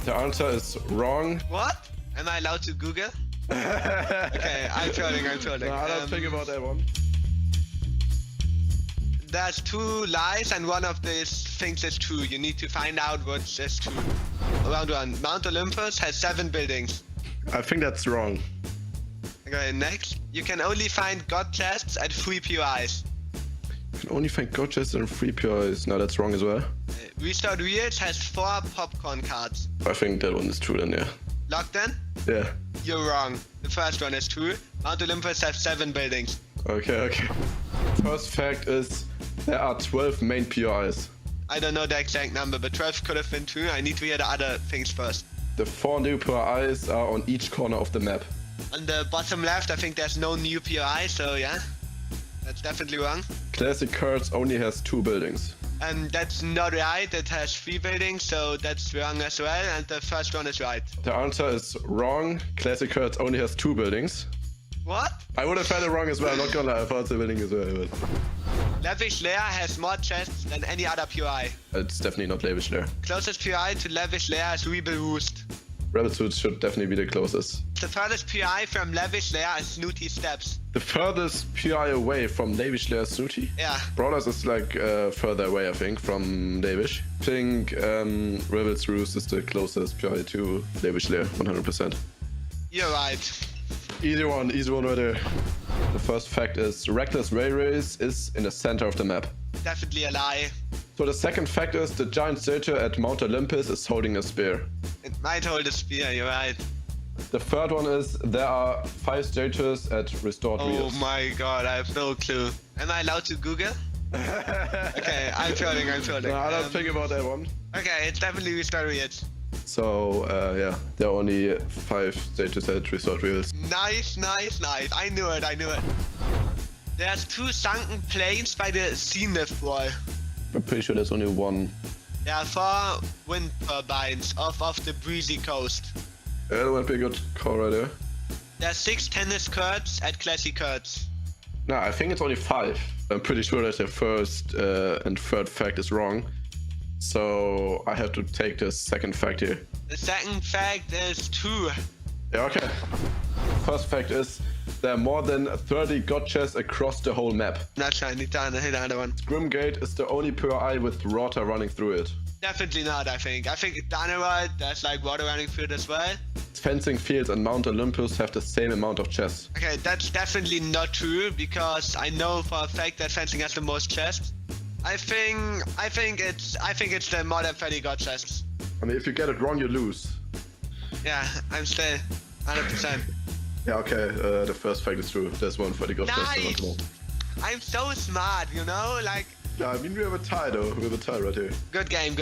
The answer is wrong. What? Am I allowed to Google? Okay, I'm trolling. No, I don't think about that one. There's 2 lies and one of these things is true. You need to find out which is true. Round 1. Mount Olympus has 7 buildings. I think that's wrong. Okay, next. You can only find god chests at 3 POIs. You can only find god chests and 3 POIs. No, that's wrong as well. Restored Wheels has 4 popcorn carts. I think that one is true then, yeah. Locked in? Yeah. You're wrong. The first one is true. Mount Olympus has 7 buildings. Okay. First fact is there are 12 main POIs. I don't know the exact number, but 12 could have been true. I need to hear the other things first. The 4 new POIs are on each corner of the map. On the bottom left, I think there's no new POI, so yeah. That's definitely wrong. Classic Cards only has 2 buildings. And that's not right. It has 3 buildings, so that's wrong as well. And the first one is right. The answer is wrong. Classic Cards only has 2 buildings. What? I would have had it wrong as well, not gonna lie, I thought it's a building as well. But Lavish Lair has more chests than any other POI. it's definitely not Lavish Lair. Closest POI to Lavish Lair is Rebel Roost. Rebel Suit should definitely be the closest. The furthest POI from Lavish Lair is Snooty Steps. The furthest PI away from Lavish Lair is Snooty. Yeah. Brawlers is like further away, I think, from Lavish. I think Rebel's Roost is the closest PI to Lavish Lair, 100%. You're right. Easy one right there. The first fact is Reckless Railways is in the center of the map. Definitely a lie. So the second fact is the giant statue at Mount Olympus is holding a spear. It might hold a spear, you're right. The third one is there are 5 statues at Restored Oh Wheels. my god, I have no clue. Am I allowed to Google? Okay, I'm trolling. No, I don't think about that one. Okay, it's definitely Restored Wheels. So yeah, there are only 5 statues at Restored Wheels. Nice. I knew it. There's 2 sunken planes by the Zenith wall. I'm pretty sure there's only 1. There are 4 wind turbines off the breezy coast. Yeah, that might be a good call right there. There are 6 tennis courts at Classic Courts. No, I think it's only 5. I'm pretty sure that the first and third fact is wrong. So I have to take the second fact here. The second fact is 2. Yeah, okay. First fact is there are more than 30 god chests across the whole map. That's right, need to hit the other one. Grimgate is the only POI with water running through it. Definitely not, I think. I think at Dynamite, there's like water running through it as well. Fencing Fields and Mount Olympus have the same amount of chests. Okay, that's definitely not true, because I know for a fact that fencing has the most chests. I think it's the more than 30 god chests. I mean, if you get it wrong, you lose. Yeah, I'm still 100%. Yeah, okay, the first fact is true. There's 1 for the god chest. Nice! I'm so smart, you know? Like, Yeah, I mean, we have a tie though. We have a tie right here. good game.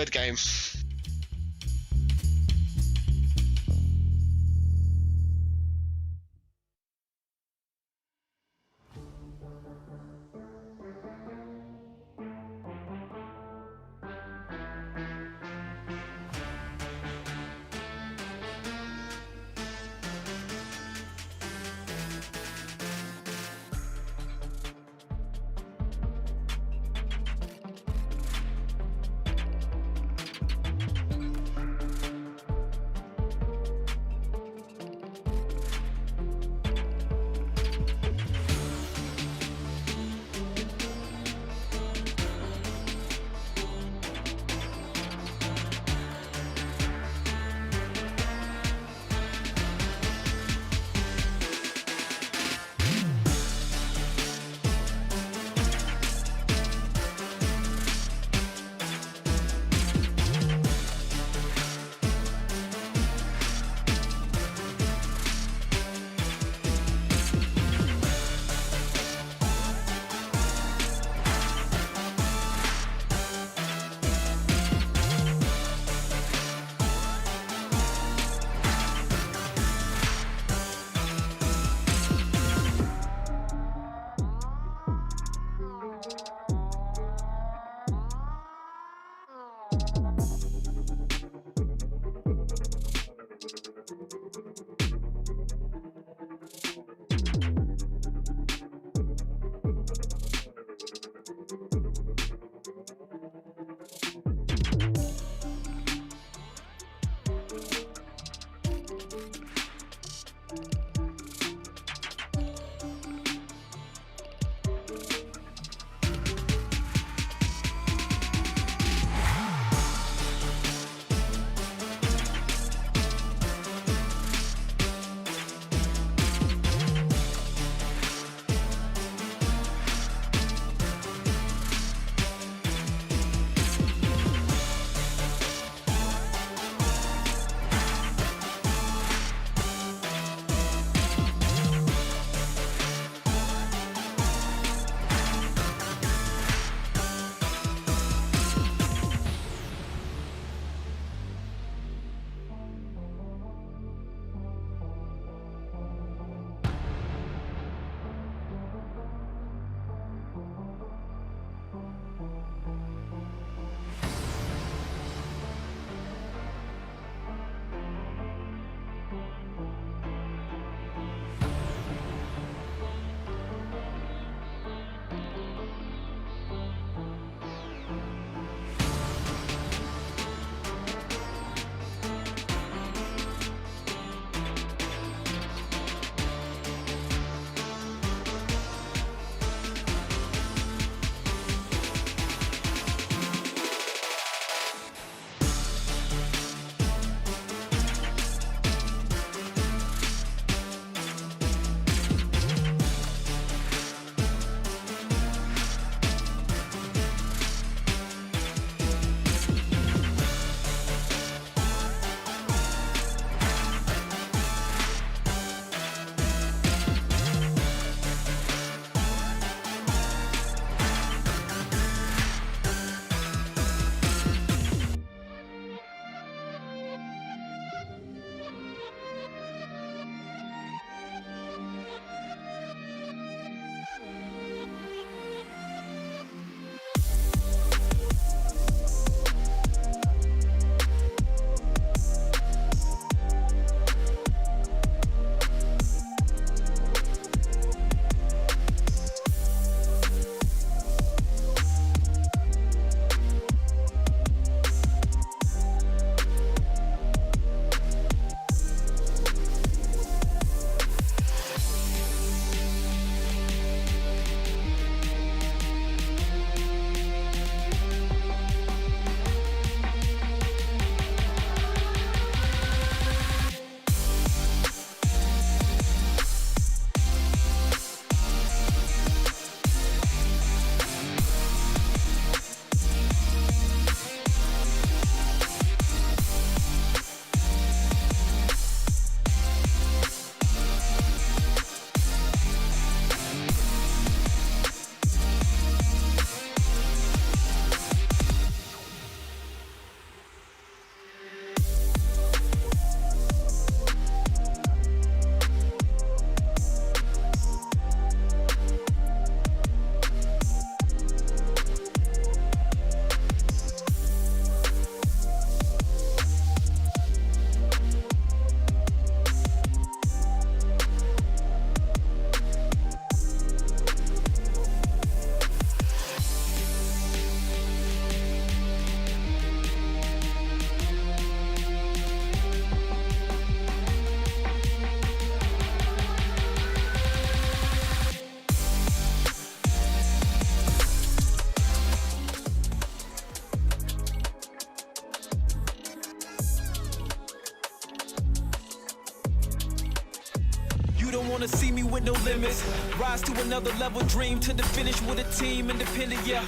wanna see me with no limits. Rise to another level, dream to the finish with a team independent, yeah.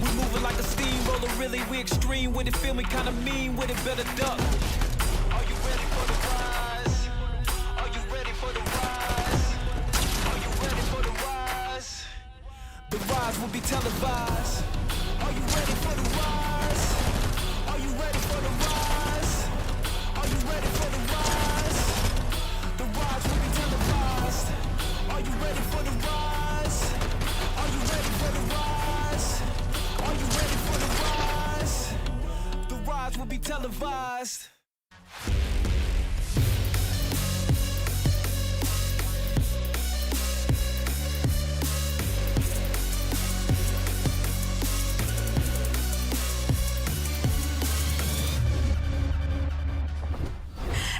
We moving like a steamroller, really, we extreme with it, feel me kinda mean with it, better duck. Are you ready for the rise? Are you ready for the rise? Are you ready for the rise? The rise will be televised. Are you ready for the rise? Are you ready for the rise? Are you ready for the rise? The rise will be televised. Are you ready for the rise? Are you ready for the rise? Are you ready for the rise? The rise will be televised.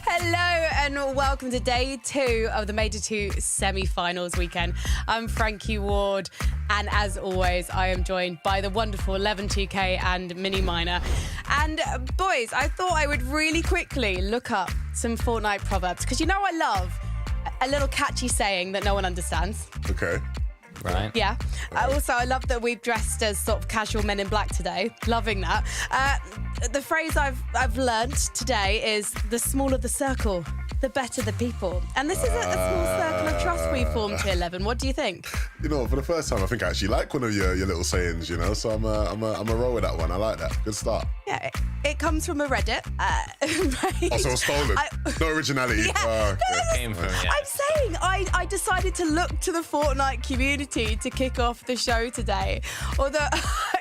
Hello and welcome to day 2 of the Major 2 semi-finals weekend. I'm Frankie Ward, and as always, I am joined by the wonderful 11-2K and Mini Miner. And boys, I thought I would really quickly look up some Fortnite proverbs, because you know I love a little catchy saying that no one understands. Okay. Right. Yeah. Also, I love that we've dressed as sort of casual men in black today. Loving that. The phrase I've learnt today is the smaller the circle, the better the people. And this is a small circle of trust we've formed here, 11. What do you think? You know, for the first time, I think I actually like one of your little sayings, you know, so I'm a roll with that one. I like that. Good start. Yeah, it comes from a Reddit. Also stolen. No originality. Yeah, Came from, yeah. I'm saying I decided to look to the Fortnite community to kick off the show today. Although,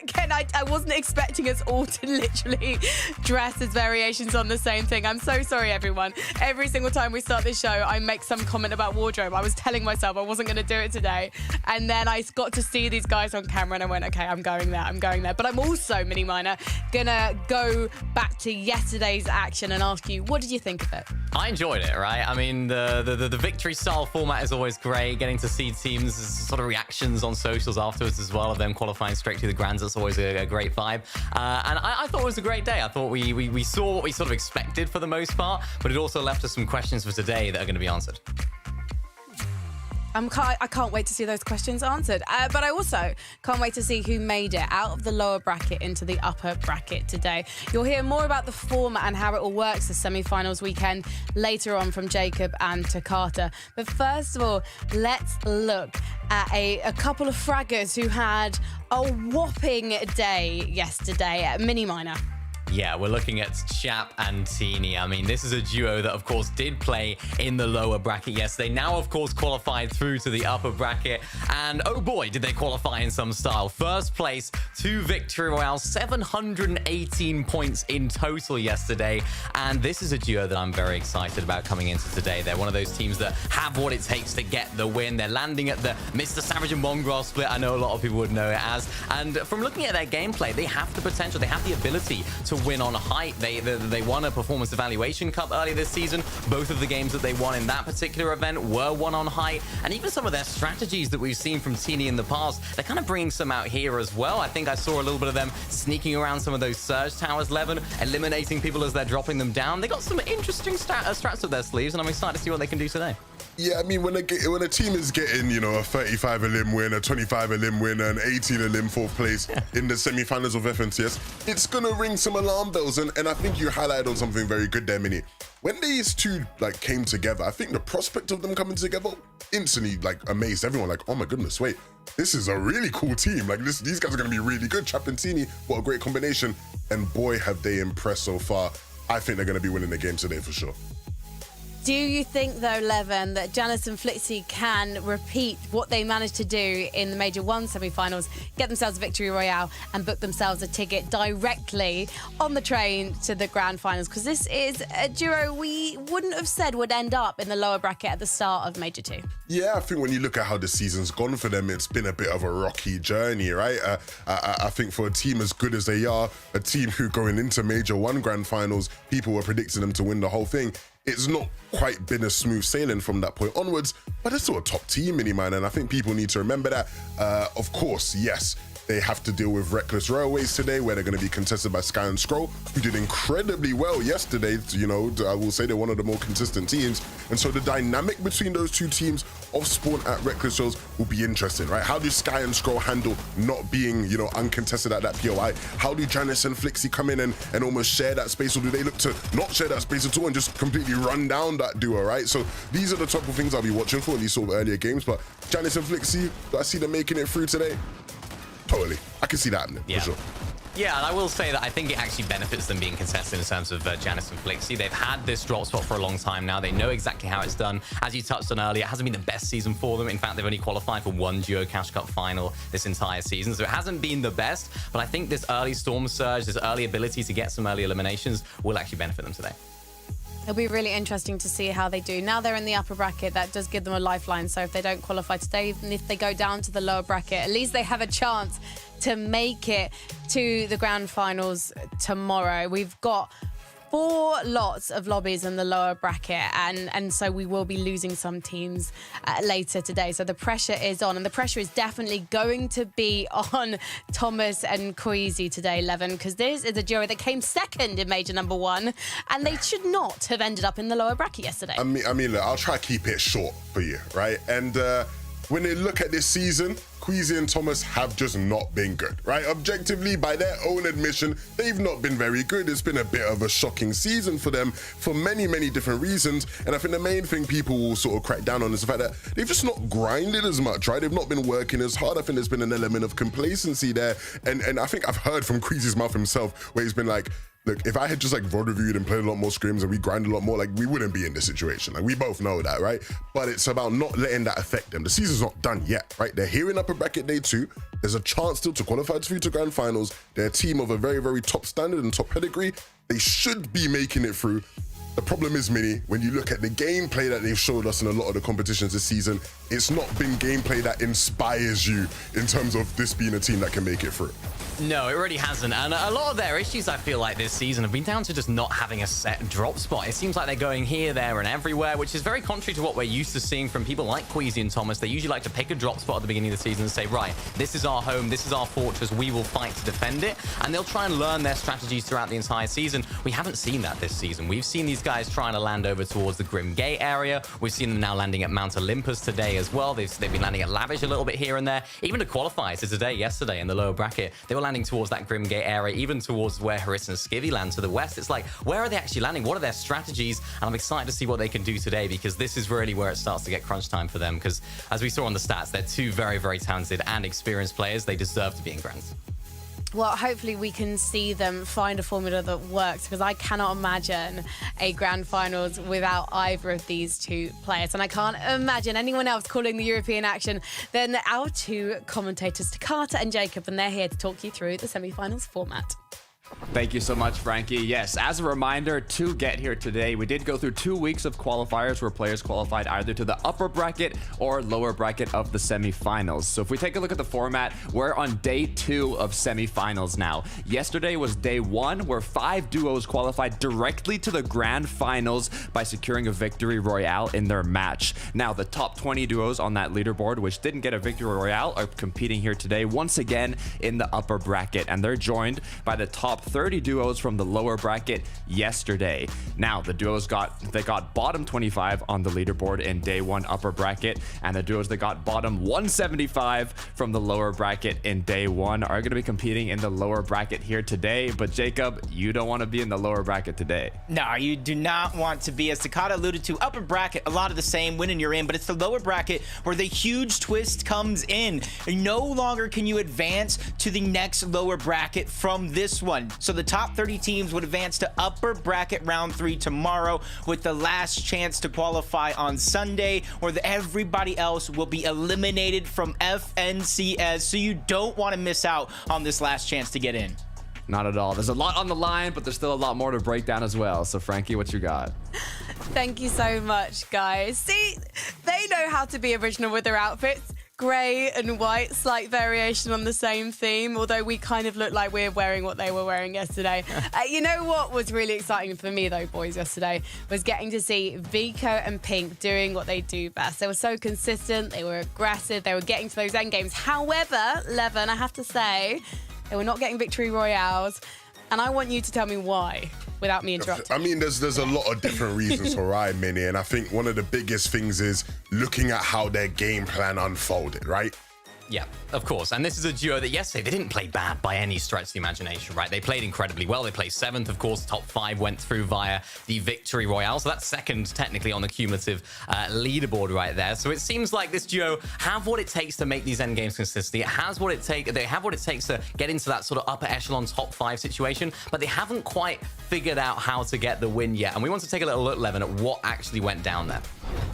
again, I wasn't expecting us all to literally dress as variations on the same thing. I'm so sorry, everyone. Every single time we start this show, I make some comment about wardrobe. I was telling myself I wasn't going to do it today. And then I got to see these guys on camera and I went, okay, I'm going there. But I'm also, Mini Miner, gonna go back to yesterday's action and ask you, what did you think of it? I enjoyed it, right? I mean, the victory style format is always great. Getting to see teams' sort of reactions on socials afterwards as well of them qualifying straight to the grands. That's always a great vibe. And I thought it was a great day. I thought we saw what we sort of expected for the most part, but it also left us some questions for today that are going to be answered. I can't wait to see those questions answered. But I also can't wait to see who made it out of the lower bracket into the upper bracket today. You'll hear more about the format and how it all works this semi-finals weekend later on from Jacob and Takata. But first of all, let's look at a couple of fraggers who had a whopping day yesterday at Mini Miner. Yeah, we're looking at Chap and Teeny. I mean, this is a duo that, of course, did play in the lower bracket yesterday. Now, of course, qualified through to the upper bracket. And, oh boy, did they qualify in some style. First place, 2 victory royales, 718 points in total yesterday. And this is a duo that I'm very excited about coming into today. They're one of those teams that have what it takes to get the win. They're landing at the Mr. Savage and Mongrass split. I know a lot of people would know it as. And from looking at their gameplay, they have the potential. They have the ability to win on height. They won a performance evaluation cup earlier this season. Both of the games that they won in that particular event were won on height. And even some of their strategies that we've seen from Teeny in the past, they're kind of bringing some out here as well. I think I saw a little bit of them sneaking around some of those surge towers, Levin, eliminating people as they're dropping them down. They got some interesting strats up their sleeves, and I'm excited to see what they can do today. Yeah, I mean, when a team is getting, you know, a 35 elim win, a 25 elim win, an 18 elim 4th place in the semi-finals of FNCS, it's going to ring some alarm bells. And I think you highlighted on something very good there, Mini. When these two, like, came together, I think the prospect of them coming together instantly, like, amazed everyone. Like, oh my goodness, wait, this is a really cool team. Like, these guys are going to be really good. Chap and Teeny, what a great combination. And boy, have they impressed so far. I think they're going to be winning the game today for sure. Do you think, though, Levin, that Janice and Flitzy can repeat what they managed to do in the Major 1 semi-finals, get themselves a victory royale and book themselves a ticket directly on the train to the grand finals? Because this is a duo we wouldn't have said would end up in the lower bracket at the start of Major 2. Yeah, I think when you look at how the season's gone for them, it's been a bit of a rocky journey, right? I think for a team as good as they are, a team who going into Major 1 grand finals, people were predicting them to win the whole thing. It's not quite been a smooth sailing from that point onwards, but it's still a top team, Mini Man, and I think people need to remember that. Of course, yes, they have to deal with Reckless Railways today, where they're going to be contested by Sky and Scroll, who did incredibly well yesterday. You know, I will say they're one of the more consistent teams. And so the dynamic between those two teams off spawn at Reckless Rails will be interesting, right? How do Sky and Scroll handle not being, you know, uncontested at that POI? How do Janice and Flixie come in and almost share that space, or do they look to not share that space at all and just completely run down that duo, right? So these are the type of things I'll be watching for in these sort of earlier games. But Janice and Flixie, do I see them making it through today? Totally. I can see that happening, for sure. Yeah, and I will say that I think it actually benefits them being contested in terms of Janice and Flixie. They've had this drop spot for a long time now. They know exactly how it's done. As you touched on earlier, it hasn't been the best season for them. In fact, they've only qualified for one Duo Cash Cup final this entire season, so it hasn't been the best. But I think this early Storm Surge, this early ability to get some early eliminations will actually benefit them today. It'll be really interesting to see how they do. Now they're in the upper bracket, that does give them a lifeline. So if they don't qualify today, even if they go down to the lower bracket, at least they have a chance to make it to the grand finals tomorrow. We've got 4 lots of lobbies in the lower bracket, and so we will be losing some teams later today. So the pressure is on, and the pressure is definitely going to be on Thomas and Queasy today, Levin, because this is a duo that came second in major number 1, and they should not have ended up in the lower bracket yesterday. I mean, look, I'll try to keep it short for you, right? And when they look at this season, Queasy and Thomas have just not been good, right? Objectively, by their own admission, they've not been very good. It's been a bit of a shocking season for them for many, many different reasons. And I think the main thing people will sort of crack down on is the fact that they've just not grinded as much, right? They've not been working as hard. I think there's been an element of complacency there. And I think I've heard from Queasy's mouth himself where he's been like, look, if I had just like VOD reviewed and played a lot more scrims and we grind a lot more, like we wouldn't be in this situation. Like we both know that, right? But it's about not letting that affect them. The season's not done yet, right? They're here in upper bracket day 2. There's a chance still to qualify through to grand finals. They're a team of a very, very top standard and top pedigree. They should be making it through. The problem is, Mini, when you look at the gameplay that they've showed us in a lot of the competitions this season, it's not been gameplay that inspires you in terms of this being a team that can make it through. No, it really hasn't. And a lot of their issues, I feel like, this season have been down to just not having a set drop spot. It seems like they're going here, there, and everywhere, which is very contrary to what we're used to seeing from people like Queasy and Thomas. They usually like to pick a drop spot at the beginning of the season and say, right, this is our home, this is our fortress, we will fight to defend it. And they'll try and learn their strategies throughout the entire season. We haven't seen that this season. We've seen these guys trying to land over towards the Grim Gate area. We've seen them now landing at Mount Olympus today as well. They've been landing at Lavish a little bit here and there. Even to qualify to today, yesterday in the lower bracket, they were landing towards that Grim Gate area, even towards where Harissa and Skivvy land to the west. It's like, where are they actually landing? What are their strategies? And I'm excited to see what they can do today, because this is really where it starts to get crunch time for them. Because as we saw on the stats, they're 2 very, very talented and experienced players. They deserve to be in grands. Well, hopefully we can see them find a formula that works, because I cannot imagine a grand finals without either of these 2 players. And I can't imagine anyone else calling the European action than our 2 commentators, Takata and Jacob, and they're here to talk you through the semi-finals format. Thank you so much, Frankie. Yes, as a reminder, to get here today, we did go through 2 weeks of qualifiers where players qualified either to the upper bracket or lower bracket of the semifinals. So if we take a look at the format, we're on day 2 of semifinals now. Yesterday was day 1, where 5 duos qualified directly to the grand finals by securing a victory royale in their match. Now, the top 20 duos on that leaderboard, which didn't get a victory royale, are competing here today once again in the upper bracket, and they're joined by the top 30 duos from the lower bracket yesterday. Now, the duos got bottom 25 on the leaderboard in day 1 upper bracket, and the duos that got bottom 175 from the lower bracket in day 1 are going to be competing in the lower bracket here today. But Jacob, you don't want to be in the lower bracket today. No, you do not want to be. As Takata alluded to, upper bracket, a lot of the same, win and you're in, but it's the lower bracket where the huge twist comes in. No longer can you advance to the next lower bracket from this one. So the top 30 teams would advance to upper bracket round 3 tomorrow, with the last chance to qualify on Sunday, where everybody else will be eliminated from FNCS. So you don't want to miss out on this last chance to get in. Not at all. There's a lot on the line, but there's still a lot more to break down as well. So Frankie, what you got? Thank you so much, guys. See, they know how to be original with their outfits. grey and white, slight variation on the same theme, although we kind of look like we're wearing what they were wearing yesterday. You know what was really exciting for me, though, boys, yesterday, was getting to see Vico and Pink doing what they do best. They were so consistent, they were aggressive, they were getting to those end games. However, Levin, I have to say, they were not getting victory royales, and I want you to tell me why, without me interrupting. I mean, there's a lot of different reasons for why, Minnie, and I think one of the biggest things is looking at how their game plan unfolded, right? Yeah, of course. And this is a duo that yesterday, they didn't play bad by any stretch of the imagination, right? They played incredibly well. They placed 7th, of course. Top 5 went through via the Victory Royale. So that's second, technically, on the cumulative leaderboard right there. So it seems like this duo have what it takes to make these end games consistent. They have what it takes to get into that sort of upper echelon top 5 situation, but they haven't quite figured out how to get the win yet. And we want to take a little look, Levin, at what actually went down there.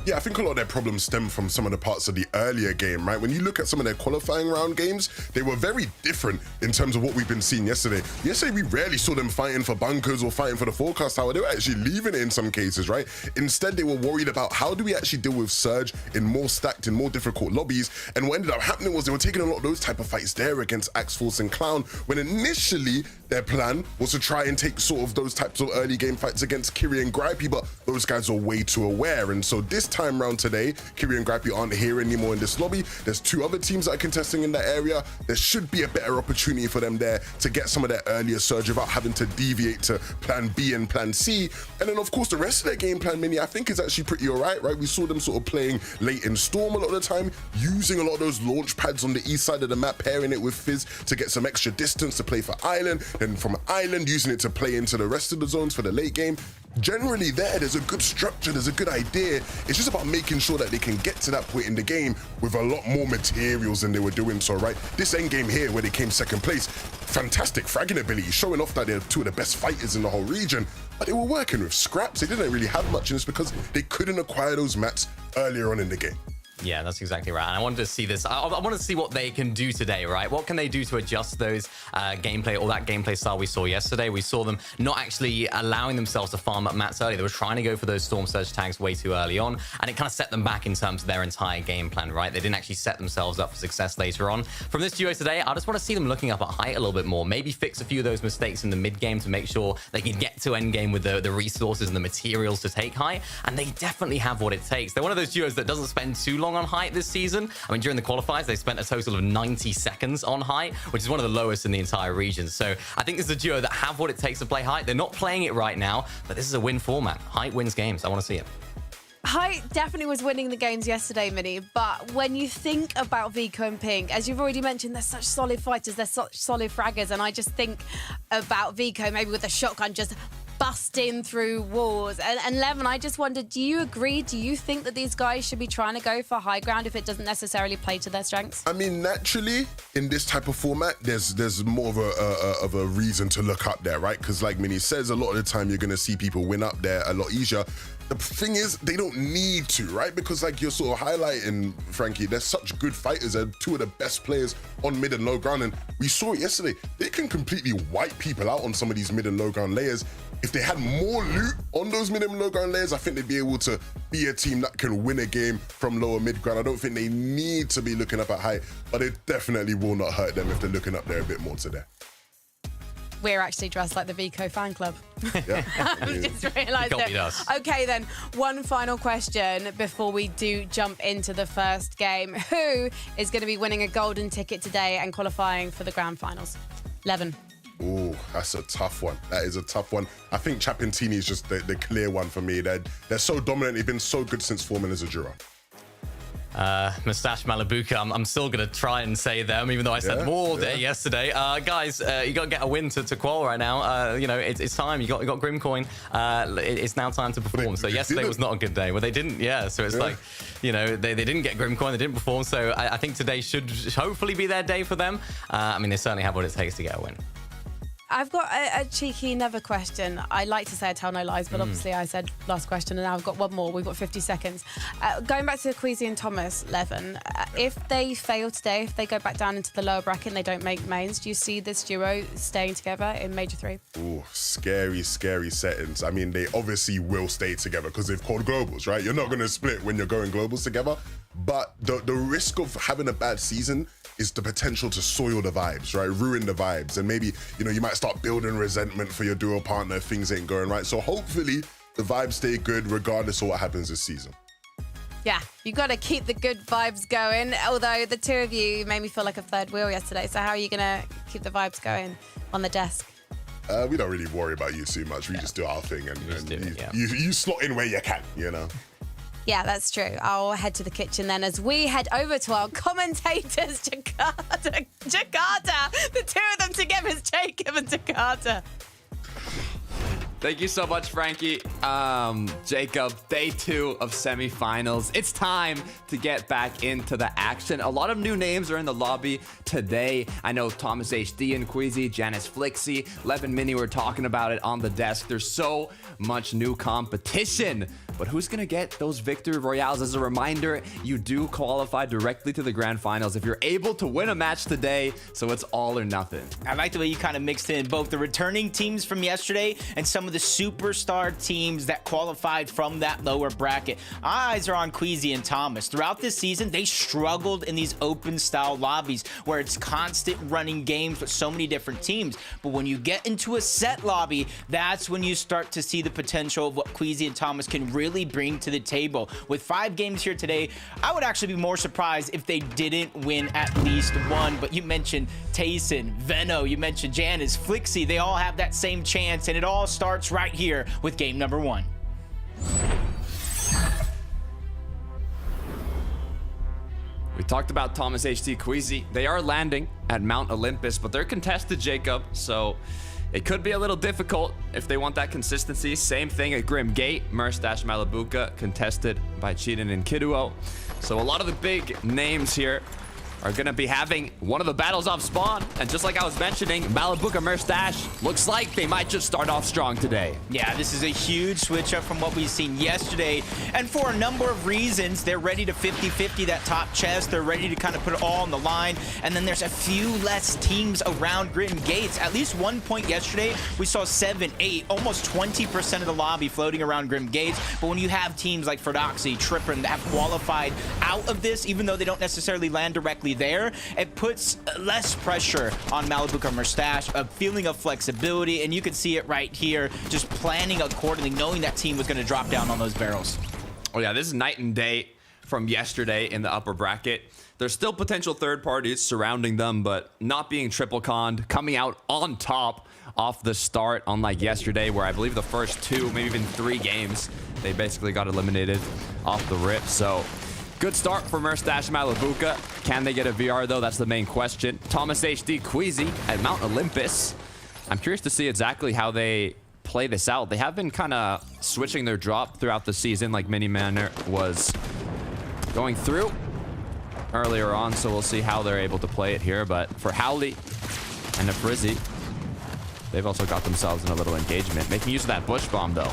Yeah, I think a lot of their problems stem from some of the parts of the earlier game, right? When you look at some of their qualifying round games, they were very different in terms of what we've been seeing yesterday. Yesterday, we rarely saw them fighting for bunkers or fighting for the forecast tower. They were actually leaving it in some cases, right? Instead, they were worried about how do we actually deal with Surge in more stacked and more difficult lobbies. And what ended up happening was they were taking a lot of those type of fights there against Axe Force and Clown, when initially their plan was to try and take sort of those types of early game fights against Kiri and Gripey, but those guys are way too aware. And so this time round today, Kiri and Gripey aren't here anymore in this lobby. There's 2 other teams that are contesting in that area. There should be a better opportunity for them there to get some of their earlier surge without having to deviate to plan B and plan C. And then of course the rest of their game plan, Minnie, I think is actually pretty all right? We saw them sort of playing late in Storm a lot of the time, using a lot of those launch pads on the east side of the map, pairing it with Fizz to get some extra distance to play for Island, and from Island using it to play into the rest of the zones for the late game. Generally there's a good structure, there's a good idea. It's just about making sure that they can get to that point in the game with a lot more materials than they were doing so, right? This end game here where they came second place, fantastic fragging ability, showing off that they're 2 of the best fighters in the whole region, but they were working with scraps. They didn't really have much in this because they couldn't acquire those mats earlier on in the game. Yeah, that's exactly right. And I wanted to see this. I wanted to see what they can do today, right? What can they do to adjust those gameplay or that gameplay style we saw yesterday? We saw them not actually allowing themselves to farm up mats early. They were trying to go for those Storm Surge tags way too early on, and it kind of set them back in terms of their entire game plan, right? They didn't actually set themselves up for success later on. From this duo today, I just want to see them looking up at height a little bit more. Maybe fix a few of those mistakes in the mid game to make sure they can get to end game with the resources and the materials to take height. And they definitely have what it takes. They're one of those duos that doesn't spend too long on height this season. I mean, during the qualifiers, they spent a total of 90 seconds on height, which is one of the lowest in the entire region. So I think this is a duo that have what it takes to play height. They're not playing it right now, but this is a win format. Height wins games. I want to see it. Height definitely was winning the games yesterday, Minnie, but when you think about Vico and Pink, as you've already mentioned, they're such solid fighters, they're such solid fraggers, and I just think about Vico maybe with a shotgun just busting through walls. And Levin, I just wondered, do you agree? Do you think that these guys should be trying to go for high ground if it doesn't necessarily play to their strengths? I mean, naturally, in this type of format, there's more of a reason to look up there, right? Because like Minnie says, a lot of the time you're going to see people win up there a lot easier. The thing is, they don't need to, right? Because like you're sort of highlighting, Frankie, they're such good fighters. They're 2 of the best players on mid and low ground. And we saw it yesterday. They can completely wipe people out on some of these mid and low ground layers. If they had more loot on those mid and low ground layers, I think they'd be able to be a team that can win a game from lower mid ground. I don't think they need to be looking up at height, but it definitely will not hurt them if they're looking up there a bit more today. We're actually dressed like the Vico fan club. Yeah. I've just realised it. Okay, then, one final question before we do jump into the first game. Who is going to be winning a golden ticket today and qualifying for the grand finals? Levin. Oh, that's a tough one. That is a tough one. I think Chapentini is just the clear one for me. They're so dominant. They've been so good since forming as a duo. Mustache Malibuka, I'm still going to try and say them, even though I said them all day yesterday. Guys, you got to get a win to qual right now. You know, it's time. You got Grimcoin. It's now time to perform. So yesterday was not a good day. Well, they didn't. Yeah. So it's like, you know, they didn't get Grimcoin. They didn't perform. So I think today should hopefully be their day for them. I mean, they certainly have what it takes to get a win. I've got a cheeky never question. I like to say I tell no lies, but obviously I said last question, and now I've got one more. We've got 50 seconds. Going back to Queasy and Thomas, Levin, if they fail today, if they go back down into the lower bracket and they don't make mains, do you see this duo staying together in Major 3? Ooh, scary, scary settings. I mean, they obviously will stay together because they've called globals, right? You're not going to split when you're going globals together. but the risk of having a bad season is the potential to soil the vibes, right? Ruin the vibes. And maybe, you might start building resentment for your duo partner if things ain't going right. So hopefully the vibes stay good regardless of what happens this season. Yeah, you got to keep the good vibes going. Although the two of you made me feel like a third wheel yesterday. So how are you going to keep the vibes going on the desk? We don't really worry about you too much. We just do our thing, and you slot in where you can, Yeah, that's true. I'll head to the kitchen then as we head over to our commentators, Jakarta. The two of them together is Jacob and Jakarta. Thank you so much, Frankie. Jacob, day 2 of semifinals. It's time to get back into the action. A lot of new names are in the lobby today. I know Thomas HD and Queasy, Janice Flixie, Levin Mini were talking about it on the desk. There's so much new competition. But who's going to get those victory royales? As a reminder, you do qualify directly to the grand finals if you're able to win a match today. So it's all or nothing. I like the way you kind of mixed in both the returning teams from yesterday and some of the superstar teams that qualified from that lower bracket. Eyes are on Queasy and Thomas. Throughout this season, they struggled in these open style lobbies where it's constant running games with so many different teams. But when you get into a set lobby, that's when you start to see the potential of what Queasy and Thomas can really bring to the table. With 5 games here today, I would actually be more surprised if they didn't win at least one. But you mentioned Tayson, Veno, you mentioned Janice, Flixie, they all have that same chance, and it all starts right here with game number 1. We talked about Thomas HD, Queasy. They are landing at Mount Olympus, but they're contested, Jacob, so it could be a little difficult if they want that consistency. Same thing at Grim Gate, Merstash Malabuka, contested by Cheatin and Kiduo. So a lot of the big names here are going to be having one of the battles off spawn. And just like I was mentioning, Malabuka Merstash looks like they might just start off strong today. Yeah, this is a huge switch up from what we've seen yesterday. And for a number of reasons, they're ready to 50-50 that top chest. They're ready to kind of put it all on the line. And then there's a few less teams around Grim Gates. At least one point yesterday, we saw 7, 8, almost 20% of the lobby floating around Grim Gates. But when you have teams like Ferdoxy, Trippin that have qualified out of this, even though they don't necessarily land directly there, it puts less pressure on Malabuka Merstash, a feeling of flexibility, and you can see it right here, just planning accordingly, knowing that team was going to drop down on those barrels. Oh yeah, this is night and day from yesterday in the upper bracket. There's still potential third parties surrounding them, but not being triple conned, coming out on top off the start, unlike yesterday, where I believe the first 2, maybe even 3 games, they basically got eliminated off the rip. So good start for Merstash Malabuka. Can they get a VR though? That's the main question. Thomas HD, Queasy at Mount Olympus. I'm curious to see exactly how they play this out. They have been kind of switching their drop throughout the season, like Mini Manor was going through earlier on, so we'll see how they're able to play it here. But for Howley and Nefrizzi, they've also got themselves in a little engagement, making use of that bush bomb though.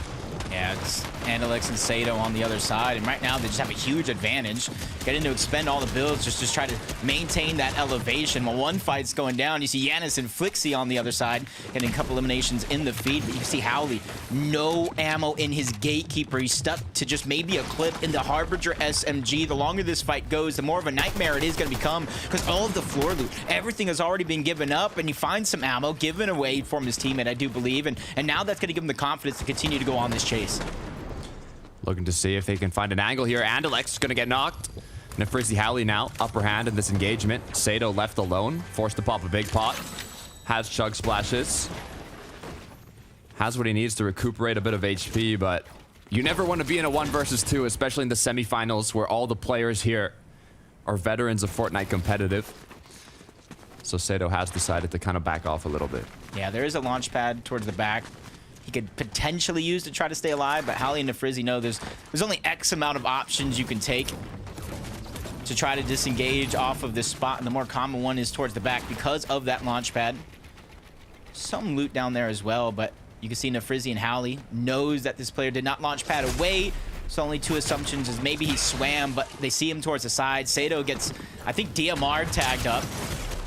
Yeah, it's Andelix and Sato on the other side, and right now they just have a huge advantage. Getting to expend all the builds, just try to maintain that elevation. While one fight's going down, you see Yanis and Flixie on the other side, getting a couple eliminations in the feed, but you can see Howley, no ammo in his Gatekeeper. He's stuck to just maybe a clip in the Harbinger SMG. The longer this fight goes, the more of a nightmare it is going to become, because all of the floor loot, everything has already been given up, and he finds some ammo given away from his teammate, I do believe, and now that's going to give him the confidence to continue to go on this chase. Looking to see if they can find an angle here. Andalex is going to get knocked. Nefrizzi Howley now upper hand in this engagement. Sato left alone, forced to pop a big pot. Has chug splashes. Has what he needs to recuperate a bit of HP, but you never want to be in a 1 versus 2, especially in the semifinals where all the players here are veterans of Fortnite competitive. So Sato has decided to kind of back off a little bit. Yeah, there is a launch pad towards the back he could potentially use to try to stay alive, but Howley and Nefrizzi know there's only X amount of options you can take to try to disengage off of this spot, and the more common one is towards the back because of that launch pad. Some loot down there as well, but you can see Nefrizzi and Howley knows that this player did not launch pad away, so only 2 assumptions is maybe he swam, but they see him towards the side. Sato gets, I think, DMR tagged up.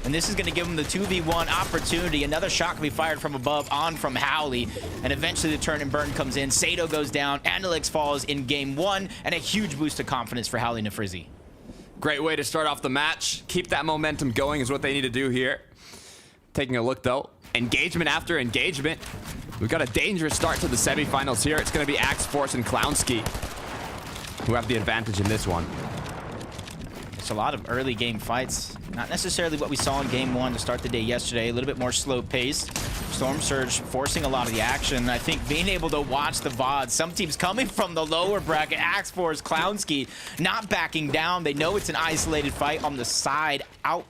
And this is going to give him the 2v1 opportunity. Another shot can be fired from above on from Howley. And eventually the turn and burn comes in. Sato goes down. Andelix falls in game 1. And a huge boost of confidence for Howley and Nefrizzi. Great way to start off the match. Keep that momentum going is what they need to do here. Taking a look, though. Engagement after engagement. We've got a dangerous start to the semifinals here. It's going to be Axe Force and Clownski who have the advantage in this one. It's a lot of early game fights. Not necessarily what we saw in game 1 to start the day yesterday. A little bit more slow paced. Storm Surge forcing a lot of the action. I think being able to watch the VODs, some teams coming from the lower bracket, Axe Force, Clownski, not backing down. They know it's an isolated fight on the side out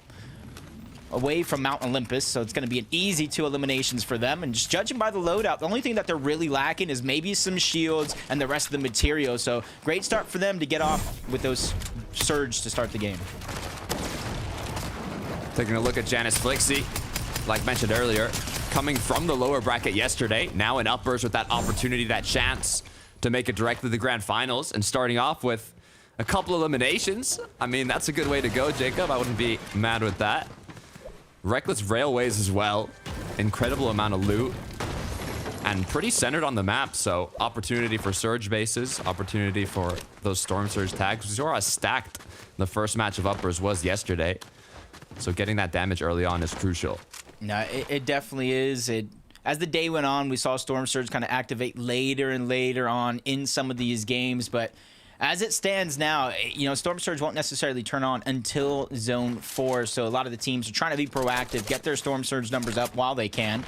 away from Mount Olympus, so it's going to be an easy 2 eliminations for them. And just judging by the loadout, the only thing that they're really lacking is maybe some shields and the rest of the material. So great start for them to get off with those Surge to start the game. Taking a look at Janice Flixie, like mentioned earlier, coming from the lower bracket yesterday, now in uppers with that opportunity, that chance to make it directly to the grand finals, and starting off with a couple eliminations. I mean, that's a good way to go, Jacob. I wouldn't be mad with that. Reckless Railways as well. Incredible amount of loot. And pretty centered on the map, so opportunity for Surge bases, opportunity for those Storm Surge tags. We saw how stacked the first match of uppers was yesterday. So getting that damage early on is crucial. No, it definitely is. As the day went on, we saw Storm Surge kind of activate later and later on in some of these games, but as it stands now, you know, Storm Surge won't necessarily turn on until Zone 4, so a lot of the teams are trying to be proactive, get their Storm Surge numbers up while they can.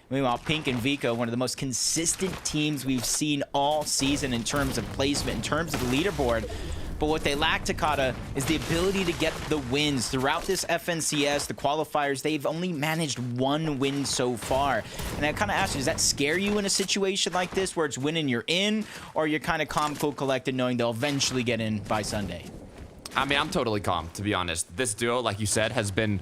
Meanwhile, Pink and Vico, one of the most consistent teams we've seen all season in terms of placement, in terms of the leaderboard. But what they lack, Takata, is the ability to get the wins. Throughout this FNCS, the qualifiers, they've only managed 1 win so far. And I kind of asked you, does that scare you in a situation like this where it's win and you're in? Or you're kind of calm, cool, collected, knowing they'll eventually get in by Sunday? I mean, I'm totally calm, to be honest. This duo, like you said, has been,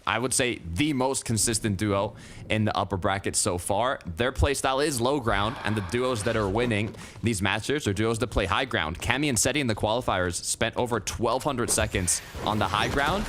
I would say, the most consistent duo in the upper bracket so far. Their playstyle is low ground, and the duos that are winning these matches are duos that play high ground. Cammy and Seti in the qualifiers spent over 1,200 seconds on the high ground,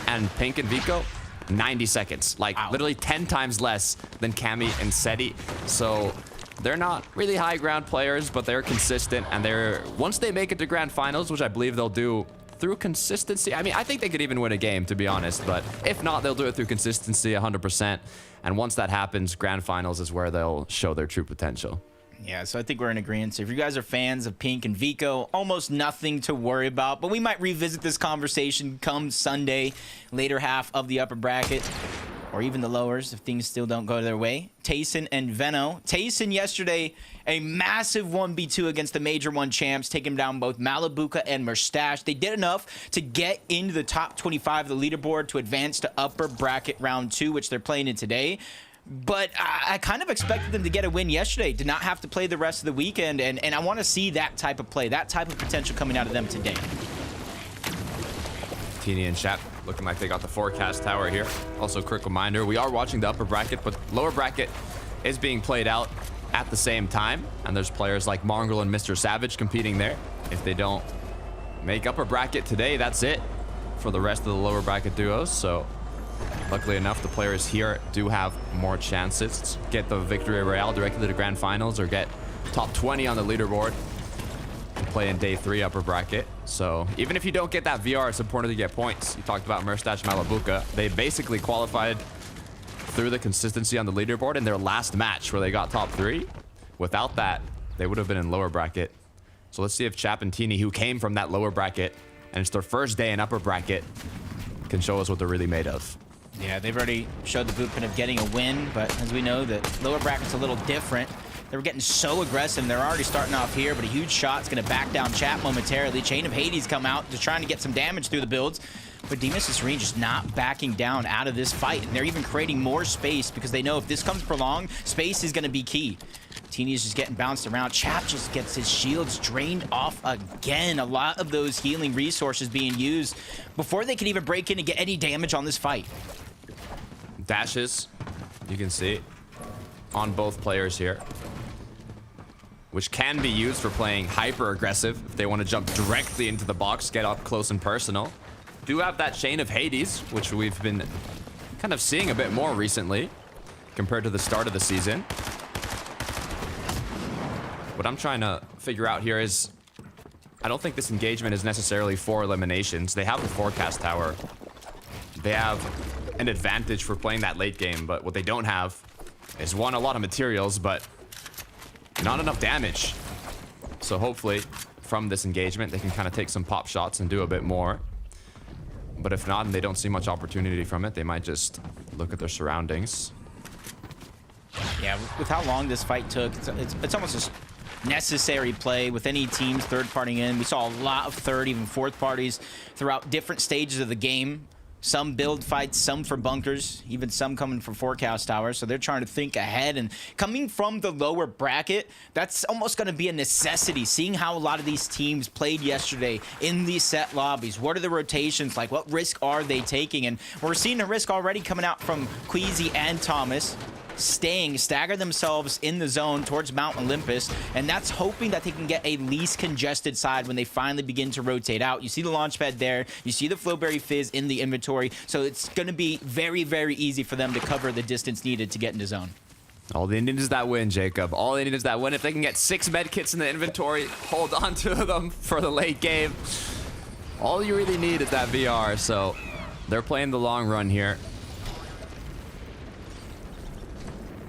and Pink and Vico, 90 seconds. Like, literally 10 times less than Cammy and Seti. So they're not really high ground players, but they're consistent, and once they make it to grand finals, which I believe they'll do through consistency. I mean, I think they could even win a game, to be honest, but if not, they'll do it through consistency 100%. And once that happens, grand finals is where they'll show their true potential. Yeah, so I think we're in agreement. So if you guys are fans of Pink and Vico, almost nothing to worry about, but we might revisit this conversation come Sunday, later half of the upper bracket, or even the lowers if things still don't go their way. Tayson and Veno. Tayson yesterday, a massive 1v2 against the Major 1 champs, taking down both Malabuka and Mustache. They did enough to get into the top 25 of the leaderboard to advance to upper bracket round 2, which they're playing in today. But I kind of expected them to get a win yesterday, to not have to play the rest of the weekend, and I want to see that type of play, that type of potential coming out of them today. Teeny and Shap looking like they got the forecast tower here. Also, quick reminder, we are watching the upper bracket, but lower bracket is being played out at the same time, and there's players like Mongrel and Mr. Savage competing there. If they don't make upper bracket today, that's it for the rest of the lower bracket duos. So luckily enough, the players here do have more chances to get the victory royale directly to the grand finals or get top 20 on the leaderboard and play in day 3 upper bracket. So even if you don't get that VR, it's important to get points. You talked about Mustache Malabuka. They basically qualified through the consistency on the leaderboard in their last match where they got top 3. Without that, they would have been in lower bracket. So let's see if Chap and Teeny, who came from that lower bracket, and it's their first day in upper bracket, can show us what they're really made of. Yeah, they've already showed the blueprint of getting a win, but as we know, the lower bracket's a little different. They were getting so aggressive. They're already starting off here, but a huge shot's going to back down Chap momentarily. Chain of Hades come out, just trying to get some damage through the builds. But Demus and Serene just not backing down out of this fight. And they're even creating more space because they know if this comes prolonged, space is going to be key. Teeny is just getting bounced around. Chap just gets his shields drained off again. A lot of those healing resources being used before they can even break in and get any damage on this fight. Dashes, you can see, on both players here, which can be used for playing hyper aggressive if they want to jump directly into the box, get up close and personal. Do have that Chain of Hades, which we've been kind of seeing a bit more recently compared to the start of the season. What I'm trying to figure out here is I don't think this engagement is necessarily for eliminations. They have the forecast tower. They have an advantage for playing that late game, but what they don't have is, one, a lot of materials, but not enough damage. So hopefully from this engagement, they can kind of take some pop shots and do a bit more. But if not, and they don't see much opportunity from it, they might just look at their surroundings. Yeah, with how long this fight took, it's almost a necessary play with any teams third partying in. We saw a lot of third, even fourth parties throughout different stages of the game. Some build fights, some for bunkers, even some coming for forecast towers. So they're trying to think ahead. And coming from the lower bracket, that's almost going to be a necessity. Seeing how a lot of these teams played yesterday in these set lobbies. What are the rotations like? What risk are they taking? And we're seeing a risk already coming out from Queasy and Thomas. Stagger themselves in the zone towards Mount Olympus, and that's hoping that they can get a least congested side when they finally begin to rotate out. You see the launch pad there, you see the Flowberry Fizz in the inventory, so it's going to be very, very easy for them to cover the distance needed to get into zone. All they need is that win, Jacob. All they need is that win. If they can get 6 med kits in the inventory, hold on to them for the late game. All you really need is that VR, so they're playing the long run here.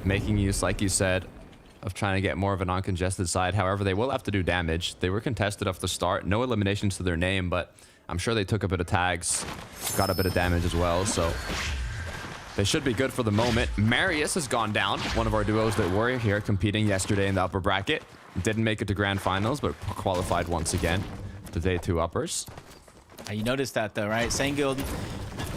Making use, like you said, of trying to get more of an uncongested side. However, they will have to do damage. They were contested off the start. No eliminations to their name, but I'm sure they took a bit of tags, got a bit of damage as well, so they should be good for the moment. Marius has gone down, one of our duos that were here competing yesterday in the upper bracket. Didn't make it to grand finals, but qualified once again to day 2 uppers. You noticed that though, right? Sanguild,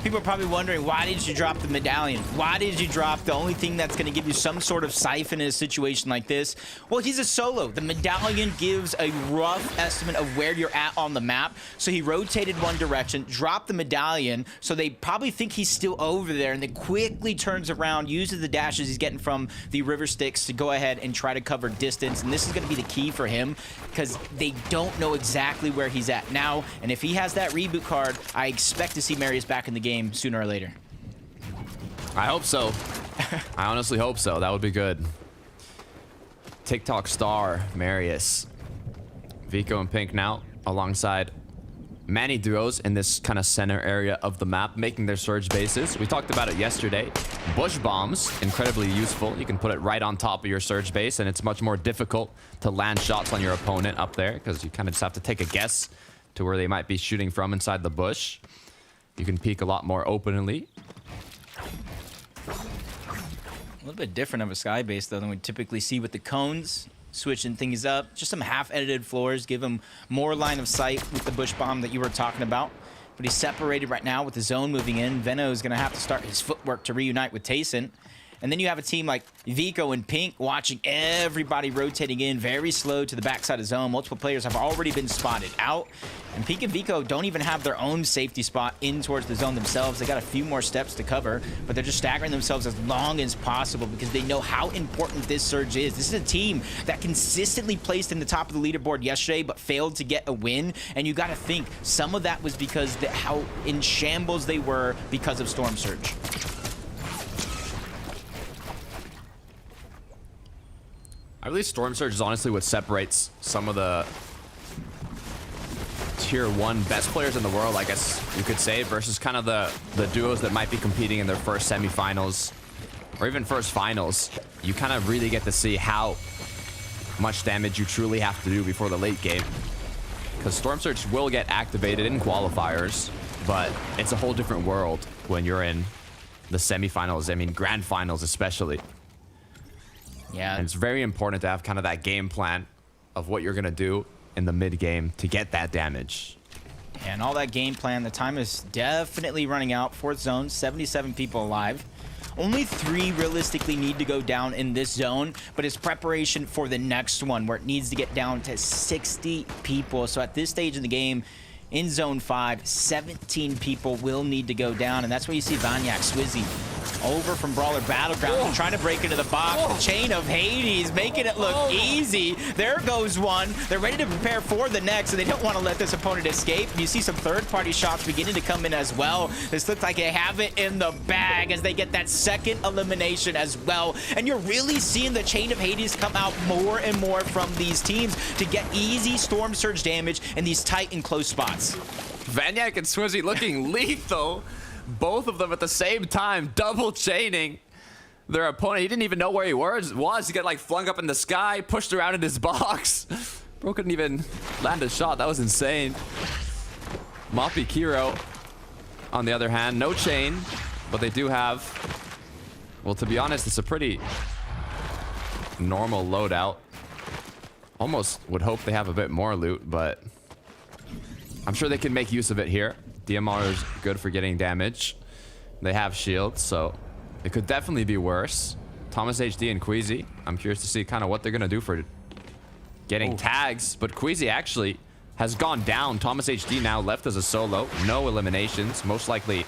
people are probably wondering, why did you drop the medallion? Why did you drop the only thing that's going to give you some sort of siphon in a situation like this? Well, he's a solo. The medallion gives a rough estimate of where you're at on the map. So he rotated one direction, dropped the medallion, so they probably think he's still over there, and then quickly turns around, uses the dashes he's getting from the river sticks to go ahead and try to cover distance. And this is going to be the key for him, because they don't know exactly where he's at now. And if he has that reboot card, I expect to see Marius back in the game sooner or later. I hope so. I honestly hope so. That would be good. TikTok star Marius. Vico and Pink now alongside many duos in this kind of center area of the map, making their surge bases. We talked about it yesterday. Bush bombs, incredibly useful. You can put it right on top of your surge base, and it's much more difficult to land shots on your opponent up there, because you kind of just have to take a guess to where they might be shooting from inside the bush. You can peek a lot more openly. A little bit different of a sky base though than we typically see with the cones. Switching things up, just some half-edited floors, give him more line of sight with the bush bomb that you were talking about. But he's separated right now with the zone moving in. Veno is going to have to start his footwork to reunite with Tayson. And then you have a team like Vico and Pink watching everybody rotating in very slow to the backside of zone. Multiple players have already been spotted out. And Pink and Vico don't even have their own safety spot in towards the zone themselves. They got a few more steps to cover, but they're just staggering themselves as long as possible because they know how important this surge is. This is a team that consistently placed in the top of the leaderboard yesterday, but failed to get a win. And you got to think some of that was because how in shambles they were because of Storm Surge. I believe Storm Surge is honestly what separates some of the tier 1 best players in the world, I guess you could say, versus kind of the duos that might be competing in their first semifinals or even first finals. You kind of really get to see how much damage you truly have to do before the late game, because Storm Surge will get activated in qualifiers, but it's a whole different world when you're in the semifinals. I mean, grand finals especially. Yeah, and it's very important to have kind of that game plan of what you're going to do in the mid game to get that damage. And all that game plan, the time is definitely running out. Fourth zone, 77 people alive. Only 3 realistically need to go down in this zone, but it's preparation for the next one where it needs to get down to 60 people. So at this stage in the game, in zone 5, 17 people will need to go down, and that's where you see Vanyak, Swizzy over from Brawler Battleground, trying to break into the box. The Chain of Hades, making it look easy. There goes one. They're ready to prepare for the next, and they don't want to let this opponent escape. You see some third-party shots beginning to come in as well. This looks like they have it in the bag as they get that second elimination as well. And you're really seeing the Chain of Hades come out more and more from these teams to get easy Storm Surge damage in these tight and close spots. Vanyak and Swizzy looking lethal. Both of them at the same time, double chaining their opponent. He didn't even know where he was. He got like flung up in the sky, pushed around in his box. Bro couldn't even land a shot. That was insane. Moppy Kiro, on the other hand, no chain, but they do have, well, to be honest, it's a pretty normal loadout. Almost would hope they have a bit more loot, but I'm sure they can make use of it here. DMR is good for getting damage. They have shields, so it could definitely be worse. Thomas HD and Queasy, I'm curious to see kind of what they're gonna do for getting tags, but Queasy actually has gone down. Thomas HD now left as a solo, no eliminations, most likely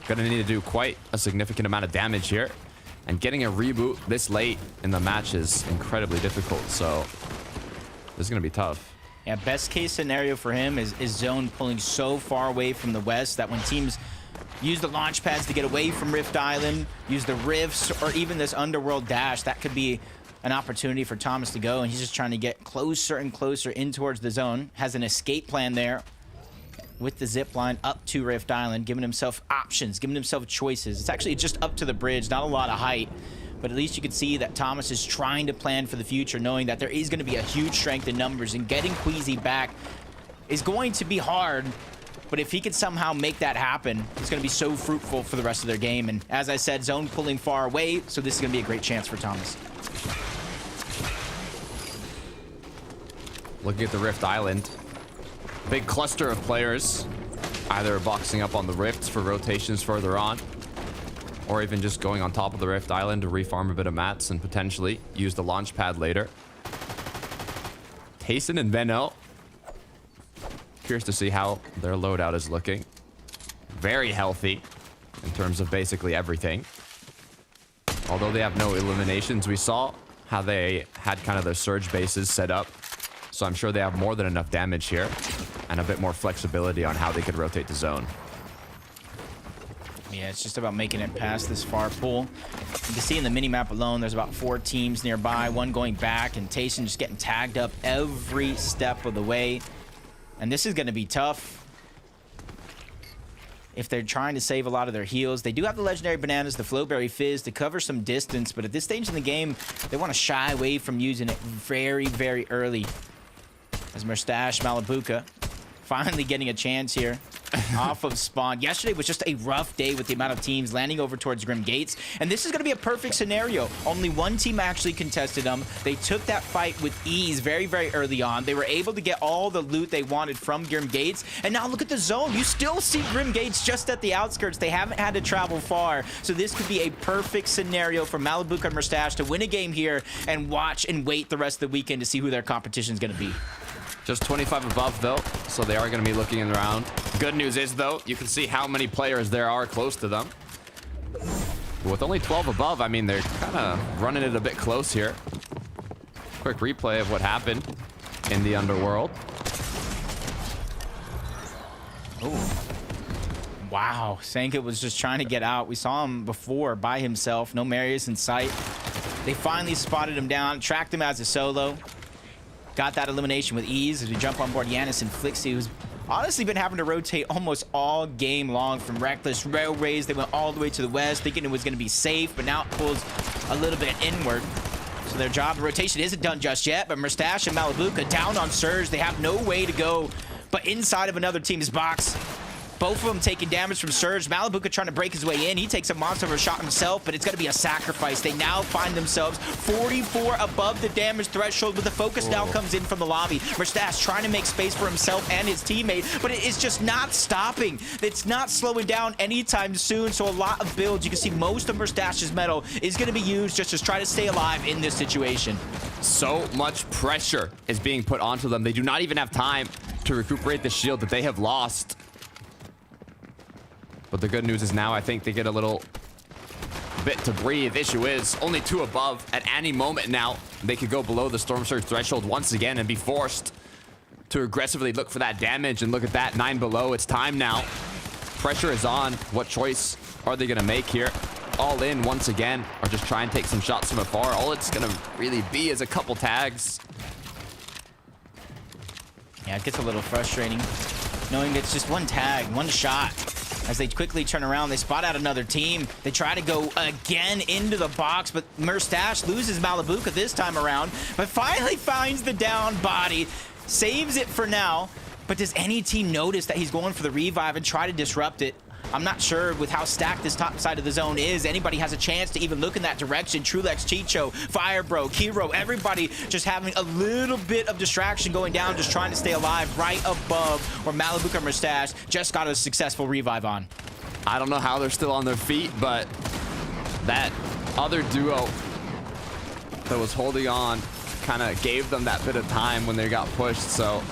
gonna need to do quite a significant amount of damage here, and getting a reboot this late in the match is incredibly difficult, so this is gonna be tough. Yeah, best case scenario for him is Zone pulling so far away from the west that when teams use the launch pads to get away from Rift Island, use the rifts, or even this underworld dash, that could be an opportunity for Thomas to go, and he's just trying to get closer and closer in towards the zone. Has an escape plan there with the zip line up to Rift Island, giving himself options, giving himself choices. It's actually just up to the bridge, not a lot of height. But at least you can see that Thomas is trying to plan for the future, knowing that there is going to be a huge strength in numbers, and getting Queasy back is going to be hard. But if he can somehow make that happen, it's going to be so fruitful for the rest of their game. And as I said, Zone pulling far away, so this is going to be a great chance for Thomas. Looking at the Rift Island, big cluster of players, either boxing up on the rifts for rotations further on, or even just going on top of the Rift Island to refarm a bit of mats and potentially use the launch pad later. Tayson and Venno. Curious to see how their loadout is looking. Very healthy in terms of basically everything. Although they have no eliminations, we saw how they had kind of their surge bases set up. So I'm sure they have more than enough damage here and a bit more flexibility on how they could rotate the zone. Yeah, it's just about making it past this far pool. You can see in the mini-map alone, there's about 4 teams nearby, one going back, and Tayson just getting tagged up every step of the way. And this is going to be tough if they're trying to save a lot of their heals. They do have the legendary bananas, the Flowberry Fizz, to cover some distance, but at this stage in the game, they want to shy away from using it very, very early. As Mustache Malabuka finally getting a chance here off of spawn. Yesterday was just a rough day with the amount of teams landing over towards Grim Gates, and this is going to be a perfect scenario. Only one team actually contested them. They took that fight with ease very, very early on. They were able to get all the loot they wanted from Grim Gates, and now look at the zone. You still see Grim Gates just at the outskirts. They haven't had to travel far, so this could be a perfect scenario for Malabuka and Mustache to win a game here and watch and wait the rest of the weekend to see who their competition is going to be. Just 25 above, though, so they are going to be looking around. Good news is, though, you can see how many players there are close to them. With only 12 above, I mean, they're kind of running it a bit close here. Quick replay of what happened in the underworld. Oh. Wow, Sanka was just trying to get out. We saw him before by himself. No Marius in sight. They finally spotted him down, tracked him as a solo. Got that elimination with ease as we jump on board Yanis and Flixie, who's honestly been having to rotate almost all game long from Reckless Railways. They went all the way to the west, thinking it was going to be safe, but now it pulls a little bit inward. So their job of rotation isn't done just yet, but Mustache and Malabuka down on Surge. They have no way to go but inside of another team's box. Both of them taking damage from Surge. Malabuka trying to break his way in. He takes a monster of a shot himself, but it's going to be a sacrifice. They now find themselves 44 above the damage threshold, but the focus now comes in from the lobby. Mustache trying to make space for himself and his teammate, but it is just not stopping. It's not slowing down anytime soon, so a lot of builds. You can see most of Mustache's metal is going to be used just to try to stay alive in this situation. So much pressure is being put onto them. They do not even have time to recuperate the shield that they have lost. But the good news is now I think they get a little bit to breathe. Issue is only 2 above. At any moment now, they could go below the Storm Surge threshold once again and be forced to aggressively look for that damage. And look at that, 9 below. It's time now. Pressure is on. What choice are they going to make here? All in once again, or just try and take some shots from afar? All it's going to really be is a couple tags. Yeah, it gets a little frustrating knowing it's just one tag, one shot. As they quickly turn around, they spot out another team. They try to go again into the box, but Merstash loses Malibuka this time around, but finally finds the down body, saves it for now. But does any team notice that he's going for the revive and try to disrupt it? I'm not sure with how stacked this top side of the zone is. Anybody has a chance to even look in that direction. Trulex, Chicho, Firebro, Kiro, everybody just having a little bit of distraction going down, just trying to stay alive right above where Malibuka and Merstash just got a successful revive on. I don't know how they're still on their feet, but that other duo that was holding on kind of gave them that bit of time when they got pushed, so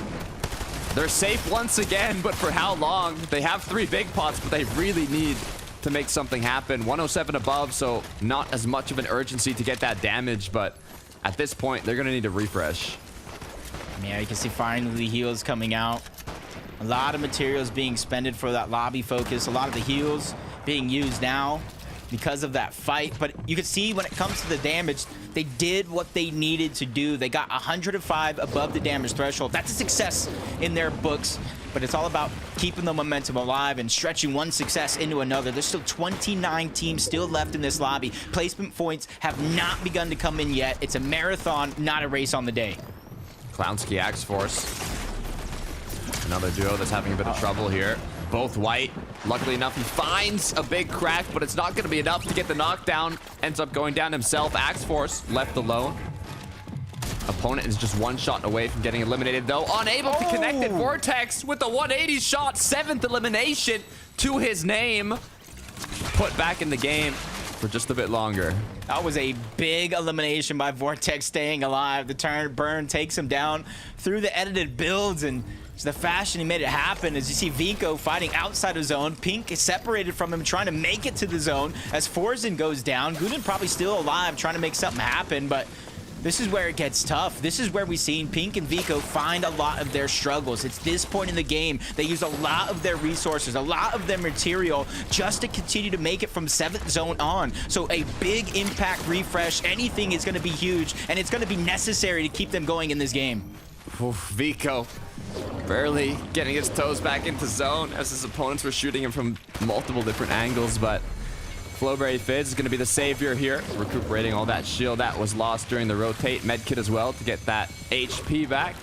they're safe once again, but for how long? They have 3 big pots, but they really need to make something happen. 107 above, so not as much of an urgency to get that damage, but at this point, they're going to need a refresh. Yeah, you can see finally heals coming out. A lot of materials being expended for that lobby focus. A lot of the heals being used now because of that fight. But you can see when it comes to the damage, they did what they needed to do. They got 105 above the damage threshold. That's a success in their books, but it's all about keeping the momentum alive and stretching one success into another. There's still 29 teams still left in this lobby. Placement points have not begun to come in yet. It's a marathon, not a race on the day. Clownski Axe Force. Another duo that's having a bit of trouble here. Both white. Luckily enough, he finds a big crack, but it's not going to be enough to get the knockdown. Ends up going down himself. Axe Force left alone. Opponent is just 1 shot away from getting eliminated, though. Unable to connect it. Vortex with the 180 shot. 7th elimination to his name. Put back in the game for just a bit longer. That was a big elimination by Vortex, staying alive. The turn burn takes him down through the edited builds, and the fashion he made it happen. As you see Vico fighting outside of zone. Pink is separated from him, trying to make it to the zone. As Forzen goes down, Guden probably still alive, trying to make something happen, but this is where it gets tough. This is where we've seen Pink and Vico find a lot of their struggles. It's this point in the game. They use a lot of their resources, a lot of their material just to continue to make it from 7th zone on. So a big impact refresh, anything is going to be huge, and it's going to be necessary to keep them going in this game. Oof, Vico barely getting his toes back into zone as his opponents were shooting him from multiple different angles, but Flowberry Fizz is going to be the savior here, recuperating all that shield that was lost during the rotate. Medkit as well to get that HP back.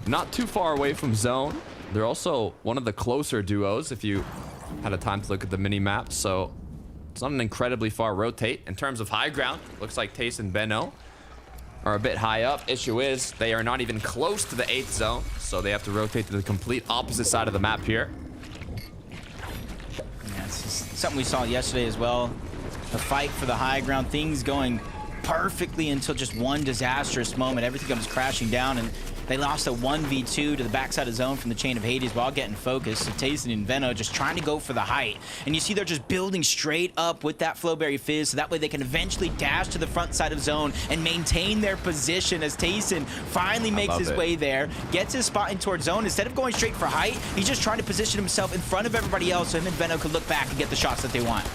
Not too far away from zone. They're also one of the closer duos if you had a time to look at the mini map, so it's not an incredibly far rotate. In terms of high ground, looks like Tace and Benno are a bit high up. Issue is they are not even close to the 8th zone, so they have to rotate to the complete opposite side of the map here. Yeah, it's just something we saw yesterday as well. The fight for the high ground, things going perfectly until just one disastrous moment. Everything comes crashing down, and they lost a 1v2 to the backside of zone from the Chain of Hades while getting focused. So Tayson and Venno just trying to go for the height. And you see they're just building straight up with that Flowberry Fizz, so that way they can eventually dash to the front side of zone and maintain their position as Tayson finally makes his way there, gets his spot in towards zone. Instead of going straight for height, he's just trying to position himself in front of everybody else so him and Venno could look back and get the shots that they want.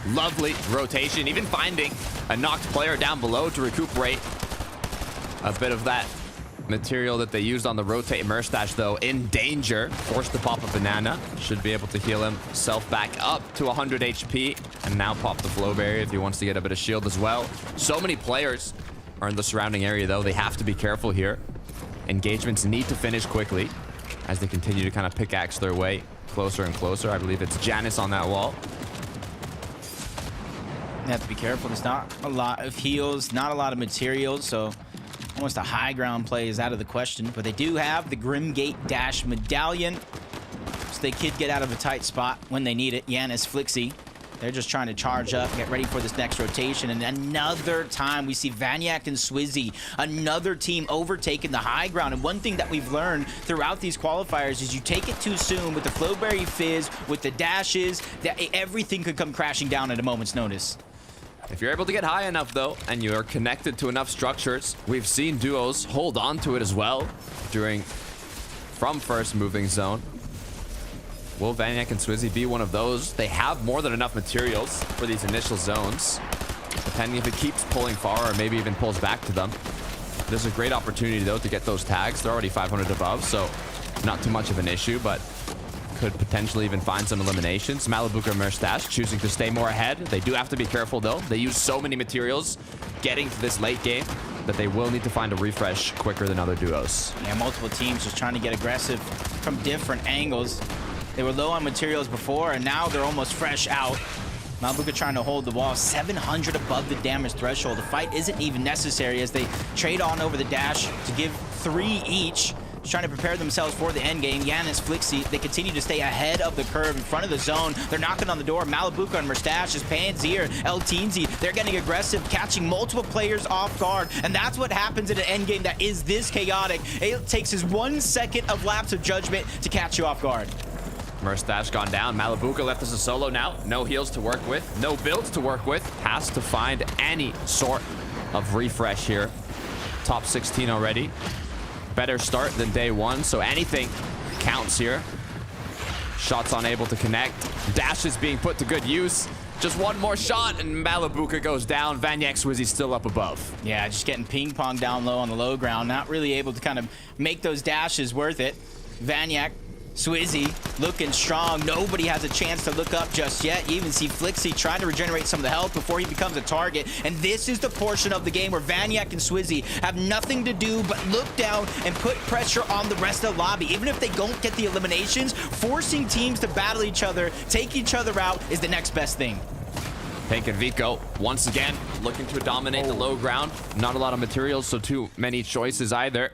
Lovely rotation, even finding a knocked player down below to recuperate a bit of that material that they used on the rotate. Merstash, though, in danger. Forced to pop a banana. Should be able to heal himself back up to 100 HP. And now pop the Flowberry if he wants to get a bit of shield as well. So many players are in the surrounding area, though. They have to be careful here. Engagements need to finish quickly as they continue to kind of pickaxe their way closer and closer. I believe it's Janice on that wall. You have to be careful. There's not a lot of heals, not a lot of materials, so almost a high ground play is out of the question. But they do have the Grimgate Dash Medallion, so they could get out of a tight spot when they need it. Yanis, Flixie, they're just trying to charge up, get ready for this next rotation. And another time we see Vanyak and Swizzy, another team overtaking the high ground. And one thing that we've learned throughout these qualifiers is you take it too soon with the Flowberry Fizz, with the dashes, that everything could come crashing down at a moment's notice. If you're able to get high enough, though, and you're connected to enough structures, we've seen duos hold on to it as well from first moving zone. Will Vaniac and Swizzy be one of those? They have more than enough materials for these initial zones, depending if it keeps pulling far or maybe even pulls back to them. There's a great opportunity, though, to get those tags. They're already 500 above, so not too much of an issue, but could potentially even find some eliminations. Malibuka and Merstash choosing to stay more ahead. They do have to be careful, though. They use so many materials getting to this late game that they will need to find a refresh quicker than other duos. Yeah, multiple teams just trying to get aggressive from different angles. They were low on materials before, and now they're almost fresh out. Malibuka trying to hold the wall, 700 above the damage threshold. The fight isn't even necessary as they trade on over the dash to give 3 each. Trying to prepare themselves for the end game. Yanis, Flixie, they continue to stay ahead of the curve in front of the zone. They're knocking on the door. Malibuka and Merstash, Panzir, El Teenzy, they're getting aggressive, catching multiple players off guard. And that's what happens in an end game that is this chaotic. It takes his 1 second of lapse of judgment to catch you off guard. Merstash gone down. Malibuka left as a solo now. No heals to work with. No builds to work with. Has to find any sort of refresh here. Top 16 already. Better start than day 1, so anything counts here. Shots unable to connect. Dash is being put to good use. Just one more shot and Malibuka goes down. Vaniac Swizzy still up above. Yeah, just getting ping pong down low on the low ground. Not really able to kind of make those dashes worth it. Vaniac, Swizzy looking strong. Nobody has a chance to look up just yet. You even see Flixie trying to regenerate some of the health before he becomes a target. And this is the portion of the game where Vaniac and Swizzy have nothing to do but look down and put pressure on the rest of the lobby. Even if they don't get the eliminations, forcing teams to battle each other, take each other out is the next best thing. Pink and Vico, once again, looking to dominate the low ground. Not a lot of materials, so too many choices either.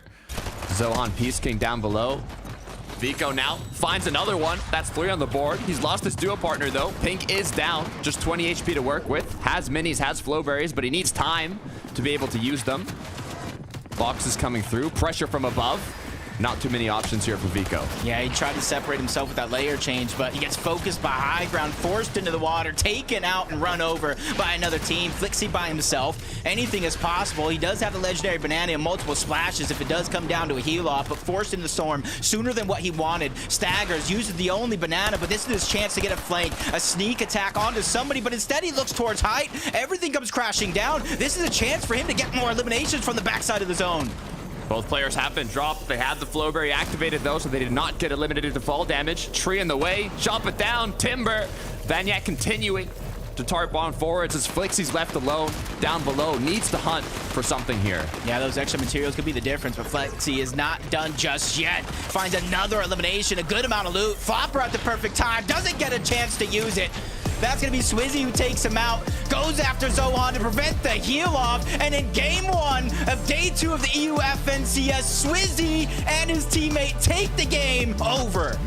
Zohan Peace King down below. Vico now finds another one. That's 3 on the board. He's lost his duo partner, though. Pink is down. Just 20 HP to work with. Has minis, has flow berries, but he needs time to be able to use them. Box is coming through. Pressure from above. Not too many options here for Vico. Yeah, he tried to separate himself with that layer change, but he gets focused by high ground, forced into the water, taken out and run over by another team. Flixie by himself. Anything is possible. He does have the legendary banana and multiple splashes if it does come down to a heal off, but forced into the storm sooner than what he wanted. Staggers, uses the only banana, but this is his chance to get a flank, a sneak attack onto somebody, but instead he looks towards height. Everything comes crashing down. This is a chance for him to get more eliminations from the backside of the zone. Both players have been dropped. They had the Flowberry activated, though, so they did not get eliminated to fall damage. Tree in the way. Chop it down. Timber. Vaniac continuing to tart bomb forwards as Flixie's left alone. Down below. Needs to hunt for something here. Yeah, those extra materials could be the difference, but Flexi is not done just yet. Finds another elimination. A good amount of loot. Flopper at the perfect time. Doesn't get a chance to use it. That's going to be Swizzy who takes him out, goes after Zohan to prevent the heal off, and in game 1 of day 2 of the EU FNCS, Swizzy and his teammate take the game over.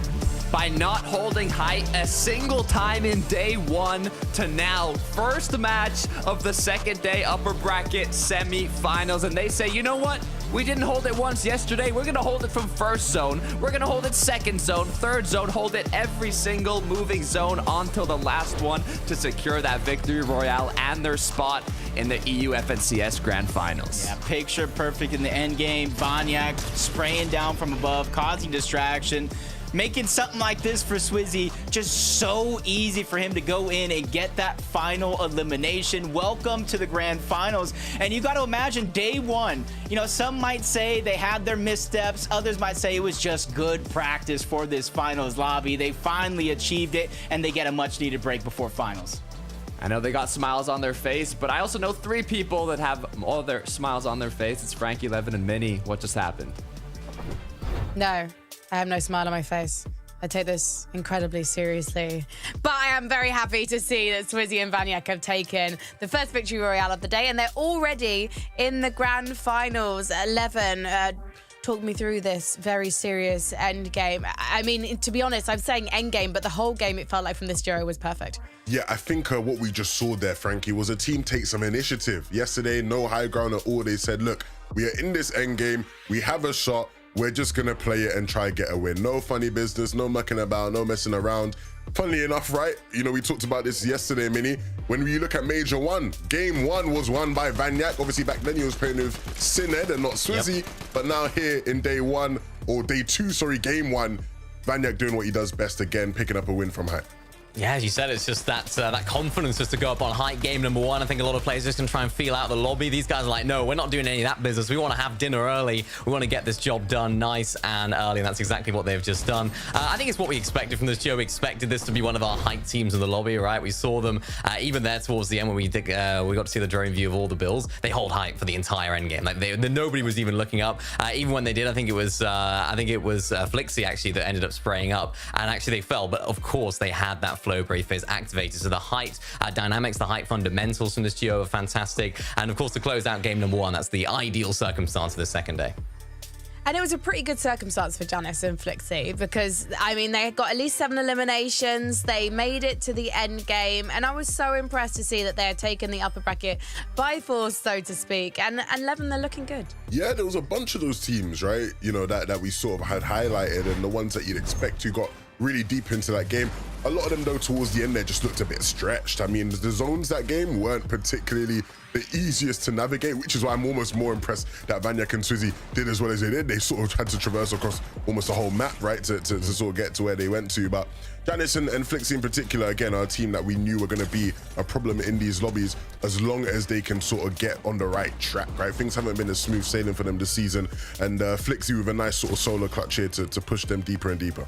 By not holding height a single time in day 1 to now, first match of the second day upper bracket semi-finals, and they say, you know what? We didn't hold it once yesterday. We're going to hold it from first zone. We're going to hold it second zone, third zone, hold it every single moving zone until the last one to secure that victory royale and their spot in the EU FNCS Grand Finals. Yeah, picture perfect in the end game. Vaniac spraying down from above, causing distraction. Making something like this for Swizzy just so easy for him to go in and get that final elimination. Welcome to the Grand Finals. And you got to imagine day 1, you know, some might say they had their missteps. Others might say it was just good practice for this finals lobby. They finally achieved it and they get a much needed break before finals. I know they got smiles on their face, but I also know 3 people that have all their smiles on their face. It's Frankie, Levin, and Minnie. What just happened? No. I have no smile on my face. I take this incredibly seriously. But I am very happy to see that Swizzy and Vaniac have taken the first victory royale of the day, and they're already in the grand finals. 11. Talk me through this very serious end game. I mean, to be honest, I'm saying end game, but the whole game, it felt like from this duo was perfect. Yeah, I think what we just saw there, Frankie, was a team take some initiative. Yesterday, no high ground at all. They said, look, we are in this end game. We have a shot. we're just gonna play it and try get a win. No funny business, no mucking about, no messing around. Funnily enough, right? You know, we talked about this yesterday, Mini. When we look at Major 1, Game 1 was won by Vanyak. Obviously, back then he was playing with Sined and not Swizzy. Yep. But now here in day 1, or day 2, sorry, Game 1, Vanyak doing what he does best again, picking up a win from Hype. Yeah, as you said, it's just that confidence just to go up on Hype game number 1. I think a lot of players just gonna try and feel out the lobby. These guys are like, no, we're not doing any of that business. We want to have dinner early. We want to get this job done nice and early, and that's exactly what they've just done. I think it's what we expected from this, Joe. We expected this to be one of our Hype teams in the lobby, right? We saw them even there towards the end when we got to see the drone view of all the builds. They hold Hype for the entire end game. Like nobody was even looking up. Even when they did, I think it was Flixie actually that ended up spraying up, and actually they fell. But of course, they had that flow break phase activated. So the height dynamics, the height fundamentals from this duo are fantastic. And of course, to close out game number 1, that's the ideal circumstance of the second day. And it was a pretty good circumstance for Janice and Flixie because, I mean, they got at least 7 eliminations. They made it to the end game. And I was so impressed to see that they had taken the upper bracket by force, so to speak. And 11, they're looking good. Yeah, there was a bunch of those teams, right? You know, that we sort of had highlighted, and the ones that you'd expect who got really deep into that game. A lot of them, though, towards the end, they just looked a bit stretched. I mean, the zones that game weren't particularly the easiest to navigate, which is why I'm almost more impressed that Vanyak and Swizzy did as well as they did. They sort of had to traverse across almost the whole map, right, to sort of get to where they went to. But Janice and Flixie in particular, again, are a team that we knew were going to be a problem in these lobbies as long as they can sort of get on the right track, right? Things haven't been as smooth sailing for them this season. And Flixie with a nice sort of solo clutch here to push them deeper and deeper.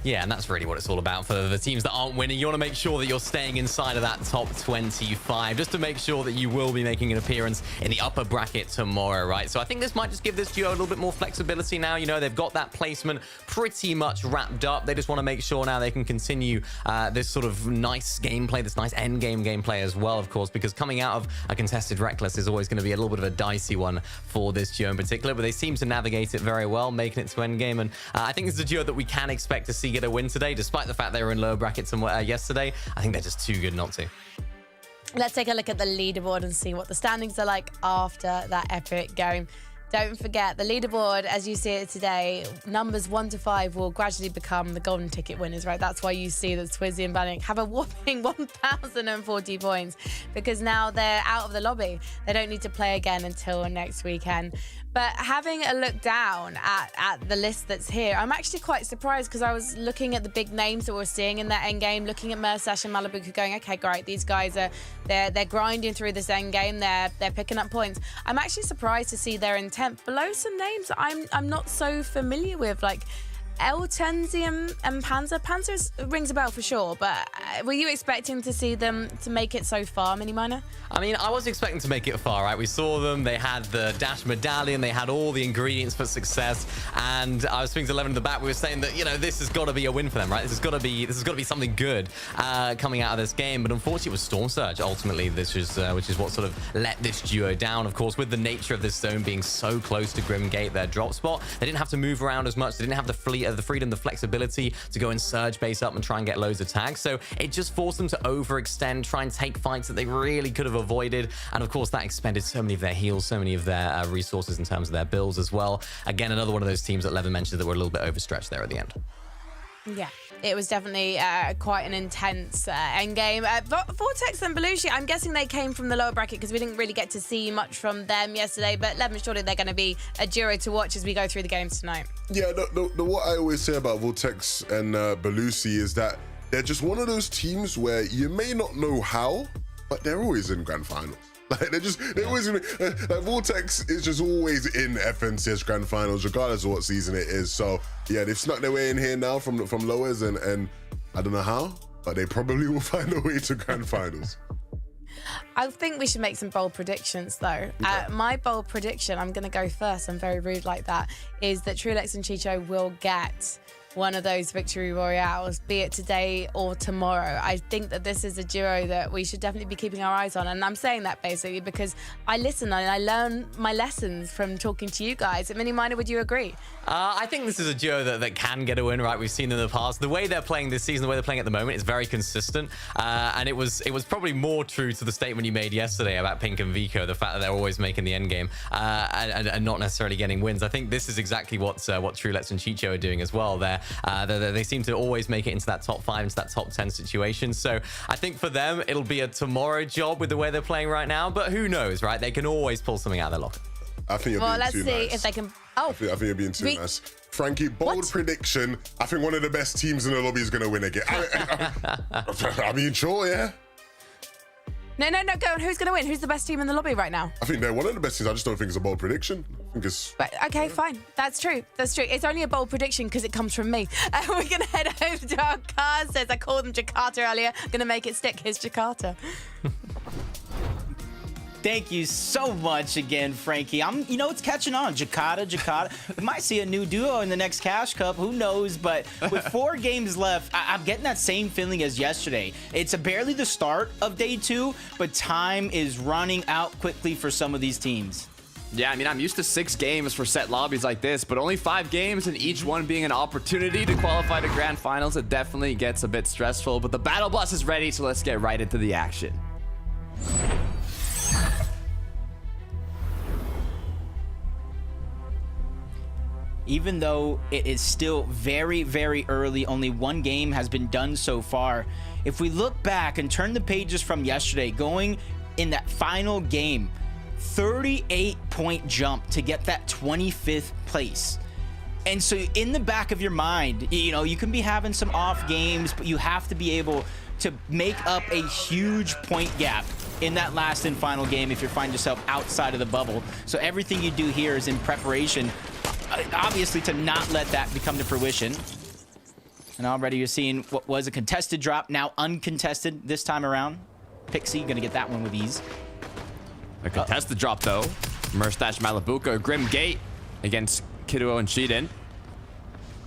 Yeah, and that's really what it's all about for the teams that aren't winning. You want to make sure that you're staying inside of that top 25, just to make sure that you will be making an appearance in the upper bracket tomorrow, right? So I think this might just give this duo a little bit more flexibility now. You know, they've got that placement pretty much wrapped up. They just want to make sure now they can continue this sort of nice gameplay, this nice end game gameplay as well, of course, because coming out of a contested Reckless is always going to be a little bit of a dicey one for this duo in particular, but they seem to navigate it very well, making it to end game. And I think this is a duo that we can expect to see get a win today, despite the fact they were in lower brackets yesterday. I think they're just too good not to. Let's take a look at the leaderboard and see what the standings are like after that epic game. Don't forget, the leaderboard, as you see it today, numbers 1 to 5 will gradually become the golden ticket winners, right? That's why you see that Swizzy and Vanyak have a whopping 1,040 points, because now they're out of the lobby. They don't need to play again until next weekend. But having a look down at the list that's here, I'm actually quite surprised, because I was looking at the big names that we're seeing in that end game, looking at Mersash and Malibu, going, okay, great, these guys are they're grinding through this end game, they're picking up points. I'm actually surprised to see they're in 10th below some names I'm not so familiar with, like El Tenzi and Panzer. Panzer rings a bell for sure, but were you expecting to see them to make it so far, Mini Miner? I mean, I was expecting to make it far, right? We saw them, they had the Dash Medallion, they had all the ingredients for success, and I was speaking to 11 in the back, we were saying that, you know, this has got to be a win for them, right? This has got to be something good coming out of this game, but unfortunately it was Storm Surge, ultimately, which is what sort of let this duo down. Of course, with the nature of this zone being so close to Grim Gate, their drop spot, they didn't have to move around as much, they didn't have the freedom, the flexibility to go and surge base up and try and get loads of tags. So it just forced them to overextend, try and take fights that they really could have avoided. And of course, that expended so many of their heals, so many of their resources in terms of their builds as well. Again, another one of those teams that Levin mentioned that were a little bit overstretched there at the end. Yeah, it was definitely quite an intense end game. Vortex and Belushi, I'm guessing they came from the lower bracket because we didn't really get to see much from them yesterday, but Levin, surely they're going to be a duo to watch as we go through the games tonight. Yeah, what I always say about Vortex and Belushi is that they're just one of those teams where you may not know how, but they're always in grand finals. Like they're always like Vortex is just always in FNCS grand finals, regardless of what season it is. So yeah, they've snuck their way in here now from lowers, and I don't know how, but they probably will find a way to grand finals. I think we should make some bold predictions, though. Okay. My bold prediction, I'm going to go first, I'm very rude like that, is that Trulex and Chicho will get one of those victory royales, be it today or tomorrow. I think that this is a duo that we should definitely be keeping our eyes on. And I'm saying that basically because I listen and I learn my lessons from talking to you guys. Mini Miner, would you agree? I think this is a duo that can get a win, right? We've seen in the past. The way they're playing this season, the way they're playing at the moment is very consistent. And it was probably more true to the statement you made yesterday about Pink and Vico, the fact that they're always making the end game and not necessarily getting wins. I think this is exactly what Trulets and Chicho are doing as well. They seem to always make it into that top 5, into that top 10 situation. So I think for them, it'll be a tomorrow job with the way they're playing right now. But who knows, right? They can always pull something out of their locker. I think you're being let's too see nice. if they can. Oh, I think you're being too nice. Frankie, bold prediction. I think one of the best teams in the lobby is going to win again. I mean, sure, yeah. No, go on. Who's going to win? Who's the best team in the lobby right now? I think they're one of the best teams. I just don't think it's a bold prediction. I think it's... But, okay, fine. That's true. It's only a bold prediction because it comes from me. We're going to head over to our cars. Says I called them Jakarta earlier. I'm going to make it stick. Here's Jakarta. Thank you so much again, Frankie. It's catching on. Jakarta. We might see a new duo in the next Cash Cup. Who knows? But with 4 games left, I'm getting that same feeling as yesterday. It's barely the start of day 2, but time is running out quickly for some of these teams. Yeah, I mean, I'm used to 6 games for set lobbies like this, but only 5 games and each one being an opportunity to qualify to grand finals. It definitely gets a bit stressful, but the battle bus is ready, so let's get right into the action. Even though it is still very, very early, only 1 game has been done so far. If we look back and turn the pages from yesterday, going in that final game, 38-point jump to get that 25th place. And so in the back of your mind, you can be having some off games, but you have to be able to make up a huge point gap in that last and final game if you find yourself outside of the bubble. So everything you do here is in preparation, obviously, to not let that become to fruition. And already you're seeing what was a contested drop, now uncontested this time around. Pixie gonna get that one with ease. A contested drop, though. Merstash Malabuka, Grim Gate against Kiduo and Shiden.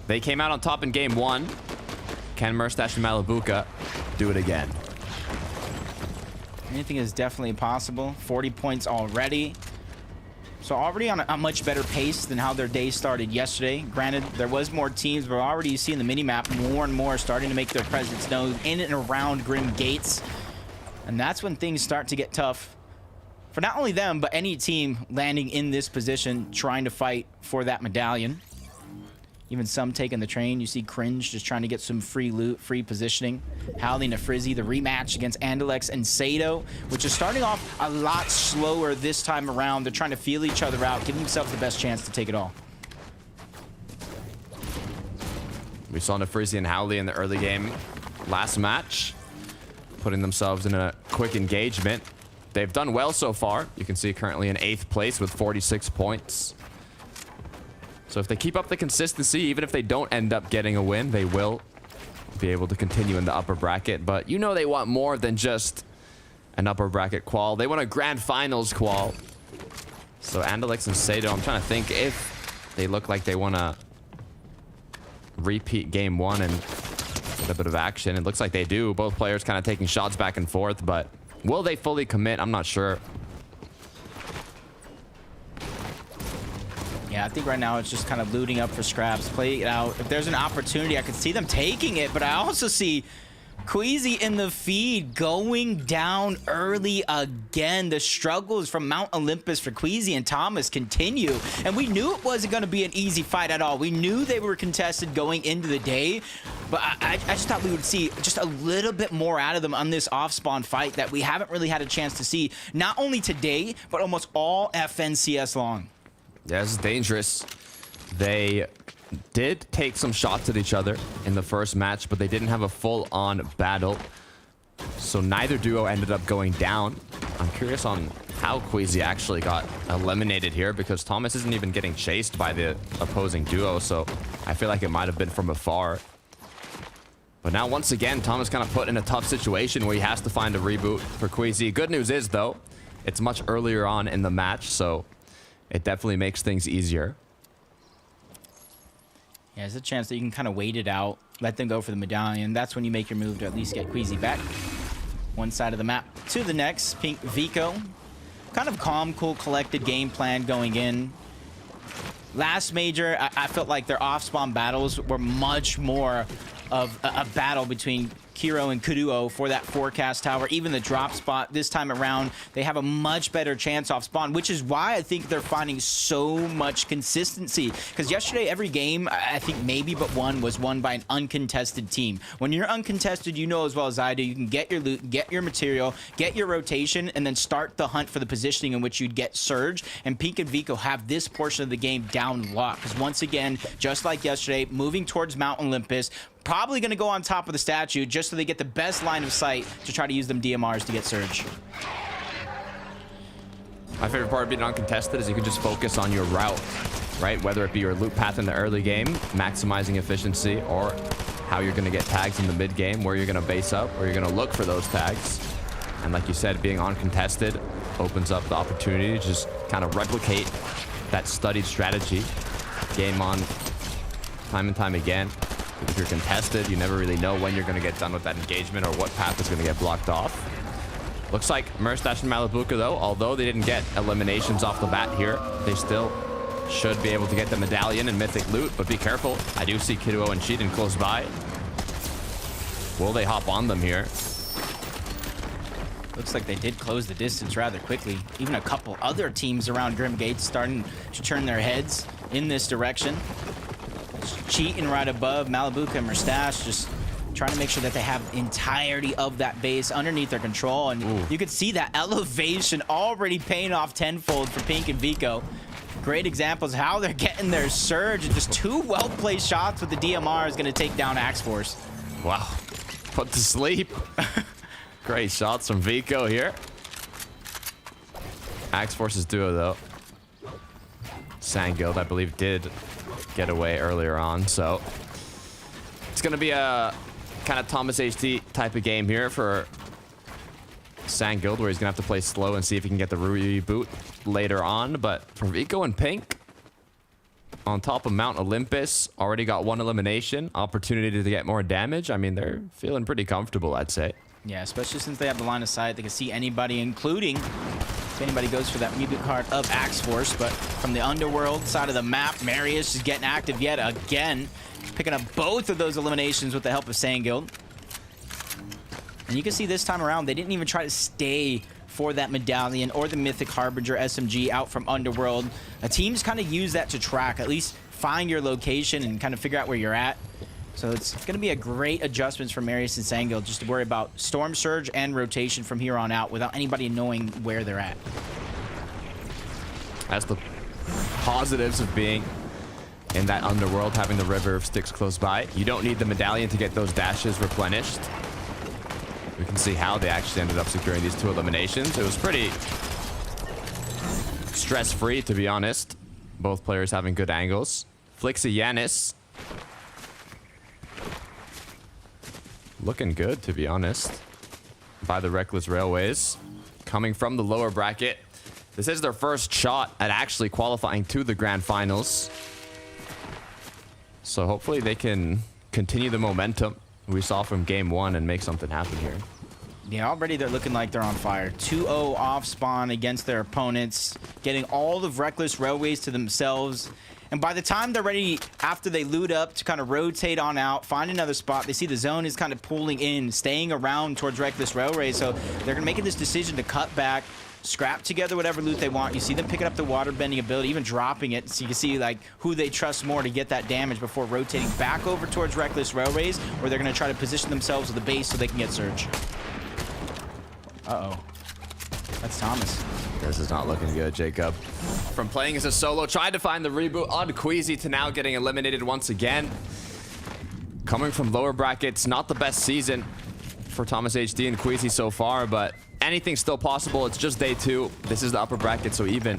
They came out on top in game 1. Can Merstash and Malabuka do it again? Anything is definitely possible. 40 points already. So already on a much better pace than how their day started yesterday. Granted, there was more teams, but already you see in the minimap more and more starting to make their presence known in and around Grim Gates. And that's when things start to get tough for not only them, but any team landing in this position trying to fight for that medallion. Even some taking the train. You see Cringe just trying to get some free loot, free positioning. Howley and Frizzy, the rematch against Andalex and Sato, which is starting off a lot slower this time around. They're trying to feel each other out, giving themselves the best chance to take it all. We saw Frizzy and Howley in the early game last match, putting themselves in a quick engagement. They've done well so far. You can see currently in 8th place with 46 points. So if they keep up the consistency, even if they don't end up getting a win, they will be able to continue in the upper bracket. But they want more than just an upper bracket qual. They want a grand finals qual. So Andalex and Sato, I'm trying to think if they look like they want to repeat game 1 and get a bit of action. It looks like they do. Both players kind of taking shots back and forth, but will they fully commit? I'm not sure. Yeah, I think right now it's just kind of looting up for scraps, play it out. If there's an opportunity, I could see them taking it, but I also see Queasy in the feed going down early again. The struggles from Mount Olympus for Queasy and Thomas continue, and we knew it wasn't going to be an easy fight at all. We knew they were contested going into the day, but I just thought we would see just a little bit more out of them on this off-spawn fight that we haven't really had a chance to see, not only today, but almost all FNCS long. Yeah, this is dangerous. They did take some shots at each other in the first match, but they didn't have a full-on battle. So neither duo ended up going down. I'm curious on how Queasy actually got eliminated here, because Thomas isn't even getting chased by the opposing duo, so I feel like it might have been from afar. But now, once again, Thomas kind of put in a tough situation where he has to find a reboot for Queasy. Good news is, though, it's much earlier on in the match, so it definitely makes things easier. Yeah, there's a chance that you can kind of wait it out, let them go for the medallion. That's when you make your move to at least get Queasy back. One side of the map to the next. Pink Vico. Kind of calm, cool, collected game plan going in. Last major, I felt like their off-spawn battles were much more of a battle between Kiro and Kuduo for that forecast tower, even the drop spot. This time around, they have a much better chance off spawn, which is why I think they're finding so much consistency. Because yesterday, every game, I think maybe but one, was won by an uncontested team. When you're uncontested, you know as well as I do, you can get your loot, get your material, get your rotation, and then start the hunt for the positioning in which you'd get Surge. And Pink and Vico have this portion of the game down locked. Because once again, just like yesterday, moving towards Mount Olympus, probably going to go on top of the statue just so they get the best line of sight to try to use them DMRs to get Surge. My favorite part of being uncontested is you can just focus on your route, right? Whether it be your loot path in the early game, maximizing efficiency, or how you're going to get tags in the mid game, where you're going to base up, where you're going to look for those tags. And like you said, being uncontested opens up the opportunity to just kind of replicate that studied strategy game on time and time again. If you're contested, you never really know when you're going to get done with that engagement or what path is going to get blocked off. Looks like Murstache and Malabuka, though, although they didn't get eliminations off the bat here, they still should be able to get the medallion and mythic loot, but be careful. I do see Kiduo and Cheatin close by. Will they hop on them here? Looks like they did close the distance rather quickly. Even a couple other teams around Grim Gates starting to turn their heads in this direction. Cheating right above Malabuka and Murstache, just trying to make sure that they have entirety of that base underneath their control. And you can see that elevation already paying off tenfold for Pink and Vico. Great examples how they're getting their Surge, and just two well-placed shots with the DMR is going to take down Axe Force. Wow. Put to sleep. Great shots from Vico here. Axe Force's duo, though. Sandguild, I believe, did get away earlier on, so it's going to be a kind of Thomas HD type of game here for Sandguild, where he's going to have to play slow and see if he can get the reboot later on. But for Vico and Pink, on top of Mount Olympus, already got one elimination, opportunity to get more damage. I mean, they're feeling pretty comfortable, I'd say. Yeah, especially since they have the line of sight. They can see anybody, including if anybody goes for that reboot card of Axe Force. But from the underworld side of the map, Marius is getting active yet again, picking up both of those eliminations with the help of Sandguild. And you can see this time around, they didn't even try to stay for that medallion or the Mythic Harbinger SMG out from Underworld. Teams kind of use that to track, at least find your location and kind of figure out where you're at. So it's going to be a great adjustment for Marius and Sandguild just to worry about Storm Surge and rotation from here on out without anybody knowing where they're at. That's the positives of being in that Underworld, having the River of Styx close by. You don't need the medallion to get those dashes replenished. We can see how they actually ended up securing these two eliminations. It was pretty stress-free, to be honest. Both players having good angles. Flixie Yanis looking good, to be honest, by the Reckless Railways. Coming from the lower bracket. This is their first shot at actually qualifying to the grand finals. So hopefully they can continue the momentum we saw from game one and make something happen here. Yeah, already they're looking like they're on fire. 2-0 off spawn against their opponents, getting all of Reckless Railways to themselves. And by the time they're ready, after they loot up to kind of rotate on out, find another spot, they see the zone is kind of pulling in, staying around towards Reckless Railways. So they're going to make this decision to cut back, scrap together whatever loot they want. You see them picking up the water bending ability, even dropping it, so you can see like who they trust more to get that damage before rotating back over towards Reckless Railways, where they're going to try to position themselves with the base so they can get Surge. Uh-oh. That's Thomas. This is not looking good, Jacob. From playing as a solo, tried to find the reboot on Queasy to now getting eliminated once again. Coming from lower brackets, not the best season for Thomas HD and Queasy so far, but anything's still possible. It's just day two. This is the upper bracket, so even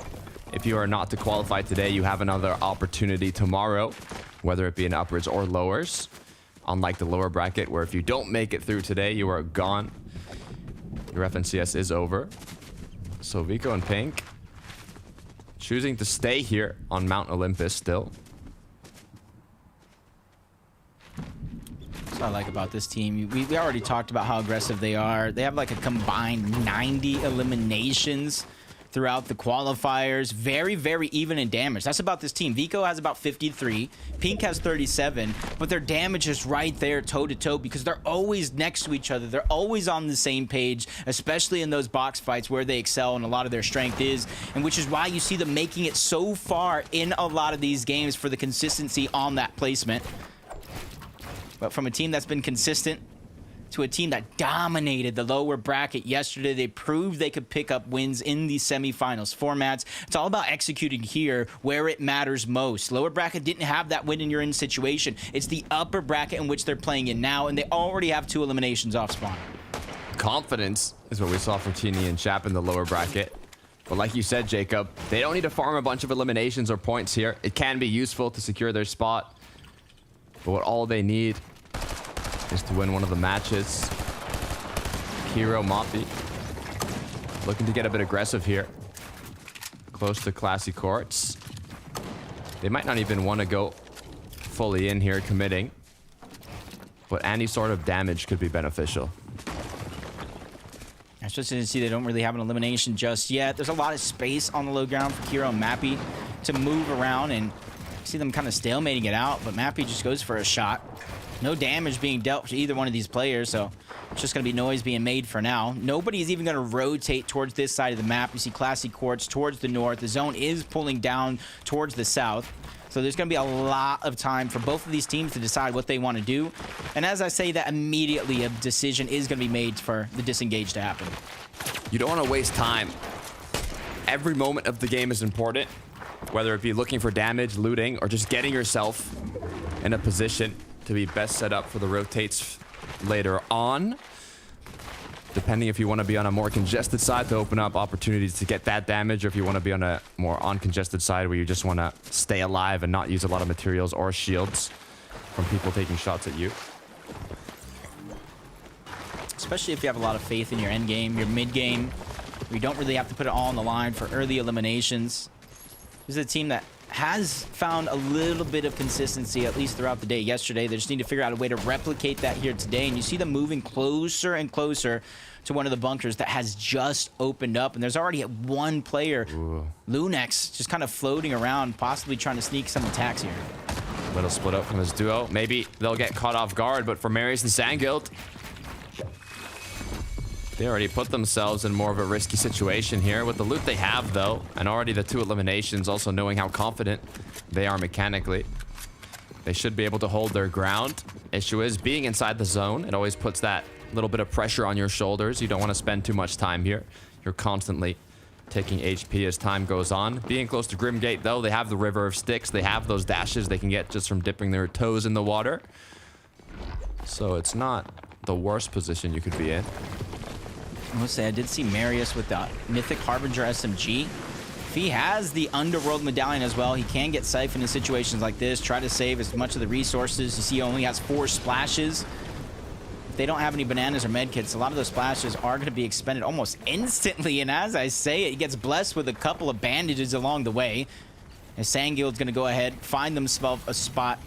if you are not to qualify today, you have another opportunity tomorrow, whether it be in uppers or lowers. Unlike the lower bracket, where if you don't make it through today, you are gone. Your FNCS is over. So Vico and Pink choosing to stay here on Mount Olympus still. what I like about this team. We already talked about how aggressive they are. They have like a combined 90 eliminations throughout the qualifiers. Very, very even in damage. That's about this team. Vico has about 53. Pink has 37. But their damage is right there toe-to-toe because they're always next to each other. They're always on the same page, especially in those box fights where they excel and a lot of their strength is. And which is why you see them making it so far in a lot of these games for the consistency on that placement. But from a team that's been consistent to a team that dominated the lower bracket yesterday, they proved they could pick up wins in these semifinals formats. It's all about executing here where it matters most. Lower bracket didn't have that win and you're in situation. It's the upper bracket in which they're playing in now, and they already have 2 eliminations off spawn. Confidence is what we saw from Teeny and Chap in the lower bracket. But like you said, Jacob, they don't need to farm a bunch of eliminations or points here. It can be useful to secure their spot. But what all they need is to win one of the matches. Hero Moppy looking to get a bit aggressive here. Close to Classy Courts. They might not even want to go fully in here committing. But any sort of damage could be beneficial. It's just to see they don't really have an elimination just yet. There's a lot of space on the low ground for Kiro and Mappy to move around and see them kind of stalemating it out. But Mappy just goes for a shot. No damage being dealt to either one of these players, so it's just going to be noise being made for now. Nobody is even going to rotate towards this side of the map. You see Classy Courts towards the north. The zone is pulling down towards the south. So there's going to be a lot of time for both of these teams to decide what they want to do. And as I say that, immediately a decision is going to be made for the disengage to happen. You don't want to waste time. Every moment of the game is important, whether it be looking for damage, looting, or just getting yourself in a position to be best set up for the rotates later on. Depending if you want to be on a more congested side to open up opportunities to get that damage, or if you want to be on a more uncongested side where you just want to stay alive and not use a lot of materials or shields from people taking shots at you. Especially if you have a lot of faith in your end game, your mid game, where you don't really have to put it all on the line for early eliminations. This is a team that has found a little bit of consistency, at least throughout the day yesterday. They just need to figure out a way to replicate that here today. And you see them moving closer and closer to one of the bunkers that has just opened up. And there's already one player, Lunex, just kind of floating around, possibly trying to sneak some attacks here. Little split up from his duo. Maybe they'll get caught off guard, but for Marius and Sangild, they already put themselves in more of a risky situation here with the loot they have, though, and already the 2 eliminations, also knowing how confident they are mechanically. They should be able to hold their ground. Issue is being inside the zone. It always puts that little bit of pressure on your shoulders. You don't want to spend too much time here. You're constantly taking HP as time goes on. Being close to Grimgate, though, they have the River of Sticks. They have those dashes they can get just from dipping their toes in the water. So it's not the worst position you could be in. I must say, I did see Marius with the Mythic Harbinger SMG. If he has the Underworld Medallion as well, he can get siphoned in situations like this, try to save as much of the resources. You see he only has 4 splashes. If they don't have any bananas or medkits, a lot of those splashes are going to be expended almost instantly. And as I say it, he gets blessed with a couple of bandages along the way. And Sangild's going to go ahead, find themselves a spot,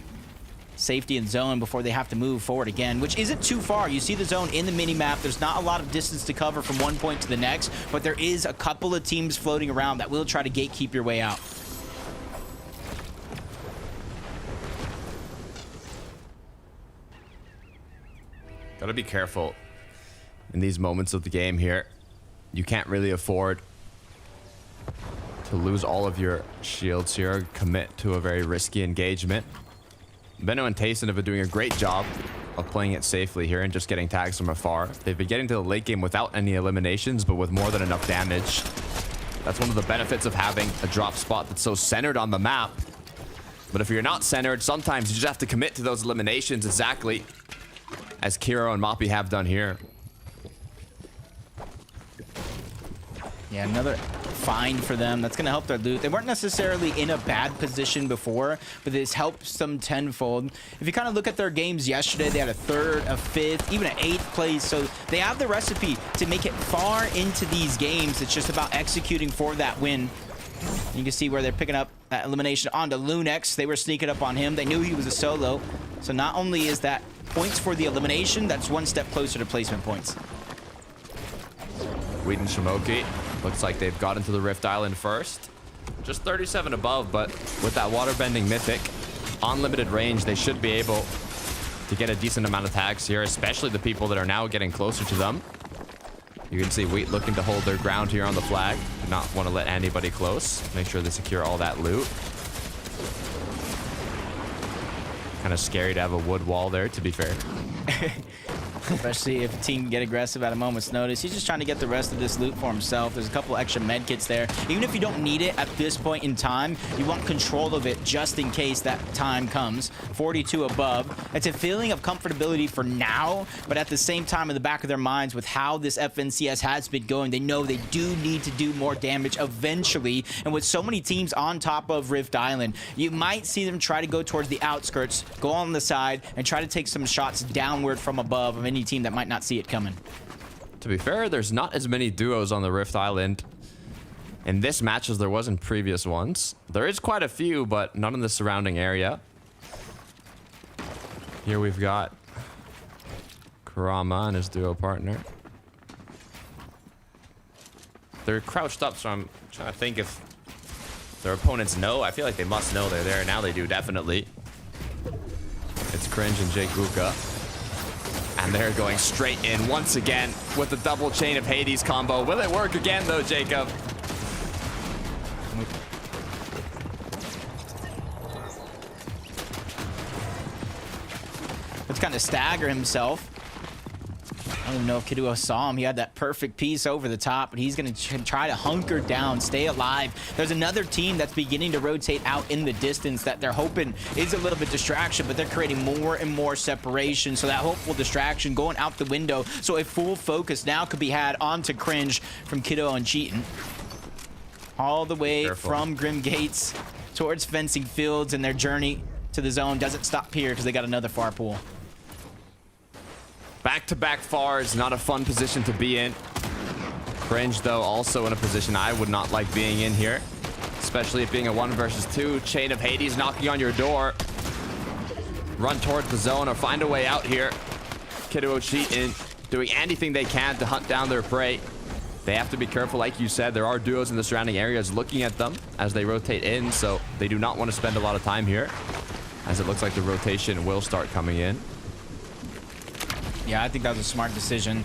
safety and zone before they have to move forward again, which isn't too far. You see the zone in the mini-map. There's not a lot of distance to cover from one point to the next, but there is a couple of teams floating around that will try to gatekeep your way out. Gotta be careful in these moments of the game here. You can't really afford to lose all of your shields here, commit to a very risky engagement. Benno and Tayson have been doing a great job of playing it safely here and just getting tags from afar. They've been getting to the late game without any eliminations, but with more than enough damage. That's one of the benefits of having a drop spot that's so centered on the map. But if you're not centered, sometimes you just have to commit to those eliminations exactly as Kiro and Moppy have done here. Yeah, another find for them. That's going to help their loot. They weren't necessarily in a bad position before, but this helps them tenfold. If you kind of look at their games yesterday, they had a 3rd, a 5th, even an 8th place. So they have the recipe to make it far into these games. It's just about executing for that win. You can see where they're picking up that elimination onto Lunex. They were sneaking up on him. They knew he was a solo. So not only is that points for the elimination, that's one step closer to placement points. Wheat and Shimoki. Looks like they've got into the Rift Island first. Just 37 above, but with that waterbending mythic on limited range, they should be able to get a decent amount of tags here, especially the people that are now getting closer to them. You can see Wheat looking to hold their ground here on the flag. Do not want to let anybody close. Make sure they secure all that loot. Kind of scary to have a wood wall there, to be fair. Especially if a team can get aggressive at a moment's notice. He's just trying to get the rest of this loot for himself. There's a couple extra med kits there. Even if you don't need it at this point in time, you want control of it just in case that time comes. 42 above. It's a feeling of comfortability for now, but at the same time, in the back of their minds, with how this FNCS has been going, they know they do need to do more damage eventually. And with so many teams on top of Rift Island, you might see them try to go towards the outskirts, go on the side, and try to take some shots downward from above of any team that might not see it coming. To be fair, there's not as many duos on the Rift Island in this match as there was in previous ones. There is quite a few, but none in the surrounding area. Here we've got Kurama and his duo partner. They're crouched up, so I'm trying to think if their opponents know. I feel like they must know they're there. Now they do, definitely. It's Cringe and Jake Buka. And they're going straight in once again with the double chain of Hades combo. Will it work again, though, Jacob? Let's kind of stagger himself. I don't even know if Kiduo saw him. He had that perfect piece over the top, but he's going to try to hunker down, stay alive. There's another team that's beginning to rotate out in the distance that they're hoping is a little bit distraction, but they're creating more and more separation. So that hopeful distraction going out the window. So a full focus now could be had onto Cringe from Kiduo and Cheatin'. All the way from Grim Gates towards Fencing Fields, and their journey to the zone doesn't stop here because they got another far pool. Back-to-back fars, not a fun position to be in. Cringe, though, also in a position I would not like being in here. Especially it being a 1 versus 2. Chain of Hades knocking on your door. Run towards the zone or find a way out here. Kiduo Cheatin' doing anything they can to hunt down their prey. They have to be careful, like you said. There are duos in the surrounding areas looking at them as they rotate in, so they do not want to spend a lot of time here, as it looks like the rotation will start coming in. Yeah, I think that was a smart decision.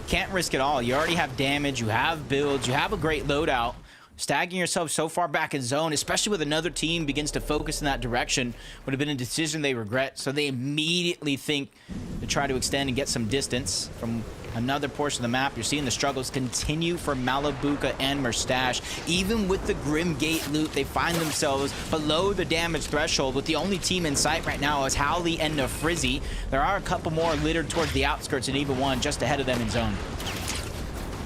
Can't risk it all. You already have damage, you have builds, you have a great loadout. Staggering yourself so far back in zone, especially with another team begins to focus in that direction, would have been a decision they regret. So they immediately think to try to extend and get some distance from another portion of the map. You're seeing the struggles continue for Malabuka and Merstash. Even with the Grim Gate loot, they find themselves below the damage threshold, with the only team in sight right now is Howley and Frizzy. There are a couple more littered towards the outskirts, and even one just ahead of them in zone.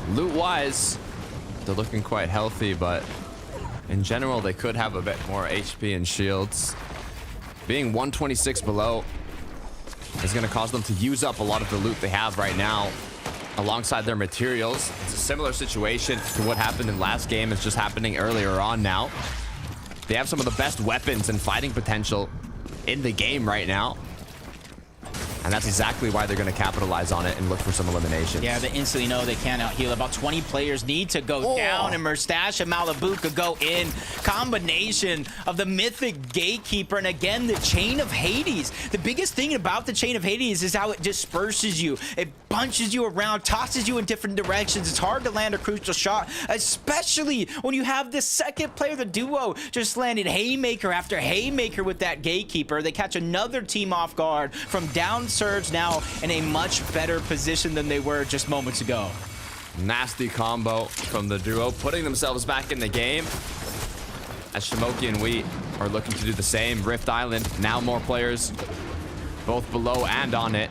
Loot-wise, they're looking quite healthy, but in general, they could have a bit more HP and shields. Being 126 below is going to cause them to use up a lot of the loot they have right now alongside their materials. It's a similar situation to what happened in last game. It's just happening earlier on now. They have some of the best weapons and fighting potential in the game right now. And that's exactly why they're going to capitalize on it and look for some eliminations. Yeah, they instantly know they can't out-heal. About 20 players need to go down, and Merstash and Malabuka go in. Combination of the Mythic Gatekeeper, and again, the Chain of Hades. The biggest thing about the Chain of Hades is how it disperses you. It bunches you around, tosses you in different directions. It's hard to land a crucial shot, especially when you have this second player, the duo, just landed haymaker after haymaker with that Gatekeeper. They catch another team off guard from down surge, now in a much better position than they were just moments ago. Nasty combo from the duo, putting themselves back in the game as Shimoki and Wheat are looking to do the same. Rift Island, now more players both below and on it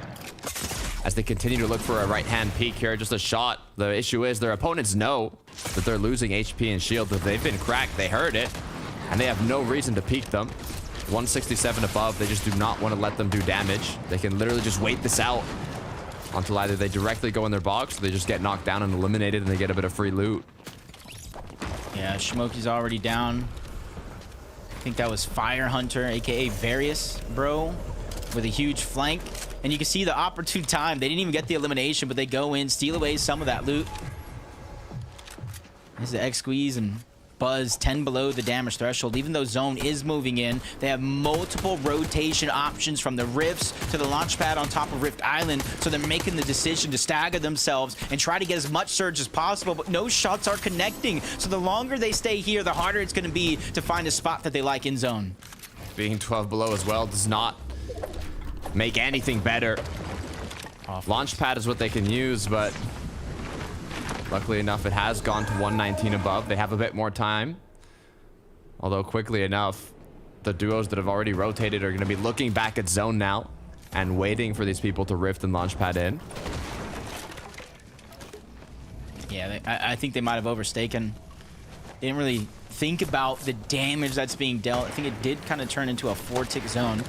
as they continue to look for a right-hand peek here. Just a shot. The issue is their opponents know that they're losing HP and shield, that they've been cracked. They heard it, and they have no reason to peek them. 167 above, they just do not want to let them do damage. They can literally just wait this out until either they directly go in their box, or they just get knocked down and eliminated and they get a bit of free loot. Yeah, Shimoki's already down. I think that was Fire Hunter, aka Various, bro, with a huge flank. And you can see the opportune time. They didn't even get the elimination, but they go in, steal away some of that loot. There's the X squeeze and Buzz 10 below the damage threshold. Even though Zone is moving in, they have multiple rotation options from the rifts to the launch pad on top of Rift Island. So they're making the decision to stagger themselves and try to get as much surge as possible, but no shots are connecting. So the longer they stay here, the harder it's going to be to find a spot that they like in zone. Being 12 below as well does not make anything better. Launch pad is what they can use, but luckily enough, it has gone to 119 above. They have a bit more time. Although quickly enough, the duos that have already rotated are going to be looking back at zone now and waiting for these people to rift and launch pad in. Yeah, I think they might have overstaken. They didn't really think about the damage that's being dealt. I think it did kind of turn into a 4-tick zone.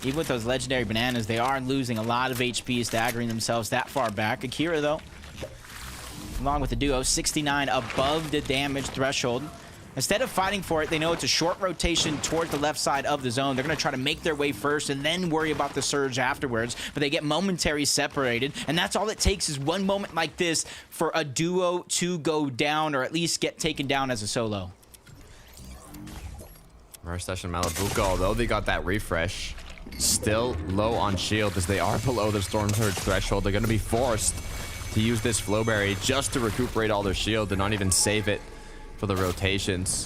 Even with those legendary bananas, they are losing a lot of HP, staggering themselves that far back. Akira, though, along with the duo, 69 above the damage threshold. Instead of fighting for it, they know it's a short rotation towards the left side of the zone. They're going to try to make their way first and then worry about the surge afterwards. But they get momentarily separated, and that's all it takes is one moment like this for a duo to go down or at least get taken down as a solo. Mustache and Malabuka, although they got that refresh, still low on shield as they are below the Storm Surge threshold. They're going to be forced to use this Flowberry just to recuperate all their shield and not even save it for the rotations.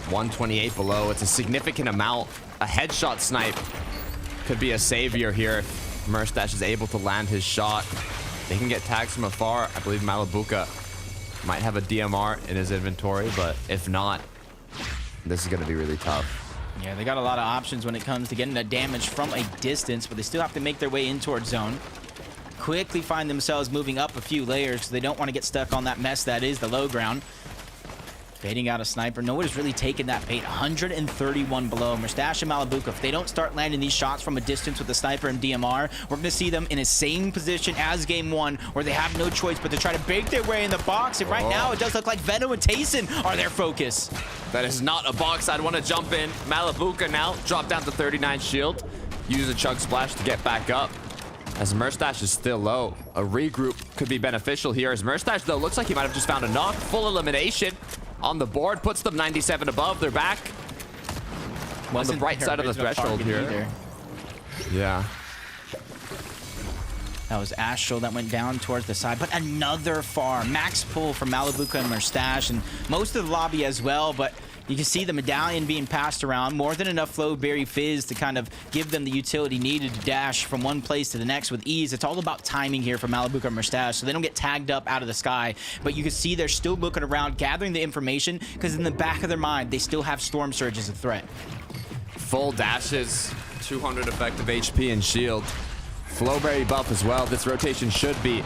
128 below. It's a significant amount. A headshot snipe could be a savior here if Mustache is able to land his shot. They can get tags from afar. I believe Malabuka might have a DMR in his inventory, but if not, this is going to be really tough. Yeah, they got a lot of options when it comes to getting that damage from a distance, but they still have to make their way in towards zone. Quickly find themselves moving up a few layers because they don't want to get stuck on that mess that is the low ground. Baiting out a sniper. Nobody's really taken that bait. 131 below. Mustache and Malabuka, if they don't start landing these shots from a distance with the sniper and DMR, we're going to see them in the same position as game one where they have no choice but to try to bake their way in the box. And right now, it does look like Venom and Tayson are their focus. That is not a box I'd want to jump in. Malabuka now drop down to 39 shield. Use a chug splash to get back up. As Mustache is still low, a regroup could be beneficial here. As Mustache, though, looks like he might have just found a knock. Full elimination on the board, puts them 97 above. They're back on the bright side of the threshold here. Either. Yeah. That was Astral that went down towards the side, but another far. Max pull from Malabuka and Mustache, and most of the lobby as well, but you can see the medallion being passed around. More than enough Flowberry Fizz to kind of give them the utility needed to dash from one place to the next with ease. It's all about timing here for Malabuka and Mustache, so they don't get tagged up out of the sky. But you can see they're still looking around, gathering the information, because in the back of their mind, they still have Storm Surge as a threat. Full dashes, 200 effective HP and shield. Flowberry buff as well. This rotation should be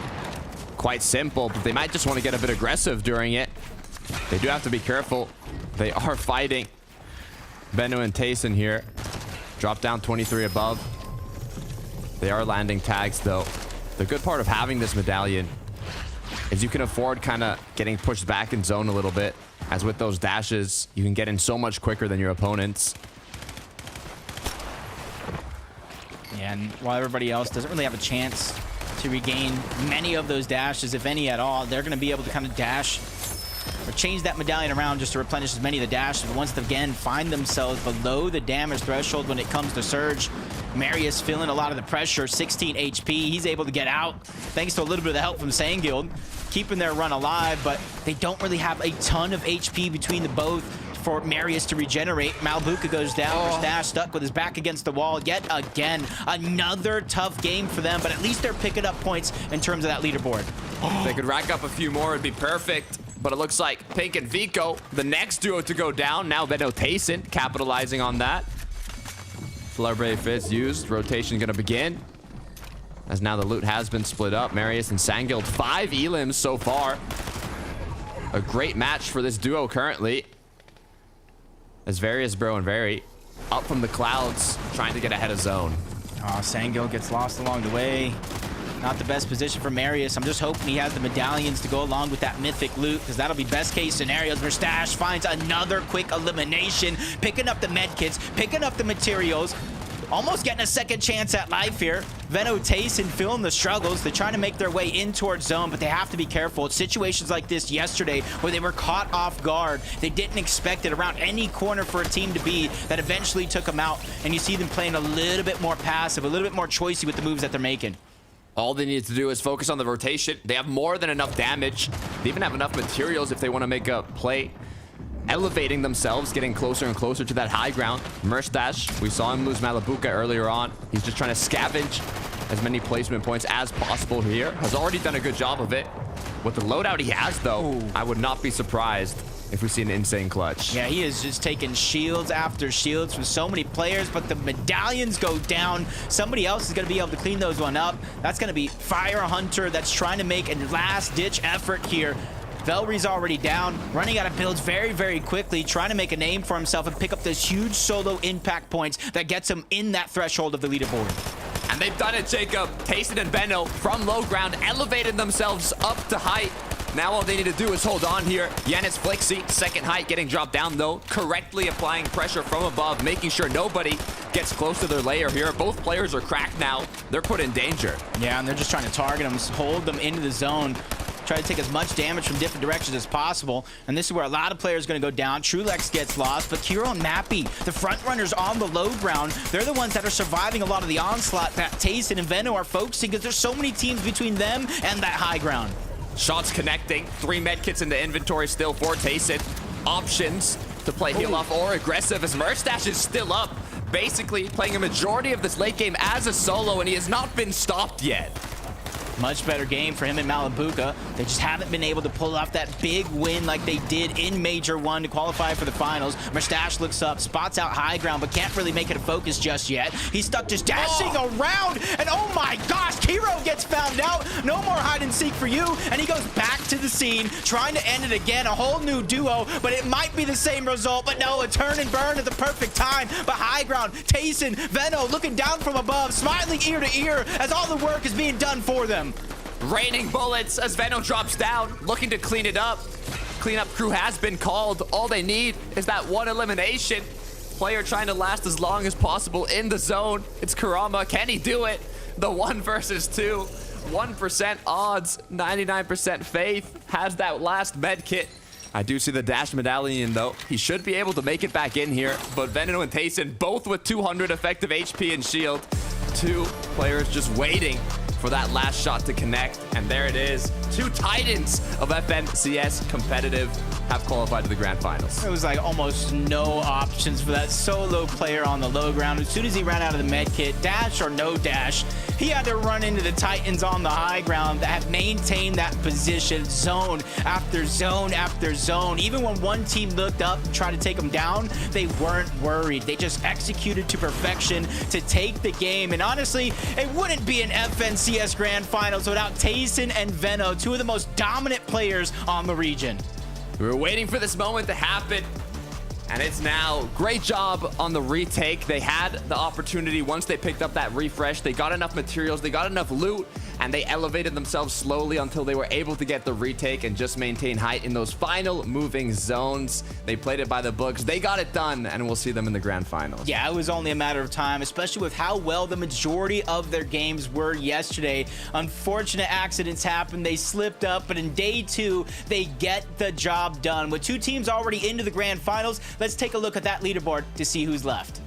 quite simple, but they might just want to get a bit aggressive during it. They do have to be careful. They are fighting Bennu and Tayson here. Drop down 23 above. They are landing tags, though. The good part of having this medallion is you can afford kind of getting pushed back in zone a little bit. As with those dashes, you can get in so much quicker than your opponents. Yeah, and while everybody else doesn't really have a chance to regain many of those dashes, if any at all, they're going to be able to kind of dash or change that medallion around just to replenish as many of the dashes. But once they again find themselves below the damage threshold when it comes to Surge, Marius feeling a lot of the pressure, 16 HP. He's able to get out thanks to a little bit of the help from Sanguild, keeping their run alive, but they don't really have a ton of HP between the both for Marius to regenerate. Malabuka goes down. Mustache stuck with his back against the wall yet again. Another tough game for them, but at least they're picking up points in terms of that leaderboard. If they could rack up a few more, it'd be perfect. But it looks like Pink and Vico, the next duo to go down. Now Benno Tayson capitalizing on that. Flowberry Fizz used. Rotation gonna begin. As now the loot has been split up. Marius and Sanguild, 5 elims so far. A great match for this duo currently. As Various Bro and Very up from the clouds, trying to get ahead of zone. Oh, Sanguild gets lost along the way. Not the best position for Marius. I'm just hoping he has the medallions to go along with that mythic loot, because that'll be best case scenarios. Mustache finds another quick elimination, picking up the med kits, picking up the materials. almost getting a second chance at life here. Veno, Tayson feeling the struggles. They're trying to make their way in towards zone, but they have to be careful. It's situations like this yesterday where they were caught off guard. They didn't expect it around any corner for a team to be that eventually took them out. And you see them playing a little bit more passive, a little bit more choicey with the moves that they're making. All they need to do is focus on the rotation. They have more than enough damage. They even have enough materials if they want to make a play. Elevating themselves, getting closer and closer to that high ground. Merstash, we saw him lose Malabuka earlier on. He's just trying to scavenge as many placement points as possible here. Has already done a good job of it. With the loadout he has, though, I would not be surprised if we see an insane clutch. Yeah, he is just taking shields after shields from so many players, but the medallions go down. Somebody else is going to be able to clean those one up. That's going to be Fire Hunter that's trying to make a last-ditch effort here. Velry's already down, running out of builds very, very quickly, trying to make a name for himself and pick up those huge solo impact points that gets him in that threshold of the leaderboard. And they've done it, Jacob. Tayson and Veno from low ground, elevated themselves up to height. Now all they need to do is hold on here. Yanis Flixie, second height, getting dropped down though. Correctly applying pressure from above, making sure nobody gets close to their layer here. Both players are cracked now. They're put in danger. Yeah, and they're just trying to target them, hold them into the zone. Try to take as much damage from different directions as possible. And this is where a lot of players are going to go down. Trulex gets lost, but Kiro and Mappy, the front runners on the low ground, they're the ones that are surviving a lot of the onslaught that Tayson and Veno are focusing because there's so many teams between them and that high ground. Shots connecting. 3 medkits in the inventory still for Tayson. Options to play heal off or aggressive as Merstash is still up. Basically playing a majority of this late game as a solo, and he has not been stopped yet. Much better game for him and Malabuka. They just haven't been able to pull off that big win like they did in Major 1 to qualify for the finals. Merstash looks up, spots out high ground, but can't really make it a focus just yet. He's stuck just dashing around, and oh my gosh, Kiro gets found out. No more hide and seek for you, and he goes back to the scene, trying to end it again. A whole new duo, but it might be the same result, but no, a turn and burn at the perfect time. But high ground, Tayson, Veno looking down from above, smiling ear to ear as all the work is being done for them. Raining bullets as Veno drops down, looking to clean it up. Cleanup crew has been called. All they need is that one elimination. Player trying to last as long as possible in the zone. It's Kurama. Can he do it? The 1 versus 2. 1% odds, 99% faith. Has that last med kit. I do see the dash medallion though. He should be able to make it back in here. But Veno and Tayson both with 200 effective HP and shield. 2 players just waiting for that last shot to connect, and there it is. 2 titans of FNCS competitive have qualified to the grand finals. There was like almost no options for that solo player on the low ground. As soon as he ran out of the med kit, dash or no dash, he had to run into the titans on the high ground that have maintained that position zone after zone after zone. Even when one team looked up and tried to take them down, they weren't worried. They just executed to perfection to take the game. And honestly, it wouldn't be an FNCS Grand Finals without Tayson and Veno, 2 of the most dominant players on the region. We were waiting for this moment to happen, and it's now. Great job on the retake. They had the opportunity once they picked up that refresh. They got enough materials, they got enough loot, and they elevated themselves slowly until they were able to get the retake and just maintain height in those final moving zones. They played it by the books. They got it done, and we'll see them in the grand finals. Yeah, it was only a matter of time, especially with how well the majority of their games were yesterday. Unfortunate accidents happened. They slipped up, but in day 2, they get the job done. With 2 teams already into the grand finals, let's take a look at that leaderboard to see who's left.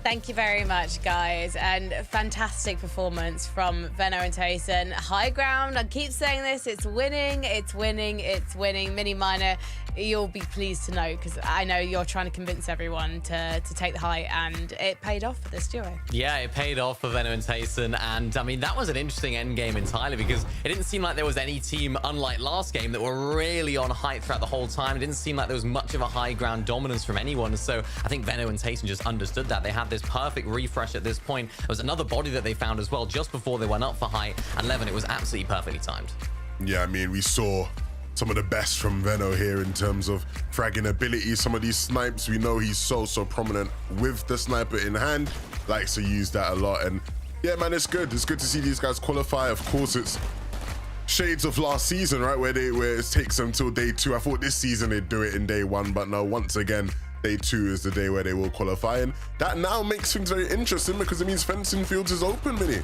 Thank you very much, guys. And fantastic performance from Veno and Tayson. High ground, I keep saying this, it's winning, it's winning, it's winning. Mini Minor, you'll be pleased to know, because I know you're trying to convince everyone to take the high, and it paid off for this duo. Yeah, it paid off for Veno and Tayson, and I mean, that was an interesting end game entirely, because it didn't seem like there was any team, unlike last game, that were really on height throughout the whole time. It didn't seem like there was much of a high ground dominance from anyone, so I think Veno and Tayson just understood that. They had this perfect refresh at this point. There was another body that they found as well just before they went up for height, and Levin, it was absolutely perfectly timed. Yeah, I mean, we saw some of the best from Veno here in terms of fragging ability. Some of these snipes, we know he's so prominent with the sniper in hand, likes to use that a lot. And yeah, man, it's good. It's good to see these guys qualify. Of course, it's shades of last season, right, where it takes them till day 2. I thought this season they'd do it in day 1, but no, once again, day 2 is the day where they will qualify, and that now makes things very interesting because it means fencing fields is open, Minnie.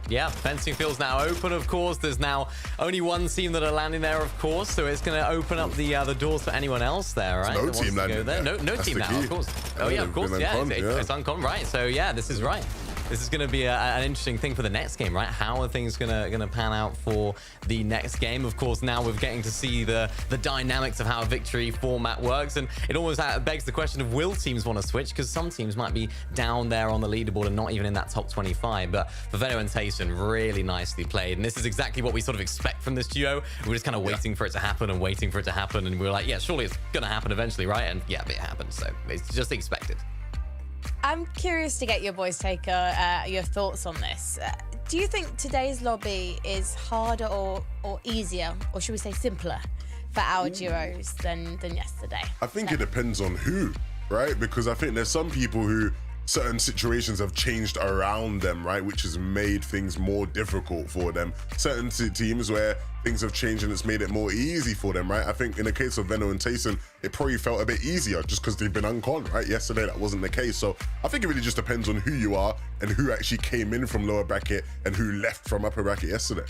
Yeah, fencing field's now open, of course. There's now only one team that are landing there, of course, so it's going to open up the doors for anyone else there, right? No team landing there. No That's team the now, key. of course. Oh, yeah, of course, yeah. Uncon, It's uncon, right? So, yeah, this is right. This is going to be an interesting thing for the next game, right? How are things gonna pan out for the next game? Of course, now we're getting to see the dynamics of how a victory format works, and it almost begs the question of, will teams want to switch? Because some teams might be down there on the leaderboard and not even in that top 25. But for Veno and Tayson, really nicely played, and this is exactly what we sort of expect from this duo. We're just kind of waiting for it to happen and waiting for it to happen, and we're like, yeah, surely it's gonna happen eventually, right? And yeah, it happened, so it's just expected. I'm curious to get your boys' take, your thoughts on this. Do you think today's lobby is harder or easier, or should we say simpler, for our duos than yesterday? I think it depends on who, right? Because I think there's some people who certain situations have changed around them, right? Which has made things more difficult for them. Certain teams where things have changed and it's made it more easy for them, right? I think in the case of Veno and Tayson, it probably felt a bit easier just because they've been uncon, right? Yesterday, that wasn't the case. So I think it really just depends on who you are and who actually came in from lower bracket and who left from upper bracket yesterday.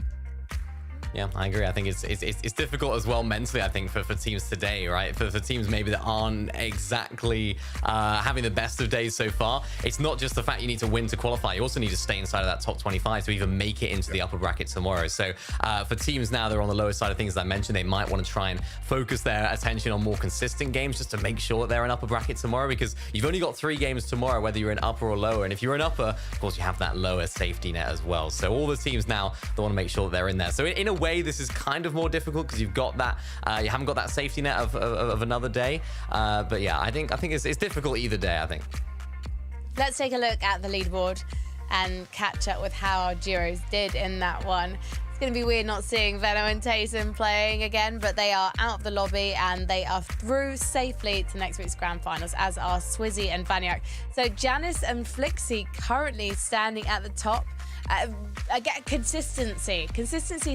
Yeah, I agree. I think it's difficult as well mentally, I think, for teams today, right? For teams maybe that aren't exactly having the best of days so far. It's not just the fact you need to win to qualify. You also need to stay inside of that top 25 to even make it into the upper bracket tomorrow. So for teams now that are on the lower side of things, as I mentioned, they might want to try and focus their attention on more consistent games just to make sure that they're in upper bracket tomorrow, because you've only got 3 games tomorrow, whether you're in upper or lower. And if you're in upper, of course, you have that lower safety net as well. So all the teams now, they want to make sure that they're in there. So in a way, this is kind of more difficult because you've got that, you haven't got that safety net of another day. But yeah, I think it's difficult either day, I think. Let's take a look at the leaderboard and catch up with how our duos did in that one. It's going to be weird not seeing Veno and Tayson playing again, but they are out of the lobby and they are through safely to next week's grand finals, as are Swizzy and Banyak. So Janice and Flixie currently standing at the top. Again, consistency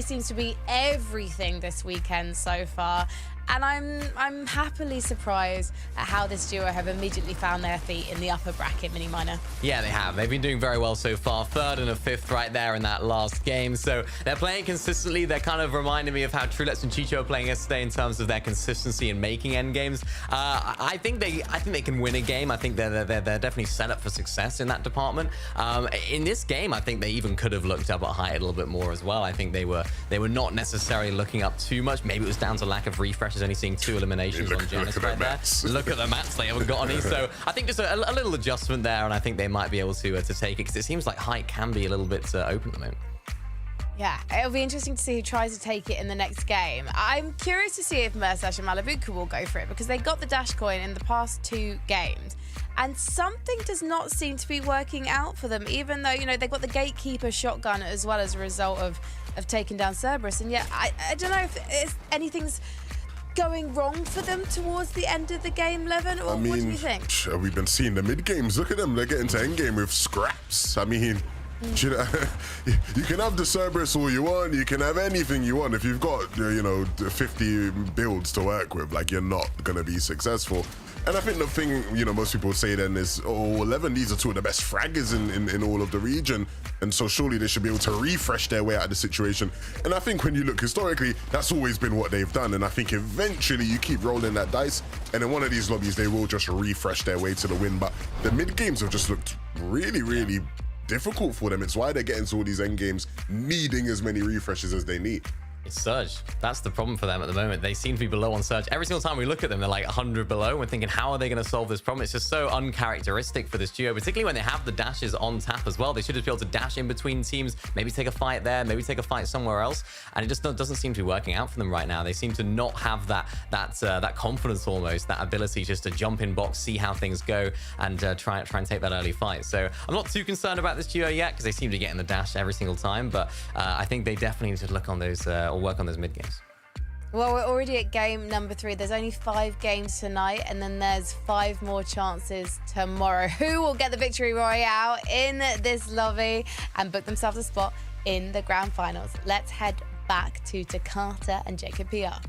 seems to be everything this weekend so far, and I'm happily surprised at how this duo have immediately found their feet in the upper bracket mini minor. Yeah, they have. They've been doing very well so far. 3rd and a 5th right there in that last game. So they're playing consistently. They're kind of reminding me of how Truelets and Chicho are playing yesterday in terms of their consistency in making end games. I think they can win a game. I think they're definitely set up for success in that department. In this game, I think they even could have looked up at height a little bit more as well. I think they were not necessarily looking up too much. Maybe it was down to lack of refreshes. Only seeing 2 eliminations on Janice right there. Look at the mats, they haven't got any. So I think just a little adjustment there, and I think they might be able to take it, because it seems like height can be a little bit open at the moment. Yeah, it'll be interesting to see who tries to take it in the next game. I'm curious to see if Mersash and Malabuku will go for it, because they got the dash coin in the past 2 games. And something does not seem to be working out for them, even though, you know, they've got the gatekeeper shotgun as well as a result of taking down Cerberus. And yet, I don't know if anything's going wrong for them towards the end of the game, Levin, or what do you think? We've been seeing the mid games. Look at them. They're getting to end game with scraps. I mean, you know, you can have the Cerberus all you want. You can have anything you want. If you've got, you know, 50 builds to work with, like, you're not going to be successful. And I think the thing, you know, most people would say then is, oh, 11, these are 2 of the best fraggers in all of the region. And so surely they should be able to refresh their way out of the situation. And I think when you look historically, that's always been what they've done. And I think eventually you keep rolling that dice, and in one of these lobbies, they will just refresh their way to the win. But the mid games have just looked really, really difficult for them. It's why they're getting to all these end games, needing as many refreshes as they need. It's Surge. That's the problem for them at the moment. They seem to be below on Surge. Every single time we look at them, they're like 100 below. We're thinking, how are they going to solve this problem? It's just so uncharacteristic for this duo, particularly when they have the dashes on tap as well. They should just be able to dash in between teams, maybe take a fight there, maybe take a fight somewhere else. And it just doesn't seem to be working out for them right now. They seem to not have that confidence almost, that ability just to jump in box, see how things go, and try and take that early fight. So I'm not too concerned about this duo yet, because they seem to get in the dash every single time. But I think they definitely need to look on those or work on those mid games. Well, we're already at game number 3. There's only 5 games tonight, and then there's 5 more chances tomorrow. Who will get the victory royale in this lobby and book themselves a spot in the grand finals? Let's head back to Takata and Jacob PR.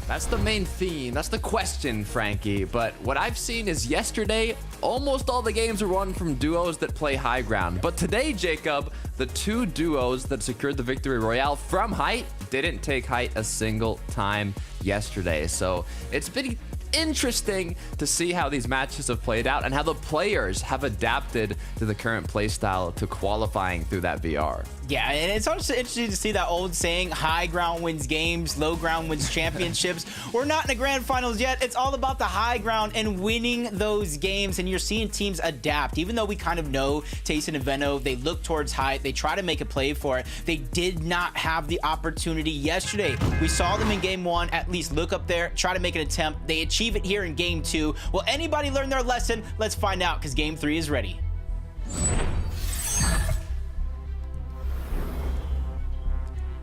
That's the main theme. That's the question, Frankie. But what I've seen is yesterday, almost all the games were won from duos that play high ground. But today, Jacob, the 2 duos that secured the victory royale from height didn't take height a single time yesterday. So it's been interesting to see how these matches have played out and how the players have adapted to the current playstyle to qualifying through that VR. Yeah, and it's also interesting to see that old saying, high ground wins games, low ground wins championships. We're not in the grand finals yet. It's all about the high ground and winning those games, and you're seeing teams adapt. Even though we kind of know Tayson and Veno, they look towards height, they try to make a play for it. They did not have the opportunity yesterday. We saw them in game 1 at least look up there, try to make an attempt. They achieve it here in game 2. Will anybody learn their lesson? Let's find out, because game 3 is ready.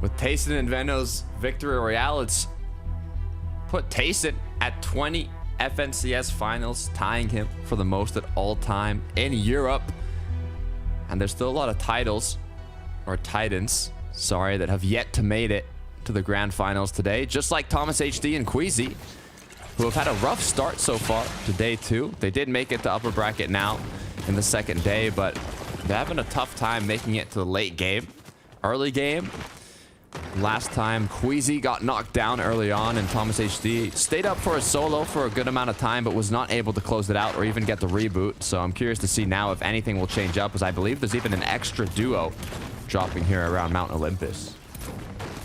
With Tayson and Veno's victory royale, it's put Tayson at 20 FNCS finals, tying him for the most at all time in Europe. And there's still a lot of titles, or titans, sorry, that have yet to made it to the grand finals today, just like Thomas HD and Queasy, who have had a rough start so far to day 2. They did make it to upper bracket now in the second day, but they're having a tough time making it to the late game. Early game, last time Queasy got knocked down early on, and Thomas HD stayed up for a solo for a good amount of time, but was not able to close it out or even get the reboot. So I'm curious to see now if anything will change up, as I believe there's even an extra duo dropping here around Mount Olympus.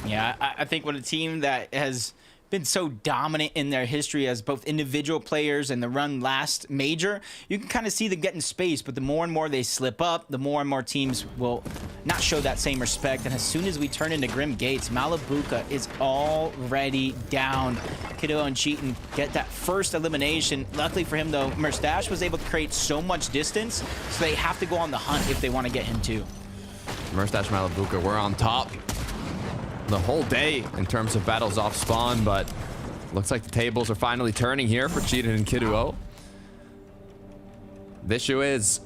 Yeah, I think when a team that has been so dominant in their history as both individual players and the run last major, you can kind of see them getting space, but the more and more they slip up, the more and more teams will not show that same respect. And as soon as we turn into Grim Gates, Malabuka is already down. Kiddo and Cheatin get that first elimination. Luckily for him though, Merstash was able to create so much distance, so they have to go on the hunt if they want to get him too. Merstash, Malabuka, we're on top the whole day in terms of battles off spawn, but looks like the tables are finally turning here for Cheatin and Kidduo. The issue is,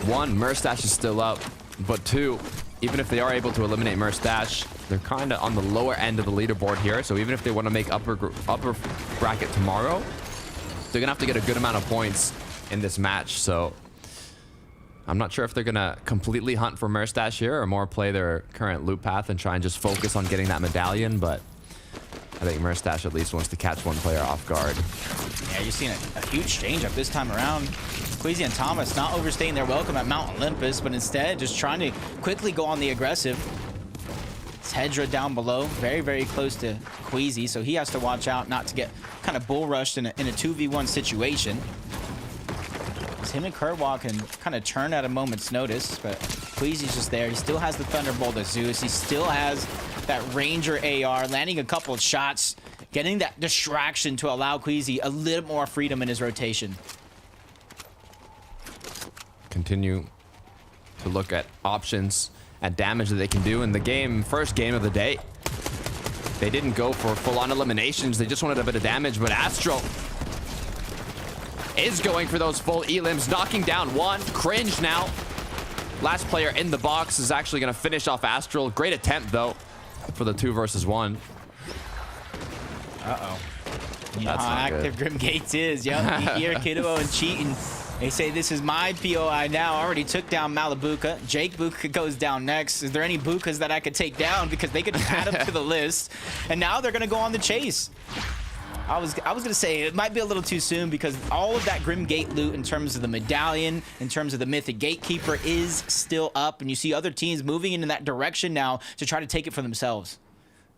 1, Merstash is still up, but 2, even if they are able to eliminate Merstash, they're kind of on the lower end of the leaderboard here. So even if they want to make upper bracket tomorrow, they're gonna have to get a good amount of points in this match. So I'm not sure if they're gonna completely hunt for Merstash here or more play their current loop path and try and just focus on getting that medallion, but I think Merstash at least wants to catch one player off guard. Yeah, you're seeing a huge change up this time around. Queasy and Thomas not overstaying their welcome at Mount Olympus, but instead just trying to quickly go on the aggressive. It's Hedra down below, very, very close to Queasy, so he has to watch out not to get kind of bull rushed in a 2v1 situation. Him and Kurtwalk can kind of turn at a moment's notice, but Queasy's just there. He still has the Thunderbolt of Zeus. He still has that Ranger AR, landing a couple of shots, getting that distraction to allow Queasy a little more freedom in his rotation. Continue to look at options and damage that they can do in the game. First game of the day, they didn't go for full-on eliminations. They just wanted a bit of damage, but Astro is going for those full elims, knocking down one. Cringe now. Last player in the box is actually going to finish off Astral. Great attempt, though, for the 2 versus 1. Uh-oh. You know how active Grim Gates is. Yep, here Kiddo and Cheatin. They say, this is my POI now. Already took down Malabuka. Jake Buka goes down next. Is there any Bukas that I could take down? Because they could add them to the list. And now they're going to go on the chase. I was gonna say it might be a little too soon, because all of that Grim Gate loot in terms of the medallion, in terms of the Mythic Gatekeeper, is still up, and you see other teams moving in that direction now to try to take it for themselves.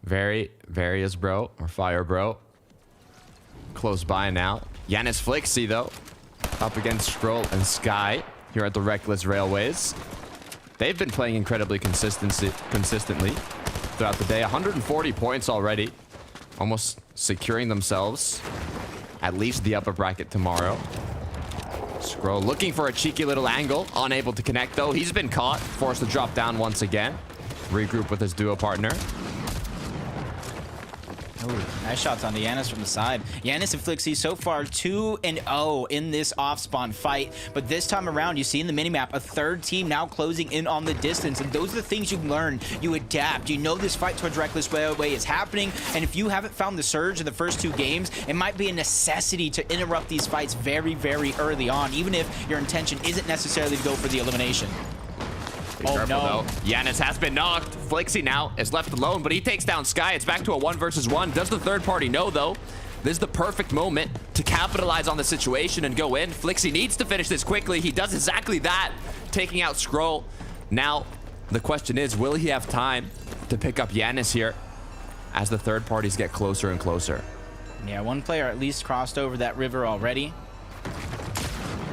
Various bro, or Fire bro, close by now. Yanis Flixie though, up against Scroll and Sky here at the Reckless Railways. They've been playing incredibly consistently throughout the day. 140 points already. Almost securing themselves at least the upper bracket tomorrow. Scroll looking for a cheeky little angle. Unable to connect, though. He's been caught. Forced to drop down once again. Regroup with his duo partner. Ooh, nice shots on the Yanis from the side. Yanis and Flixie so far 2-0 in this off-spawn fight. But this time around, you see in the minimap, a third team now closing in on the distance. And those are the things you learn. You adapt. You know this fight towards Reckless Way is happening. And if you haven't found the surge in the first 2 games, it might be a necessity to interrupt these fights very, very early on, even if your intention isn't necessarily to go for the elimination. Be careful, though. Yanis has been knocked. Flixie now is left alone, but he takes down Sky. It's back to a 1 versus 1. Does the third party know, though? This is the perfect moment to capitalize on the situation and go in. Flixie needs to finish this quickly. He does exactly that, taking out Scroll. Now, the question is, will he have time to pick up Yanis here as the third parties get closer and closer? Yeah, one player at least crossed over that river already.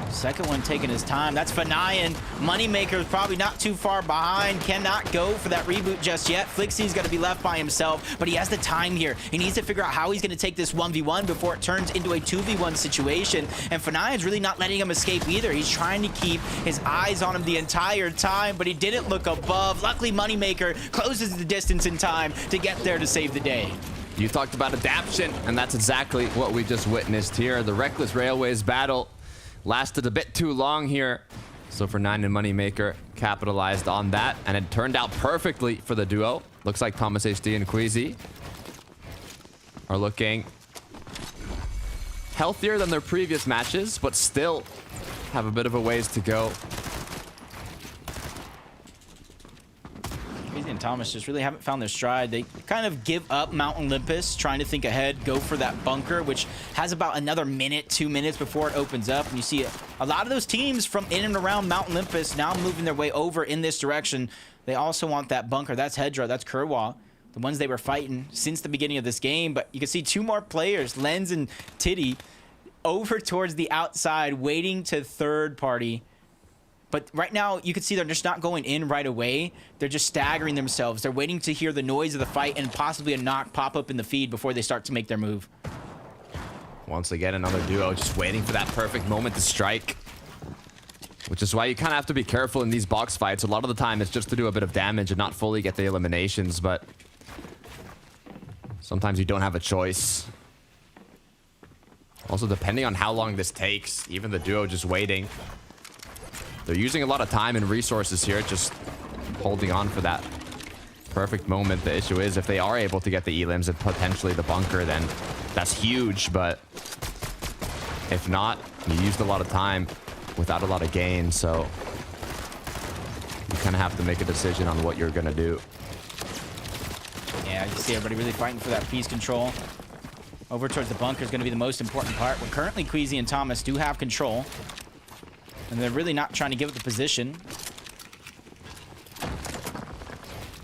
Second one taking his time. That's Fanayan. Moneymaker is probably not too far behind. Cannot go for that reboot just yet. Flixie's going to be left by himself, but he has the time here. He needs to figure out how he's going to take this 1v1 before it turns into a 2v1 situation. And Fanayan's really not letting him escape either. He's trying to keep his eyes on him the entire time, but he didn't look above. Luckily, Moneymaker closes the distance in time to get there to save the day. You talked about adaptation, and that's exactly what we just witnessed here. The Reckless Railways battle lasted a bit too long here. So for 9 and Moneymaker capitalized on that, and it turned out perfectly for the duo. Looks like Thomas HD and Queasy are looking healthier than their previous matches, but still have a bit of a ways to go. Queasy and Thomas just really haven't found their stride. They kind of give up Mount Olympus, trying to think ahead, go for that bunker, which has about another minute, 2 minutes before it opens up. And you see a lot of those teams from in and around Mount Olympus now moving their way over in this direction. They also want that bunker. That's Hedra, that's Kerwa, the ones they were fighting since the beginning of this game. But you can see 2 more players, Lens and Titty, over towards the outside, waiting to third party. But right now, you can see they're just not going in right away. They're just staggering themselves. They're waiting to hear the noise of the fight and possibly a knock pop up in the feed before they start to make their move. Once again, another duo just waiting for that perfect moment to strike. Which is why you kind of have to be careful in these box fights. A lot of the time, it's just to do a bit of damage and not fully get the eliminations, but sometimes you don't have a choice. Also, depending on how long this takes, even the duo just waiting. They're using a lot of time and resources here, just holding on for that perfect moment. The issue is if they are able to get the elims and potentially the bunker, then that's huge. But if not, you used a lot of time without a lot of gain. So you kind of have to make a decision on what you're going to do. Yeah, you see everybody really fighting for that piece control. Over towards the bunker is going to be the most important part. Well, currently, Queasy and Thomas do have control. And they're really not trying to give it the position.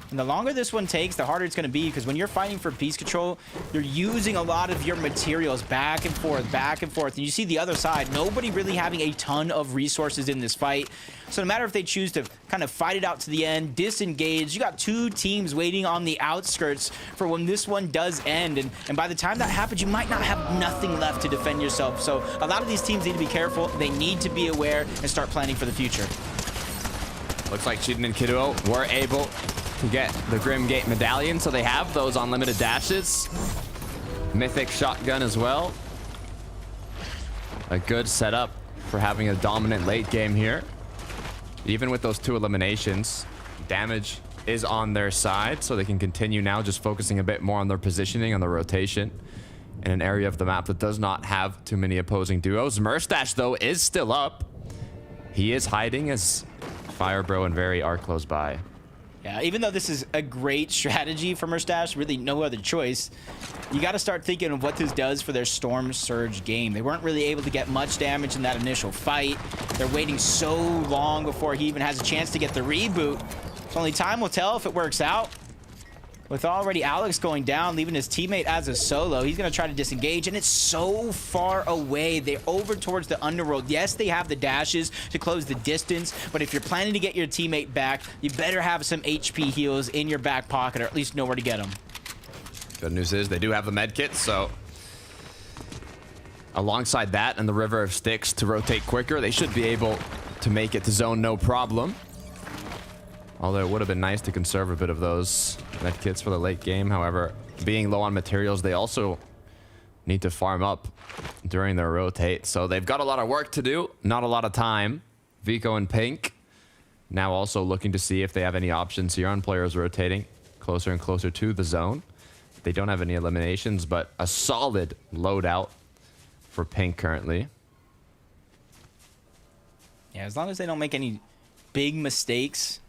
And the longer this one takes, the harder it's going to be, because when you're fighting for piece control, you're using a lot of your materials back and forth, back and forth. And you see the other side, nobody really having a ton of resources in this fight. So no matter if they choose to kind of fight it out to the end, disengage, you got 2 teams waiting on the outskirts for when this one does end. And by the time that happens, you might not have nothing left to defend yourself. So a lot of these teams need to be careful. They need to be aware and start planning for the future. Looks like Shiden and Kiduo were able to get the Grim Gate medallion, so they have those unlimited dashes. Mythic shotgun as well. A good setup for having a dominant late game here. Even with those 2 eliminations, damage is on their side, so they can continue now just focusing a bit more on their positioning, on the rotation in an area of the map that does not have too many opposing duos. Murstache, though, is still up. He is hiding as Firebro and Very are close by. Yeah, even though this is a great strategy for Murstache, really no other choice, you got to start thinking of what this does for their Storm Surge game. They weren't really able to get much damage in that initial fight. They're waiting so long before he even has a chance to get the reboot. So only time will tell if it works out. With already Alex going down, leaving his teammate as a solo, he's going to try to disengage, and it's so far away. They're over towards the underworld. Yes, they have the dashes to close the distance, but if you're planning to get your teammate back, you better have some HP heals in your back pocket, or at least know where to get them. Good news is they do have the med kit, so alongside that and the River of Sticks to rotate quicker, they should be able to make it to zone no problem. Although it would have been nice to conserve a bit of those med kits for the late game. However, being low on materials, they also need to farm up during their rotate. So they've got a lot of work to do, not a lot of time. Vico and Pink now also looking to see if they have any options here on players rotating closer and closer to the zone. They don't have any eliminations, but a solid loadout for Pink currently. Yeah, as long as they don't make any big mistakes,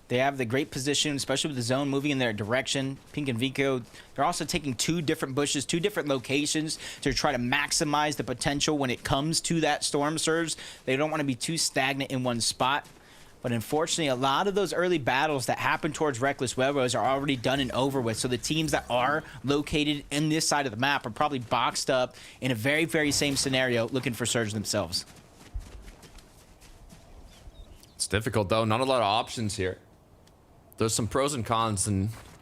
they have the great position, especially with the zone moving in their direction. Pink and Vico, they're also taking 2 different bushes, 2 different locations to try to maximize the potential when it comes to that storm surge. They don't want to be too stagnant in one spot. But unfortunately, a lot of those early battles that happen towards Reckless Huevos are already done and over with. So the teams that are located in this side of the map are probably boxed up in a very, very same scenario looking for surge themselves. It's difficult, though. Not a lot of options here. There's some pros and cons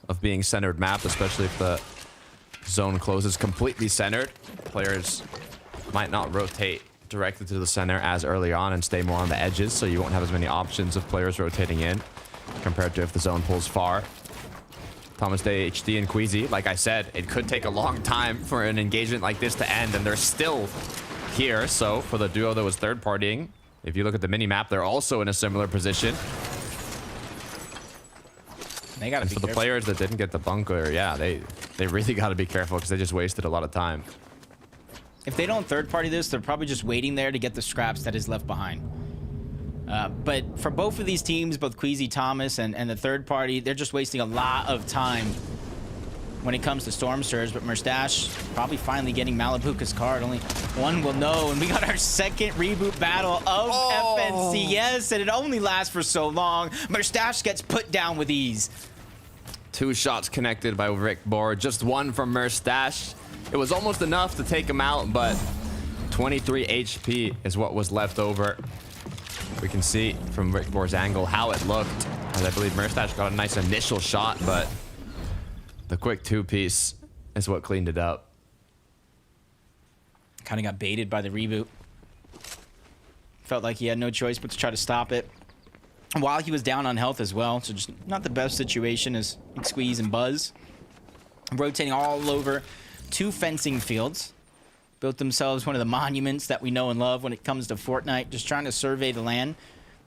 of being centered map, especially if the zone closes completely centered. Players might not rotate directly to the center as early on and stay more on the edges, so you won't have as many options of players rotating in compared to if the zone pulls far. Thomas Day, HD, and Queasy, like I said, it could take a long time for an engagement like this to end, and they're still here. So for the duo that was third partying, if you look at the mini-map, they're also in a similar position. They gotta and be for the careful. players that didn't get the bunker, yeah, they really got to be careful because they just wasted a lot of time. If they don't third party this, they're probably just waiting there to get the scraps that is left behind. But for both of these teams, both Queasy, Thomas, and the third party, they're just wasting a lot of time when it comes to Storm Surge. But Merstash probably finally getting Malibuka's card. Only one will know. And we got our second reboot battle of FNC. Yes, and it only lasts for so long. Merstash gets put down with ease. 2 shots connected by Rick Bohr, just 1 from Merstash. It was almost enough to take him out, but 23 HP is what was left over. We can see from Rick Bohr's angle how it looked, as I believe Merstash got a nice initial shot, but the quick 2-piece is what cleaned it up. Kind of got baited by the reboot. Felt like he had no choice but to try to stop it. While he was down on health as well, so just not the best situation as Squeeze and Buzz. Rotating all over 2 fencing fields. Built themselves one of the monuments that we know and love when it comes to Fortnite, just trying to survey the land.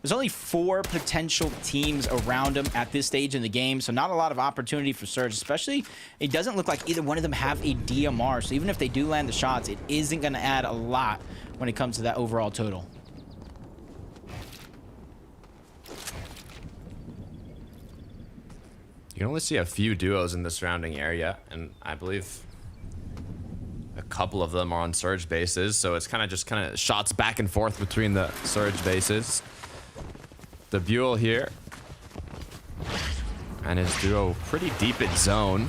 There's only 4 potential teams around them at this stage in the game, so not a lot of opportunity for Surge, especially it doesn't look like either one of them have a DMR, so even if they do land the shots, it isn't going to add a lot when it comes to that overall total. You can only see a few duos in the surrounding area, and I believe a couple of them are on Surge bases, so it's kind of shots back and forth between the Surge bases. The Buell here and his duo pretty deep in zone,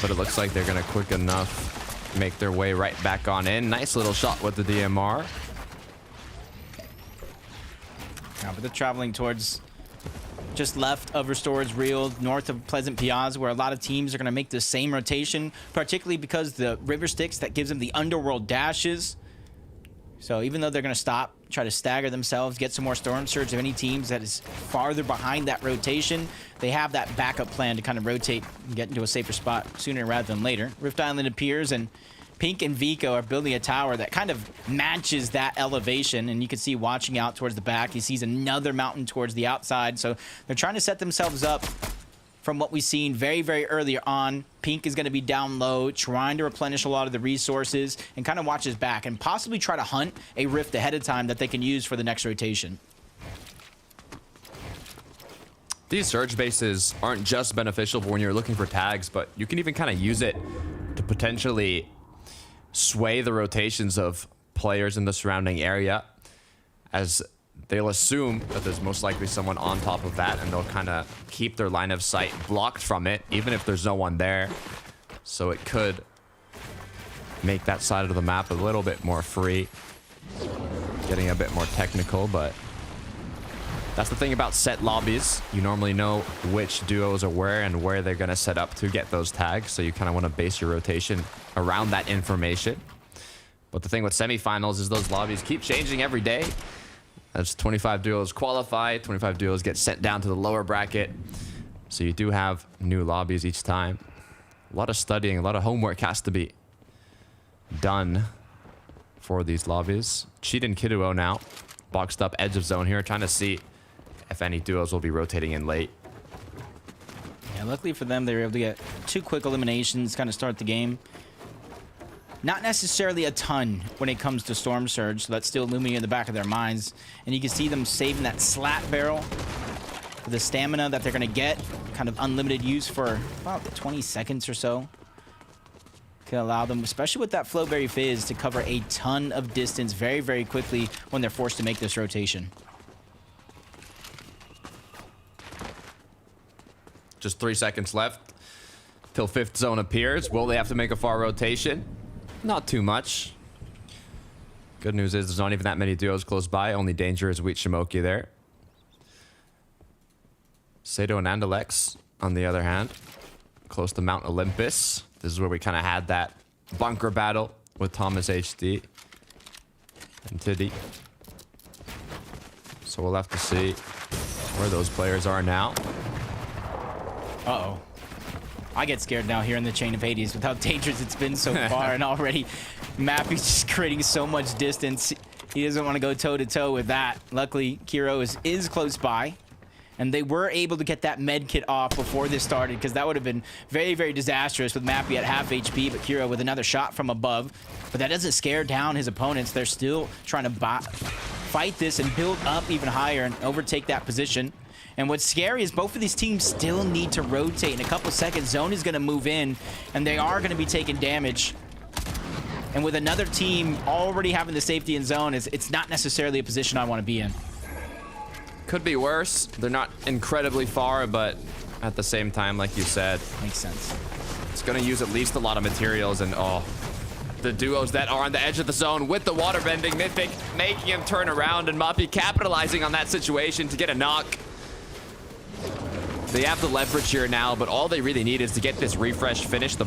but it looks like they're gonna quick enough make their way right back on in. Nice little shot with the DMR. Now, but they're traveling towards just left of Restored's Real, north of Pleasant Piazza, where a lot of teams are going to make the same rotation, particularly because the River Sticks that gives them the Underworld dashes. So even though they're going to stop, try to stagger themselves, get some more Storm Surge, if any teams that is farther behind that rotation, they have that backup plan to kind of rotate and get into a safer spot sooner rather than later. Rift Island appears, and Pink and Vico are building a tower that kind of matches that elevation, and you can see watching out towards the back, he sees another mountain towards the outside, so they're trying to set themselves up from what we've seen very, very early on. Pink is going to be down low, trying to replenish a lot of the resources and kind of watch his back and possibly try to hunt a rift ahead of time that they can use for the next rotation. These Surge bases aren't just beneficial for when you're looking for tags, but you can even kind of use it to potentially sway the rotations of players in the surrounding area, as they'll assume that there's most likely someone on top of that, and they'll kind of keep their line of sight blocked from it, even if there's no one there. So it could make that side of the map a little bit more free, getting a bit more technical, but that's the thing about set lobbies. You normally know which duos are where and where they're going to set up to get those tags, so you kind of want to base your rotation around that information. But the thing with semifinals is those lobbies keep changing every day. As 25 duos qualify, 25 duos get sent down to the lower bracket. So you do have new lobbies each time. A lot of studying, a lot of homework has to be done for these lobbies. Cheat and Kiduo now. Boxed up edge of zone here, trying to see if any duos will be rotating in late. Yeah, luckily for them, they were able to get 2 quick eliminations, kind of start the game. Not necessarily a ton when it comes to Storm Surge, so that's still looming in the back of their minds. And you can see them saving that slat barrel for the stamina that they're going to get. Kind of unlimited use for about 20 seconds or so. Could allow them, especially with that Flowberry Fizz, to cover a ton of distance very, very quickly when they're forced to make this rotation. Just 3 seconds left till 5th zone appears. Will they have to make a far rotation? Not too much. Good news is there's not even that many duos close by. Only danger is Wheat Shimoki there. Sato and Andalex, on the other hand, close to Mount Olympus. This is where we kind of had that bunker battle with Thomas HD and Tiddy. So we'll have to see where those players are now. Uh-oh. I get scared now here in the Chain of Hades with how dangerous it's been so far, and already Mappy's just creating so much distance. He doesn't want to go toe-to-toe with that. Luckily, Kiro is close by, and they were able to get that med kit off before this started, because that would have been very, very disastrous with Mappy at half HP, but Kiro with another shot from above. But that doesn't scare down his opponents. They're still trying to fight this and build up even higher and overtake that position. And what's scary is both of these teams still need to rotate. In a couple seconds, Zone is going to move in, and they are going to be taking damage. And with another team already having the safety in zone, it's not necessarily a position I want to be in. Could be worse. They're not incredibly far, but at the same time, like you said, Makes sense. it's going to use at least a lot of materials. And the duos that are on the edge of the zone with the water bending, Mythic making him turn around, and Mappy capitalizing on that situation to get a knock. They have the leverage here now, but all they really need is to get this refresh, finish the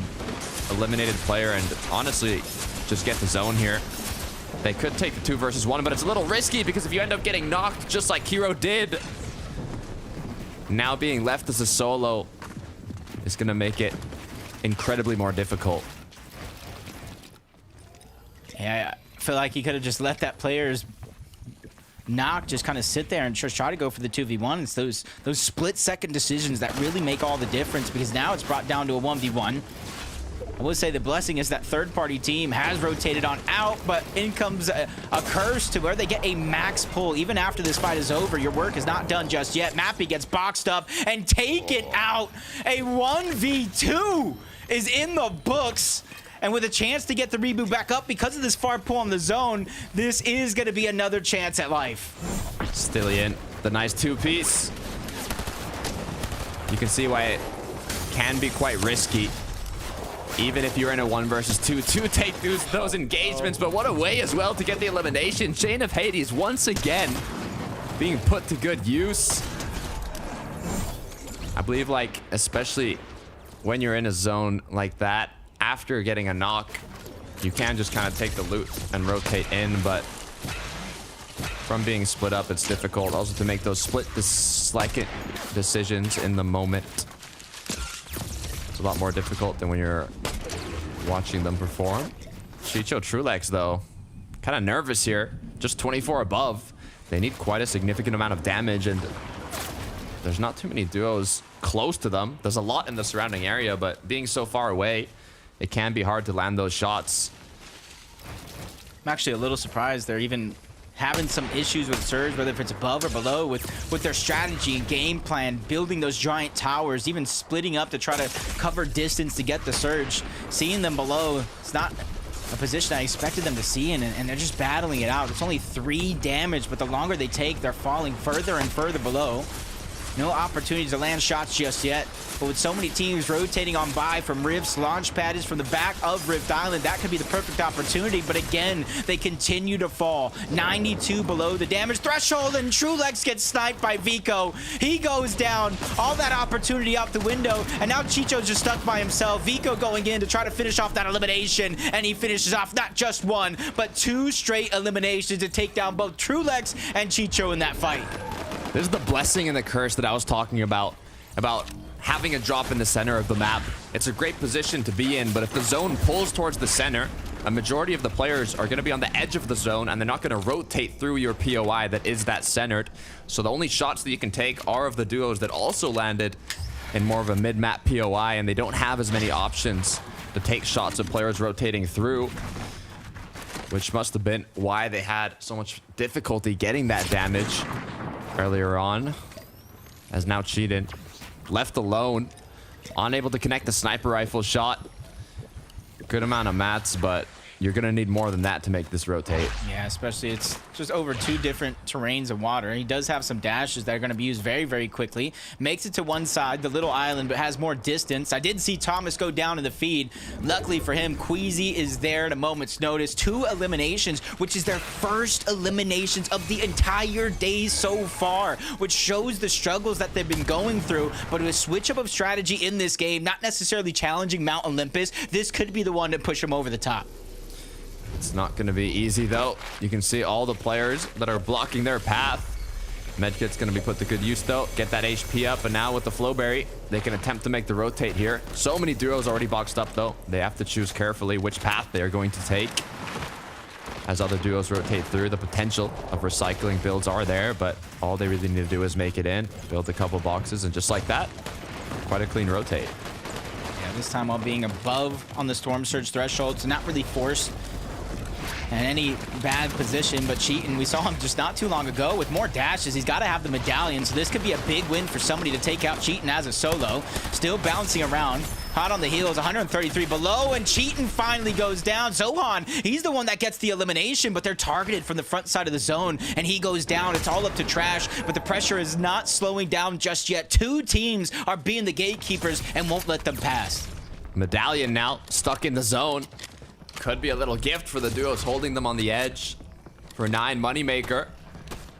eliminated player, and honestly, just get the zone here. They could take the 2 versus 1, but it's a little risky because if you end up getting knocked just like Kiro did, now being left as a solo is going to make it incredibly more difficult. Yeah, I feel like he could have just let that player's knock just kind of sit there and just try to go for the 2v1. It's those split-second decisions that really make all the difference, because now it's brought down to a 1v1. I will say the blessing is that third-party team has rotated on out, but in comes a curse to where they get a max pull. Even after this fight is over, your work is not done just yet. Mappy gets boxed up and taken out. A 1v2 is in the books. And with a chance to get the reboot back up because of this far pull on the zone, this is going to be another chance at life. Stillion, the nice 2-piece. You can see why it can be quite risky, even if you're in a 1 versus 2, to take those engagements. But what a way as well to get the elimination. Chain of Hades once again being put to good use. I believe, like, especially when you're in a zone like that, after getting a knock, you can just kind of take the loot and rotate in, but from being split up, it's difficult also to make those split-second decisions in the moment. It's a lot more difficult than when you're watching them perform. Chicho Trulex, though, kind of nervous here. Just 24 above. They need quite a significant amount of damage, and there's not too many duos close to them. There's a lot in the surrounding area, but being so far away, it can be hard to land those shots. I'm actually a little surprised they're even having some issues with Surge, whether if it's above or below, with their strategy and game plan, building those giant towers, even splitting up to try to cover distance to get the Surge. Seeing them below, it's not a position I expected them to see in, and they're just battling it out. It's only 3 damage, but the longer they take, they're falling further and further below. No opportunities to land shots just yet. But with so many teams rotating on by from Rift's launch pad is from the back of Rift Island, that could be the perfect opportunity. But again, they continue to fall. 92 below the damage threshold, and Trulex gets sniped by Vico. He goes down. All that opportunity out the window, and now Chicho's just stuck by himself. Vico going in to try to finish off that elimination, and he finishes off not just 1, but 2 straight eliminations to take down both Trulex and Chicho in that fight. This is the blessing and the curse that I was talking about having a drop in the center of the map, it's a great position to be in, but if the zone pulls towards the center, a majority of the players are going to be on the edge of the zone, and they're not going to rotate through your POI that is that centered. So the only shots that you can take are of the duos that also landed in more of a mid-map POI, and they don't have as many options to take shots of players rotating through, which must have been why they had so much difficulty getting that damage earlier on. As now Cheatin, left alone, unable to connect the sniper rifle shot. Good amount of mats, but you're gonna need more than that to make this rotate. Yeah, especially it's just over 2 different terrains of water. He does have some dashes that are going to be used very, very quickly. Makes it to one side, the little island, but has more distance. I did see Thomas go down in the feed. Luckily for him, Queasy is there at a moment's notice. 2 eliminations, which is their first eliminations of the entire day so far, which shows the struggles that they've been going through. But with a switch up of strategy in this game, not necessarily challenging Mount Olympus, this could be the one to push him over the top. It's not going to be easy, though. You can see all the players that are blocking their path. Medkit's going to be put to good use, though. Get that HP up, and now with the Flowberry, they can attempt to make the rotate here. So many duos already boxed up, though. They have to choose carefully which path they are going to take. As other duos rotate through, the potential of recycling builds are there, but all they really need to do is make it in, build a couple boxes, and just like that, quite a clean rotate. Yeah, this time while being above on the Storm Surge threshold, so not really forced in any bad position, but Cheatin, we saw him just not too long ago with more dashes. He's got to have the medallion, so this could be a big win for somebody to take out Cheatin as a solo. Still bouncing around, hot on the heels, 133 below, and Cheatin finally goes down. Zohan, he's the one that gets the elimination, but they're targeted from the front side of the zone, and he goes down. It's all up to Trash, but the pressure is not slowing down just yet. 2 teams are being the gatekeepers and won't let them pass. Medallion now stuck in the zone. Could be a little gift for the duos holding them on the edge. For 9, Moneymaker.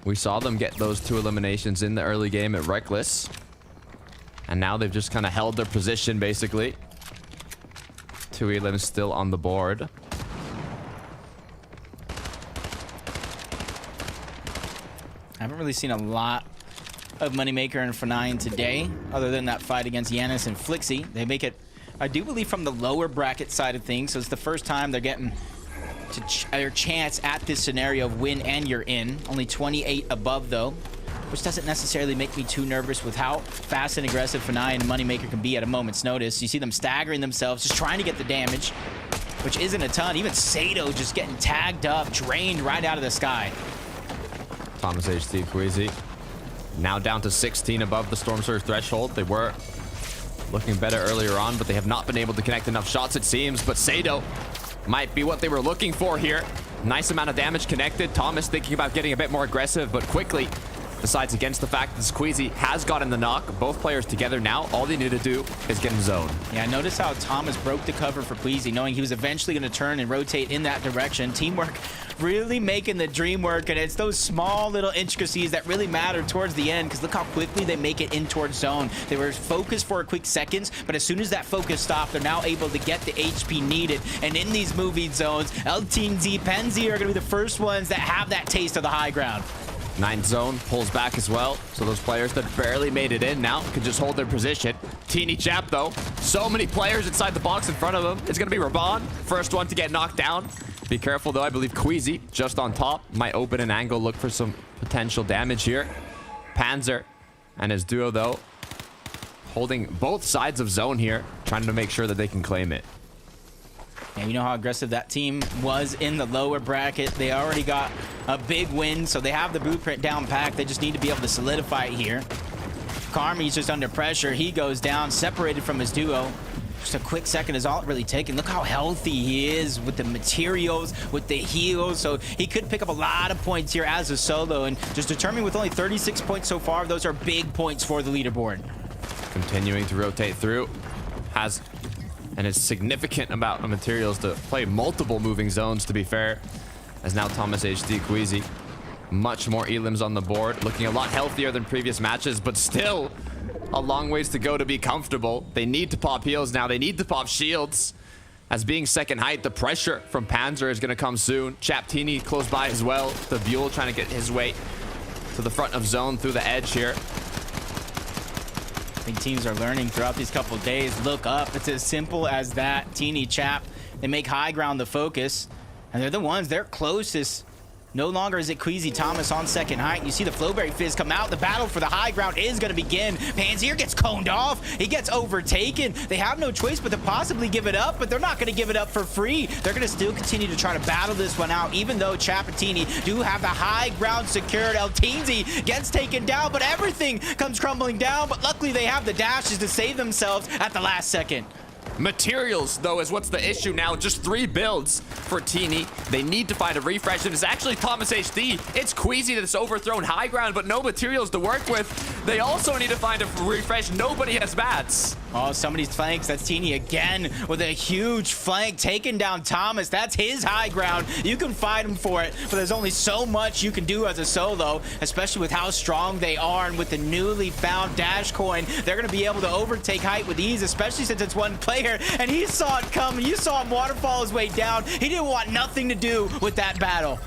We saw them get those 2 eliminations in the early game at Reckless. And now they've just kind of held their position, basically. 2 elims still on the board. I haven't really seen a lot of Moneymaker and F9 today, other than that fight against Yanis and Flixie. They make it, I do believe, from the lower bracket side of things, so it's the first time they're getting to their chance at this scenario of win and you're in. Only 28 above, though, which doesn't necessarily make me too nervous with how fast and aggressive F9 and Moneymaker can be at a moment's notice. You see them staggering themselves, just trying to get the damage, which isn't a ton. Even Sato just getting tagged up, drained right out of the sky. Thomas HT Queasy now down to 16 above the Storm Surge threshold. They were looking better earlier on, but they have not been able to connect enough shots, it seems. But Sato might be what they were looking for here. Nice amount of damage connected. Thomas thinking about getting a bit more aggressive, but quickly decides against the fact that Squeezy has gotten the knock. Both players together now. All they need to do is get in zone. Yeah, notice how Thomas broke the cover for Queasy, knowing he was eventually going to turn and rotate in that direction. Teamwork really making the dream work, and it's those small little intricacies that really matter towards the end, because look how quickly they make it in towards zone. They were focused for a quick seconds, but as soon as that focus stopped, they're now able to get the HP needed. And in these moving zones, LTZ, Penzi are going to be the first ones that have that taste of the high ground. 9th zone pulls back as well, so those players that barely made it in now can just hold their position. Teeny Chap, though, so many players inside the box in front of him. It's going to be Raban, first one to get knocked down. Be careful, though. I believe Queasy just on top might open an angle, look for some potential damage here. Panzer and his duo, though, holding both sides of zone here, trying to make sure that they can claim it. Yeah, you know how aggressive that team was in the lower bracket. They already got a big win, so they have the blueprint down packed. They just need to be able to solidify it here. Karmi's just under pressure. He goes down, separated from his duo. Just a quick second is all it really taken. Look how healthy he is with the materials, with the heals. So he could pick up a lot of points here as a solo, and just determined with only 36 points so far, those are big points for the leaderboard. Continuing to rotate through. Has and a significant amount of materials to play multiple moving zones, to be fair. As now Thomas HD Queasy, much more elims on the board, looking a lot healthier than previous matches, but still a long ways to go to be comfortable. They need to pop heals now. They need to pop shields. As being second height, the pressure from Panzer is going to come soon. Chaptini close by as well. The Buell trying to get his way to the front of zone through the edge here. think teams are learning throughout these couple of days. Look up. It's as simple as that. Teeny Chap, they make high ground the focus, and they're the ones, they're closest. No longer is it Queasy Thomas on second height. You see the Flowberry Fizz come out. The battle for the high ground is going to begin. Pansier gets coned off. He gets overtaken. They have no choice but to possibly give it up, but they're not going to give it up for free. They're going to still continue to try to battle this one out, even though Chapatini do have the high ground secured. El Teensy gets taken down, but everything comes crumbling down. But luckily, they have the dashes to save themselves at the last second. Materials, though, is what's the issue now. Just 3 builds for Teeny. They need to find a refresh, and it's actually Thomas HD. It's Queasy that's overthrown high ground, but no materials to work with. They also need to find a refresh. Nobody has bats. Oh, somebody's flanks. That's Teeny again with a huge flank, taking down Thomas. That's his high ground. You can fight him for it, but there's only so much you can do as a solo, especially with how strong they are, and with the newly found dash coin, they're going to be able to overtake height with ease, especially since it's one player, and he saw it coming. You saw him waterfall his way down. He didn't want nothing to do with that battle.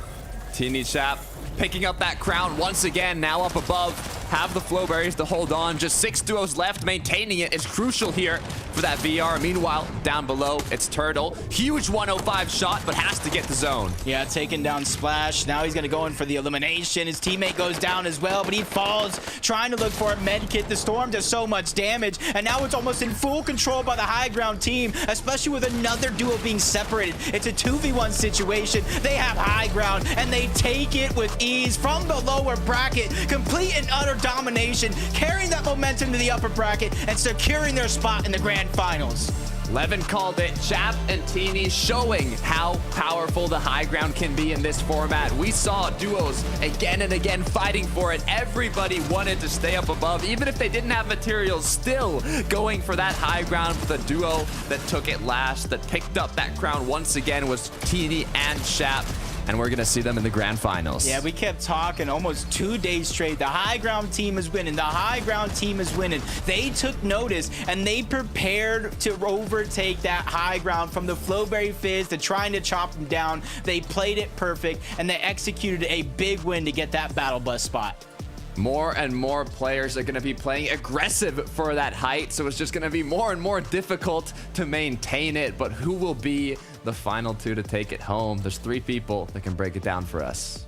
Teeny Chap picking up that crown once again, now up above. Have the Flowberries to hold on. Just 6 duos left. Maintaining it is crucial here for that VR. Meanwhile, down below, it's Turtle. Huge 105 shot, but has to get the zone. Yeah, taking down Splash. Now he's going to go in for the elimination. His teammate goes down as well, but he falls, trying to look for a med kit. The Storm does so much damage, and now it's almost in full control by the high ground team, especially with another duo being separated. It's a 2v1 situation. They have high ground, and they take it with ease from the lower bracket. Complete and utter domination, carrying that momentum to the upper bracket and securing their spot in the grand finals. Levin called it. Chap and Teeny showing how powerful the high ground can be in this format. We saw duos again and again fighting for it. Everybody wanted to stay up above, even if they didn't have materials, still going for that high ground. The duo that took it last, that picked up that crown once again, was Teeny and Chap. And we're going to see them in the grand finals. Yeah, we kept talking almost 2 days straight. The high ground team is winning. The high ground team is winning. They took notice, and they prepared to overtake that high ground from the Flowberry Fizz to trying to chop them down. They played it perfect, and they executed a big win to get that battle bus spot. More and more players are going to be playing aggressive for that height, so it's just going to be more and more difficult to maintain it. But who will be the final 2 to take it home? There's 3 people that can break it down for us.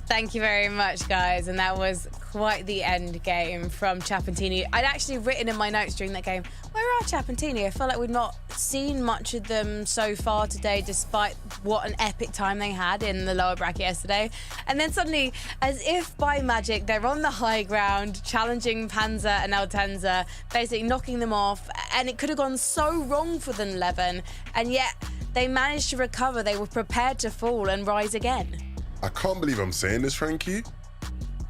Thank you very much, guys. And that was quite the end game from Chapantini. I'd actually written in my notes during that game, where are Chapantini? I feel like we've not seen much of them so far today, despite what an epic time they had in the lower bracket yesterday. And then suddenly, as if by magic, they're on the high ground, challenging Panzer and Altenza, basically knocking them off. And it could have gone so wrong for them, Levin. And yet, they managed to recover. They were prepared to fall and rise again. I can't believe I'm saying this, Frankie,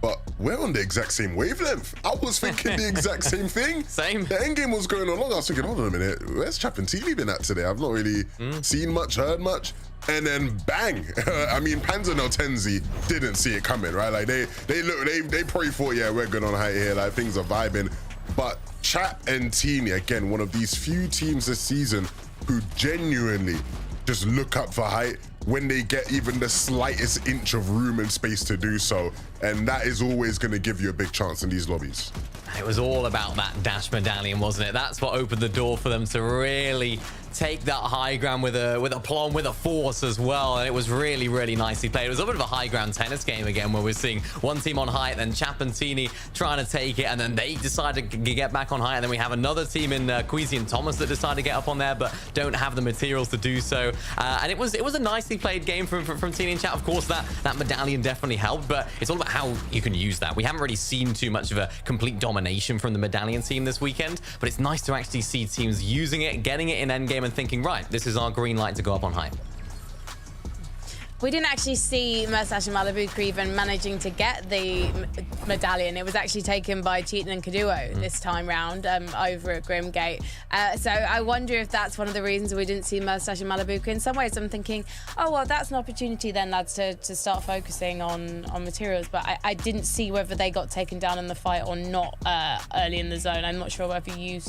but we're on the exact same wavelength. I was thinking the exact same thing. Same. The end game was going on long. I was thinking, hold on a minute, where's Chapantini been at today? I've not really seen much, heard much. And then bang! I mean, Panzer and Altenzi didn't see it coming, right? Like they probably thought, yeah, we're good on height here, like things are vibing. But Chap and Teeny, again, one of these few teams this season who genuinely just look up for height when they get even the slightest inch of room and space to do so. And that is always going to give you a big chance in these lobbies. It was all about that dash medallion, wasn't it? That's what opened the door for them to really take that high ground with aplomb, with a force as well. And it was really, really nicely played. It was a bit of a high ground tennis game again, where we're seeing one team on height, then Chapantini trying to take it, and then they decided to get back on height. And then we have another team in Queasy and Thomas that decided to get up on there, but don't have the materials to do so. And it was a nicely played game from Teeny and Chap. Of course, that medallion definitely helped, but it's all about how you can use that. We haven't really seen too much of a complete domination from the medallion team this weekend, but it's nice to actually see teams using it, getting it in endgame, and thinking, right, this is our green light to go up on high. We didn't actually see Mursash and Malibu even managing to get the medallion. It was actually taken by Cheaton and Kaduo this time round over at Grimgate. So I wonder if that's one of the reasons we didn't see Mursash and Malibu. In some ways, I'm thinking, oh, well, that's an opportunity then, lads, to start focusing on materials. But I didn't see whether they got taken down in the fight or not early in the zone. I'm not sure whether you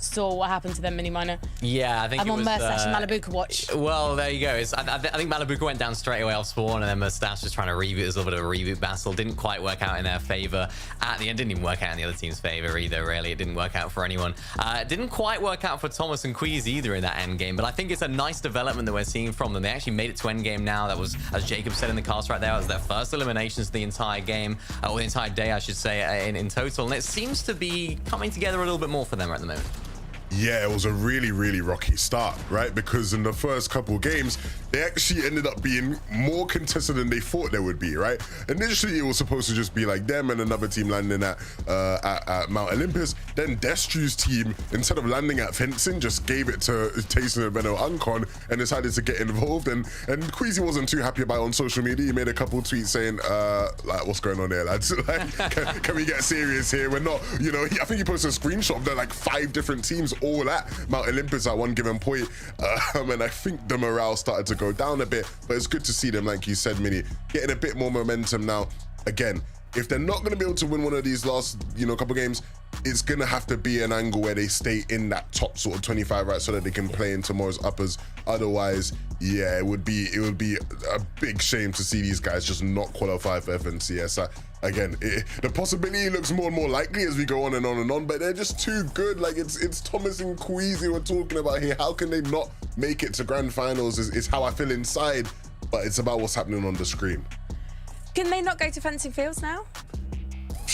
saw what happened to them mini minor. Yeah, I think I'm it on was, Mustache and Malibuka watch. Well, there you go. I think Malibuka went down straight away off spawn, and then Mustache was trying to reboot. It was a little bit of a reboot battle. Didn't quite work out in their favor. At the end, didn't even work out in the other team's favor either, really. It didn't work out for anyone. Didn't quite work out for Thomas and Queasy either in that end game, but I think it's a nice development that we're seeing from them. They actually made it to end game now. That was, as Jacob said in the cast right there, that was their first eliminations of the entire game, or the entire day, I should say, in total. And it seems to be coming together a little bit more for them at the moment. Yeah, it was a really, really rocky start, right? Because in the first couple of games, they actually ended up being more contested than they thought they would be, right? Initially, it was supposed to just be like them and another team landing at Mount Olympus. Then Destru's team, instead of landing at fencing, just gave it to Tayson and Benno Uncon and decided to get involved. And Queasy wasn't too happy about it on social media. He made a couple tweets saying, like, what's going on there, lads? Like, can we get serious here? We're not, you know, I think he posted a screenshot of there, like 5 different teams all at Mount Olympus at one given point, and I think the morale started to go down a bit, but it's good to see them, like you said, Mini, getting a bit more momentum now. Again, if they're not going to be able to win one of these last, you know, couple games, it's going to have to be an angle where they stay in that top sort of 25, right, so that they can play in tomorrow's uppers. Otherwise, yeah, it would be a big shame to see these guys just not qualify for FNCS. Again, the possibility looks more and more likely as we go on and on and on, but they're just too good. Like, it's Thomas and Queasy we're talking about here. How can they not make it to grand finals is how I feel inside, but it's about what's happening on the screen. Can they not go to fencing fields now?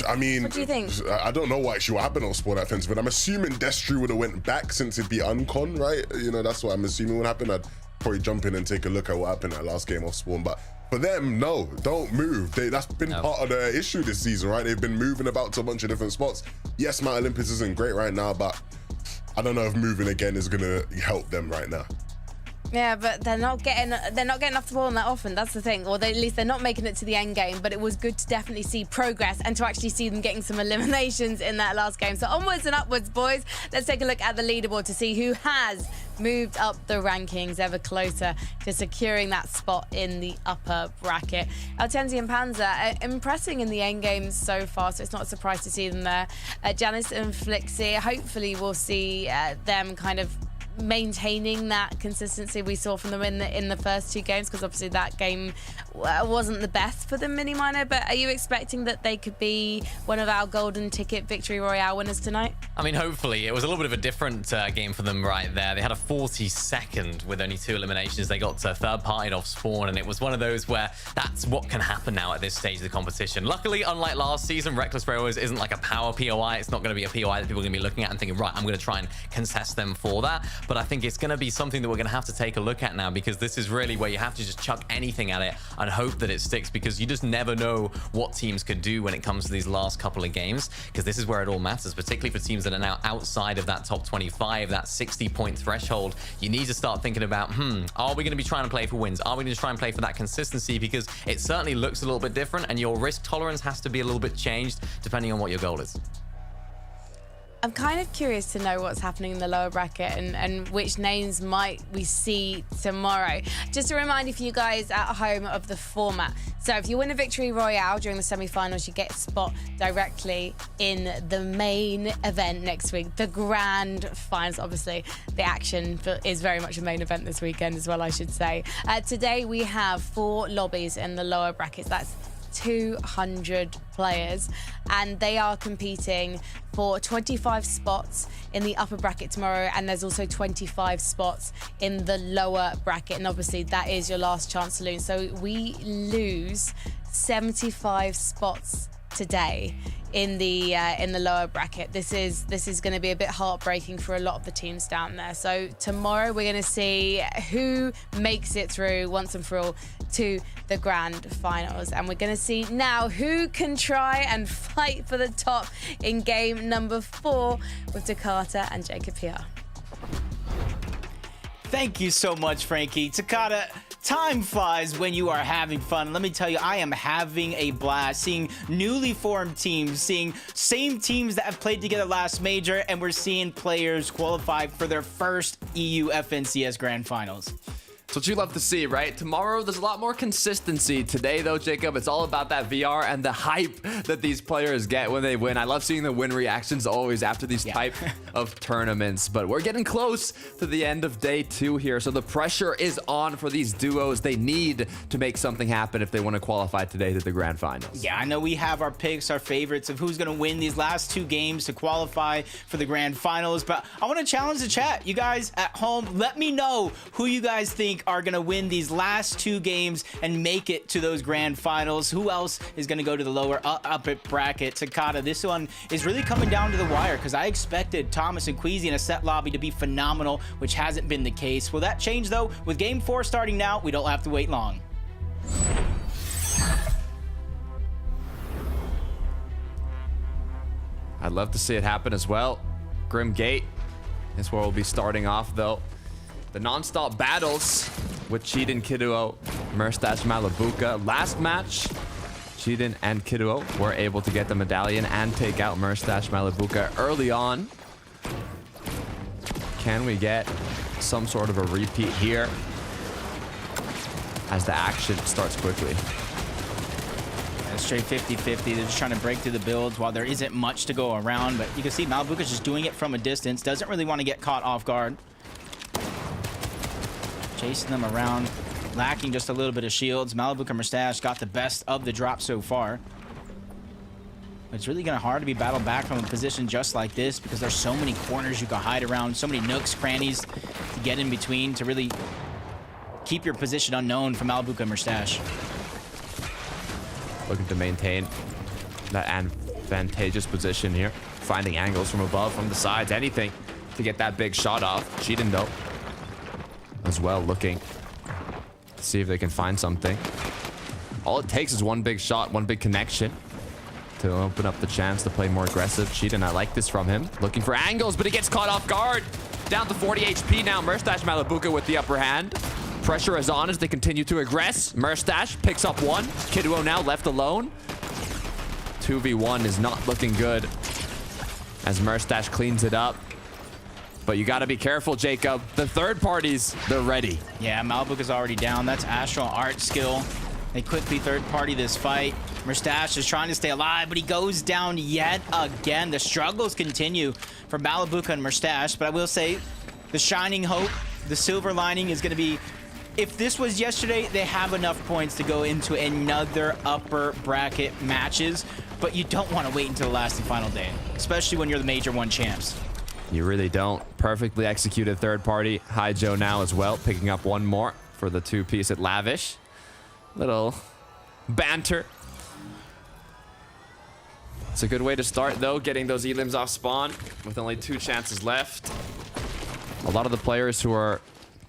I mean, what do you think? I don't know what happened on Spawn at Fence, but I'm assuming Destru would have went back since it'd be Uncon, right? You know, that's what I'm assuming would happen. I'd probably jump in and take a look at what happened that last game off Spawn, but for them, no, don't move. That's been part of the issue this season, right? They've been moving about to a bunch of different spots. Yes, Mount Olympus isn't great right now, but I don't know if moving again is gonna help them right now. Yeah, but they're not getting off the ball that often. That's the thing. Or at least they're not making it to the end game. But it was good to definitely see progress and to actually see them getting some eliminations in that last game. So onwards and upwards, boys. Let's take a look at the leaderboard to see who has moved up the rankings ever closer to securing that spot in the upper bracket. Altenzi and Panzer impressing in the end games so far, so it's not a surprise to see them there. Janice and Flixie, hopefully we'll see them kind of maintaining that consistency we saw from them in the first 2 games, because obviously that game wasn't the best for the mini minor. But are you expecting that they could be one of our golden ticket victory royale winners tonight? I mean, hopefully. It was a little bit of a different game for them right there. They had a 42nd with only 2 eliminations. They got third-partied off spawn, and it was one of those where that's what can happen now at this stage of the competition. Luckily, unlike last season, Reckless Railways isn't like a power POI. It's not going to be a POI that people are going to be looking at and thinking, right, I'm going to try and contest them for that. But I think it's going to be something that we're going to have to take a look at now, because this is really where you have to just chuck anything at it and hope that it sticks, because you just never know what teams could do when it comes to these last couple of games, because this is where it all matters, particularly for teams that are now outside of that top 25, that 60-point threshold. You need to start thinking about, are we going to be trying to play for wins? Are we going to try and play for that consistency? Because it certainly looks a little bit different, and your risk tolerance has to be a little bit changed depending on what your goal is. I'm kind of curious to know what's happening in the lower bracket and which names might we see tomorrow. Just a reminder for you guys at home of the format. So if you win a victory royale during the semi-finals, you get a spot directly in the main event next week, the grand finals. Obviously, the action is very much a main event this weekend as well, I should say. Today we have 4 lobbies in the lower brackets. That's 200 players, and they are competing for 25 spots in the upper bracket tomorrow, and there's also 25 spots in the lower bracket, and obviously that is your last chance to lose. So we lose 75 spots today in the lower bracket. This is going to be a bit heartbreaking for a lot of the teams down there. So tomorrow we're going to see who makes it through once and for all to the grand finals, and we're going to see now who can try and fight for the top in game number 4 with Takata and Jacob here. Thank you so much, Frankie. Takata, time flies when you are having fun. Let me tell you, I am having a blast seeing newly formed teams, seeing same teams that have played together last major, and we're seeing players qualify for their first EU FNCS Grand Finals. That's what you love to see, right? Tomorrow, there's a lot more consistency. Today, though, Jacob, it's all about that VR and the hype that these players get when they win. I love seeing the win reactions always after these type of tournaments. But we're getting close to the end of day 2 here, so the pressure is on for these duos. They need to make something happen if they want to qualify today to the grand finals. Yeah, I know we have our picks, our favorites of who's going to win these last 2 games to qualify for the grand finals, but I want to challenge the chat. You guys at home, let me know who you guys think are going to win these last 2 games and make it to those grand finals. Who else is going to go to the lower upper bracket? Takata, this one is really coming down to the wire because I expected Thomas and Queasy in a set lobby to be phenomenal, which hasn't been the case. Will that change though? With game 4 starting now, we don't have to wait long. I'd love to see it happen as well. Grim Gate is where we'll be starting off though. The non-stop battles with Cheatin, Kiduo, Merstash, Malabuka. Last match, Cheatin and Kiduo were able to get the medallion and take out Merstash, Malabuka early on. Can we get some sort of a repeat here as the action starts quickly? Straight 50-50. They're just trying to break through the builds while there isn't much to go around, but you can see Malabuka's just doing it from a distance. Doesn't really want to get caught off guard. Chasing them around, lacking just a little bit of shields. Malabuka and Merstash got the best of the drop so far. But it's really gonna hard to be battled back from a position just like this because there's so many corners you can hide around, so many nooks, crannies to get in between to really keep your position unknown from Malabuka and Merstash. Looking to maintain that advantageous position here. Finding angles from above, from the sides, anything to get that big shot off. Cheating though, as well, looking to see if they can find something. All it takes is one big shot, one big connection to open up the chance to play more aggressive. Cheating, I like this from him. Looking for angles, but he gets caught off guard. Down to 40 HP now. Merstash, Malabuka with the upper hand. Pressure is on as they continue to aggress. Merstash picks up one. Kiduo now left alone. 2v1 is not looking good as Merstash cleans it up. But you got to be careful, Jacob. The third parties, they're ready. Yeah, Malabuka's already down. That's Astral Art skill. They quickly third party this fight. Merstash is trying to stay alive, but he goes down yet again. The struggles continue for Malabuka and Merstash, but I will say the shining hope, the silver lining is going to be, if this was yesterday, they have enough points to go into another upper bracket matches, but you don't want to wait until the last and final day, especially when you're the Major 1 champs. You really don't. Perfectly executed third party. Hi Joe now as well, picking up one more for the 2-piece at Lavish. Little banter. It's a good way to start though, getting those elims off spawn with only 2 chances left. A lot of the players who are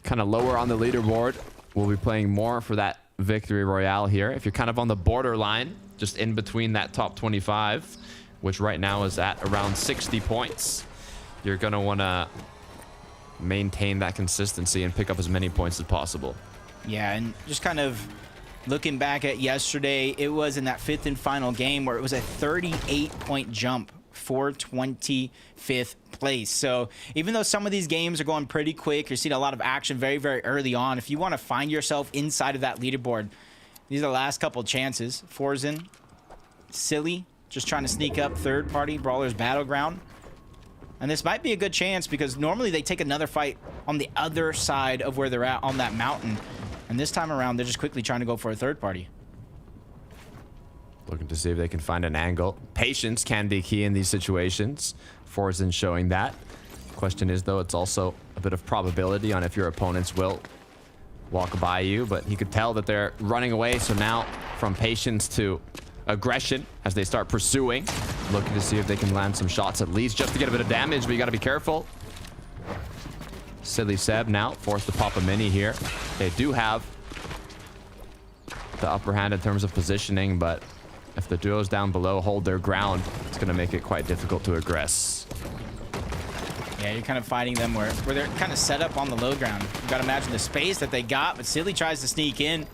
kind of lower on the leaderboard will be playing more for that victory royale here. If you're kind of on the borderline, just in between that top 25, which right now is at around 60 points, you're going to want to maintain that consistency and pick up as many points as possible. Yeah, and just kind of looking back at yesterday, it was in that 5th and final game where it was a 38-point jump for 25th place. So even though some of these games are going pretty quick, you're seeing a lot of action very, very early on. If you want to find yourself inside of that leaderboard, these are the last couple chances. Forzen, Silly, just trying to sneak up third party Brawlers Battleground. And this might be a good chance because normally they take another fight on the other side of where they're at on that mountain. And this time around, they're just quickly trying to go for a third party. Looking to see if they can find an angle. Patience can be key in these situations. Forzen showing that. Question is, though, it's also a bit of probability on if your opponents will walk by you. But you could tell that they're running away. So now from patience to aggression as they start pursuing. Looking to see if they can land some shots at least just to get a bit of damage. But you got to be careful. Silly Seb now forced to pop a mini here. They do have the upper hand in terms of positioning, but if the duos down below hold their ground, it's going to make it quite difficult to aggress. Yeah, you're kind of fighting them where they're kind of set up on the low ground. You got to imagine the space that they got, but Silly tries to sneak in.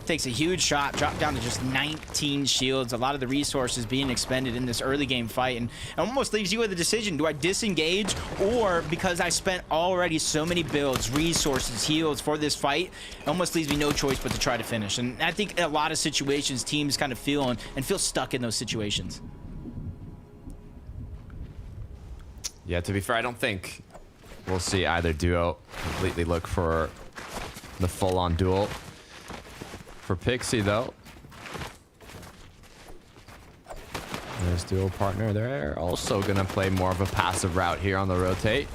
takes a huge shot, dropped down to just 19 shields. A lot of the resources being expended in this early game fight, and it almost leaves you with a decision. Do I disengage, or because I spent already so many builds, resources, heals for this fight, it almost leaves me no choice but to try to finish. And I think in a lot of situations, teams kind of feel stuck in those situations. Yeah, to be fair, I don't think we'll see either duo completely look for the full-on duel. For Pixie, though, there's dual partner. They're also going to play more of a passive route here on the rotate.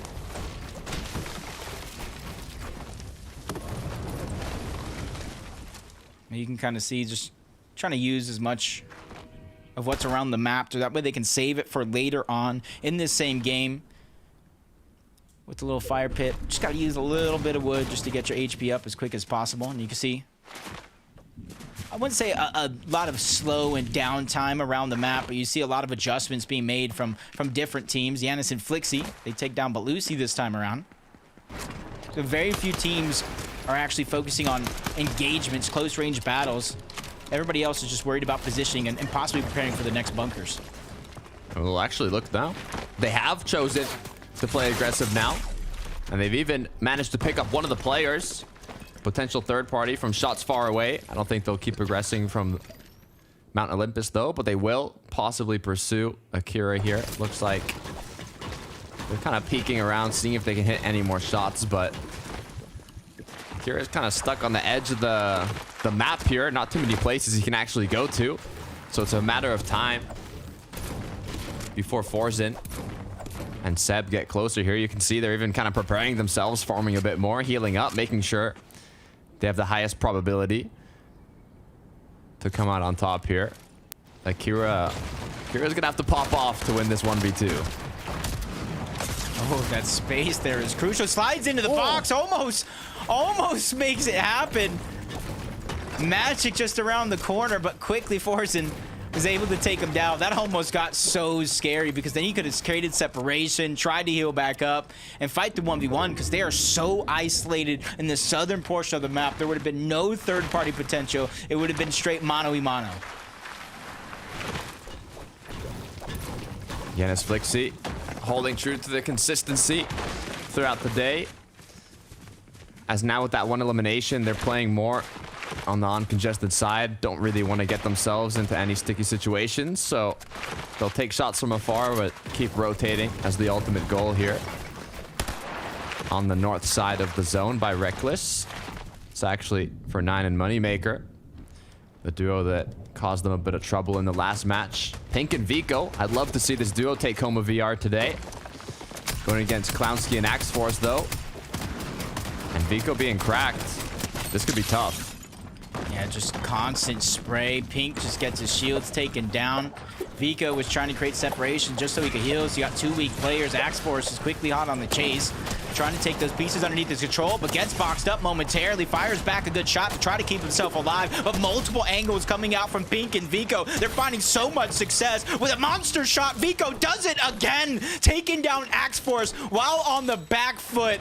You can kind of see just trying to use as much of what's around the map so that way they can save it for later on in this same game. With the little fire pit, just got to use a little bit of wood just to get your HP up as quick as possible. And you can see, I wouldn't say a lot of slow and downtime around the map, but you see a lot of adjustments being made from different teams. Yanis and Flixie, they take down Balusi this time around. So very few teams are actually focusing on engagements, close range battles. Everybody else is just worried about positioning and possibly preparing for the next bunkers. Well, actually, look now. They have chosen to play aggressive now, and they've even managed to pick up one of the players. Potential third party from shots far away. I don't think they'll keep progressing from Mount Olympus, though, but they will possibly pursue Akira here. Looks like they're kind of peeking around, seeing if they can hit any more shots, but Akira's kind of stuck on the edge of the map here. Not too many places he can actually go to, so it's a matter of time before Forzen and Seb get closer here. You can see they're even kind of preparing themselves, farming a bit more, healing up, making sure they have the highest probability to come out on top here. Akira's gonna have to pop off to win this 1v2. Oh, that space there is crucial. Slides into the box, almost makes it happen. Magic just around the corner, but quickly Forzen is able to take him down. That almost got so scary because then he could have created separation, tried to heal back up, and fight the 1v1 because they are so isolated in the southern portion of the map. There would have been no third-party potential. It would have been straight mano-y-mano. Yanis Flixie holding true to the consistency throughout the day. As now with that one elimination, they're playing more on the uncongested side. Don't really want to get themselves into any sticky situations, so they'll take shots from afar but keep rotating as the ultimate goal here. On the north side of the zone by Reckless. It's actually for 9 and Moneymaker, the duo that caused them a bit of trouble in the last match. Pink and Vico, I'd love to see this duo take home a VR today. Going against Clownsky and Axe Force though, and Vico being cracked. This could be tough. Yeah, just constant spray. Pink just gets his shields taken down. Vico was trying to create separation just so he could heal. So you got 2 weak players. Axe Force is quickly hot on the chase, trying to take those pieces underneath his control, but gets boxed up momentarily. Fires back a good shot to try to keep himself alive, but multiple angles coming out from Pink and Vico. They're finding so much success with a monster shot. Vico does it again, taking down Axe Force while on the back foot.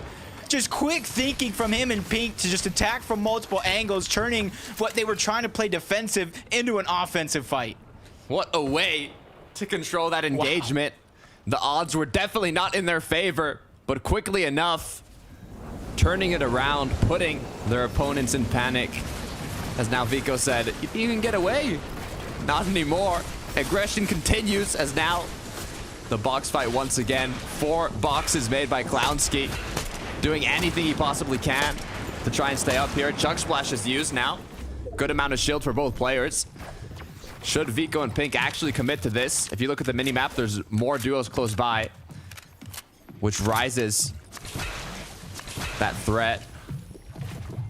Just quick thinking from him and Pink to just attack from multiple angles, turning what they were trying to play defensive into an offensive fight. What a way to control that engagement. Wow. The odds were definitely not in their favor, but quickly enough, turning it around, putting their opponents in panic. As now Vico said, you can get away. Not anymore. Aggression continues as now the box fight once again. 4 boxes made by Clownsky, doing anything he possibly can to try and stay up here. Chug Splash is used now. Good amount of shield for both players. Should Vico and Pink actually commit to this? If you look at the mini-map, there's more duos close by, which rises that threat.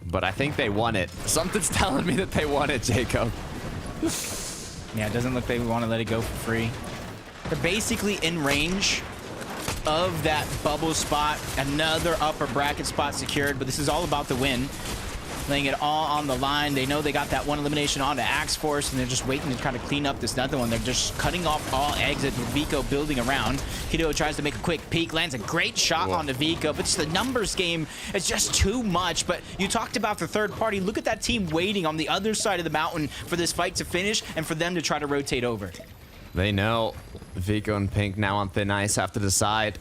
But I think they won it. Something's telling me that they won it, Jacob. Yeah, it doesn't look like they want to let it go for free. They're basically in range of that bubble spot. Another upper bracket spot secured, but this is all about the win. laying it all on the line. They know they got that one elimination onto Axe Force, and they're just waiting to try to clean up this other one. They're just cutting off all exits with Vico building around. Kido tries to make a quick peek, lands a great shot onto Vico, but just the numbers game is just too much. But you talked about the third party. Look at that team waiting on the other side of the mountain for this fight to finish and for them to try to rotate over. They know Vico and Pink now on thin ice have to decide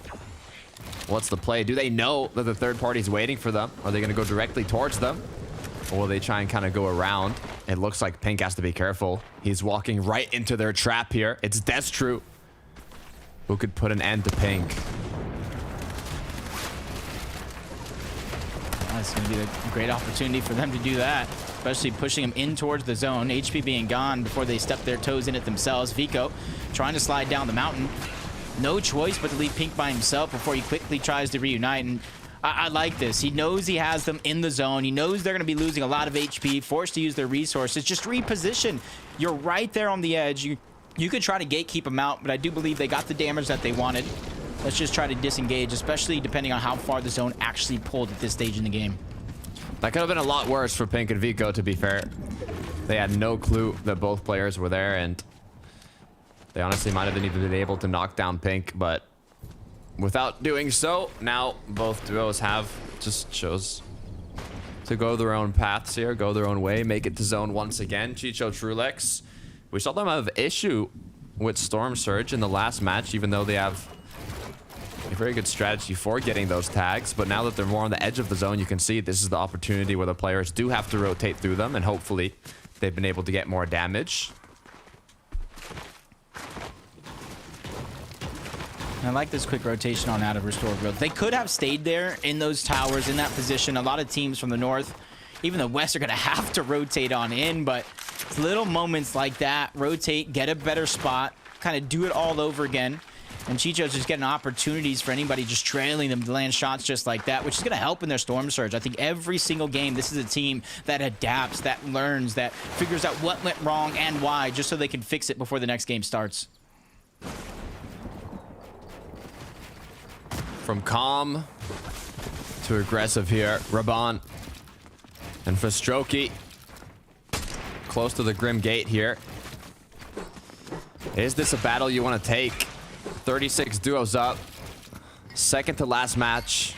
what's the play. Do they know that the third party's waiting for them? Are they going to go directly towards them? Or will they try and kind of go around? It looks like Pink has to be careful. He's walking right into their trap here. It's Destru who could put an end to Pink. It's going to be a great opportunity for them to do that, especially pushing him in towards the zone. HP being gone before they step their toes in it themselves. Vico trying to slide down the mountain. No choice but to leave Pink by himself before he quickly tries to reunite. And I like this. He knows he has them in the zone. He knows they're going to be losing a lot of HP, forced to use their resources. Just reposition. You're right there on the edge. You could try to gatekeep them out, but I do believe they got the damage that they wanted. Let's just try to disengage, especially depending on how far the zone actually pulled at this stage in the game. That could have been a lot worse for Pink and Vico, to be fair. They had no clue that both players were there, and they honestly might have even been able to knock down Pink, but without doing so, now both duos have just chose to go their own paths here, go their own way, make it to zone once again. Chicho Trulex, we saw them have issue with Storm Surge in the last match, even though they have a very good strategy for getting those tags. But now that they're more on the edge of the zone, you can see this is the opportunity where the players do have to rotate through them, and hopefully they've been able to get more damage. I like this quick rotation on out of Restore Growth. They could have stayed there in those towers in that position. A lot of teams from the north, even the west, are going to have to rotate on in, but it's little moments like that. Rotate, get a better spot, kind of do it all over again. And Chicho's just getting opportunities for anybody just trailing them to land shots just like that, which is going to help in their Storm Surge. I think every single game, this is a team that adapts, that learns, that figures out what went wrong and why, just so they can fix it before the next game starts. From calm to aggressive here, Raban and Fastroki close to the Grim Gate here. Is this a battle you want to take? 36 duos up. Second to last match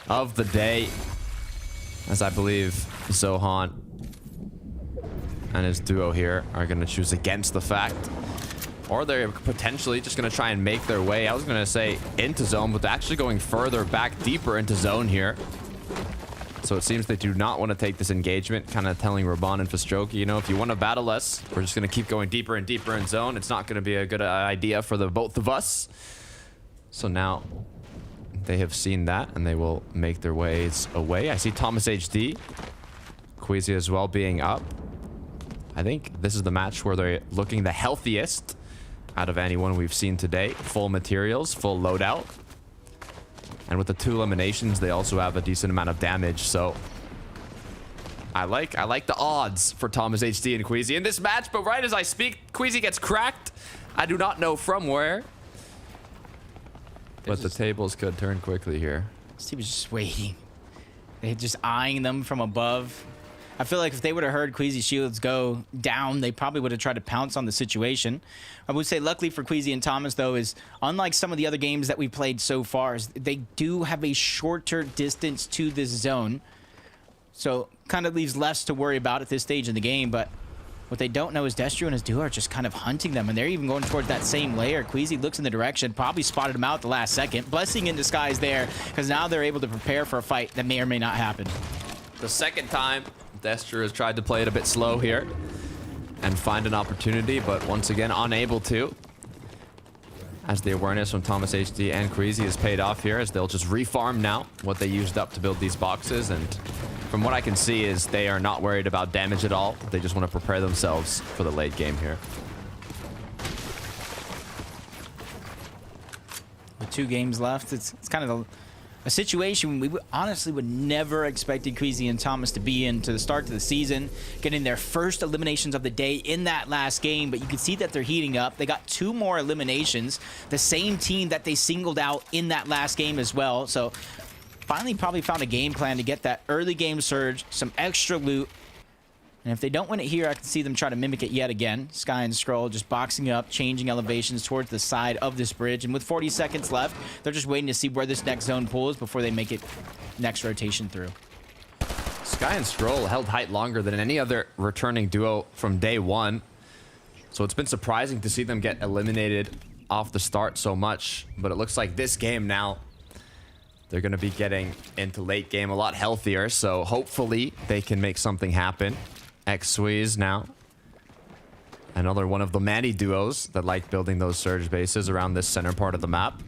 of the day, as I believe Zohan and his duo here are going to choose against the fact. Or they're potentially just going to try and make their way, I was going to say, into zone, but they're actually going further back, deeper into zone here. So it seems they do not want to take this engagement, kind of telling Raban and Fastroki, you know, if you want to battle us, we're just going to keep going deeper and deeper in zone. It's not going to be a good idea for the both of us. So now they have seen that, and they will make their ways away. I see Thomas HD, Queasy as well being up. I think this is the match where they're looking the healthiest out of anyone we've seen today. Full materials, full loadout. And with the 2 eliminations, they also have a decent amount of damage, so I like the odds for Thomas HD and Queasy in this match, but right as I speak, Queasy gets cracked. I do not know from where. But the tables could turn quickly here. This team was just waiting. They're just eyeing them from above. I feel like if they would have heard Queasy's shields go down, they probably would have tried to pounce on the situation. I would say luckily for Queasy and Thomas, though, is unlike some of the other games that we played so far, is they do have a shorter distance to this zone. So kind of leaves less to worry about at this stage in the game. But what they don't know is Destru and his duo are just kind of hunting them, and they're even going towards that same layer. Queasy looks in the direction, probably spotted him out the last second. Blessing in disguise there, because now they're able to prepare for a fight that may or may not happen. The second time, Destru has tried to play it a bit slow here and find an opportunity, but once again unable to, as the awareness from Thomas HD and Queasy has paid off here, as they'll just refarm now what they used up to build these boxes. And from what I can see is they are not worried about damage at all. They just want to prepare themselves for the late game here. With 2 games left, it's kind of a situation we honestly would never expected Queasy and Thomas to be in to the start of the season, getting their first eliminations of the day in that last game. But you can see that they're heating up. They got 2 more eliminations, the same team that they singled out in that last game as well. So finally probably found a game plan to get that early game surge, some extra loot. And if they don't win it here, I can see them try to mimic it yet again. Sky and Scroll just boxing up, changing elevations towards the side of this bridge. And with 40 seconds left, they're just waiting to see where this next zone pulls before they make it next rotation through. Sky and Scroll held height longer than any other returning duo from day one. So it's been surprising to see them get eliminated off the start so much. But it looks like this game now, they're going to be getting into late game a lot healthier. So hopefully they can make something happen. X-Squeeze now. Another one of the Manny duos that like building those surge bases around this center part of the map.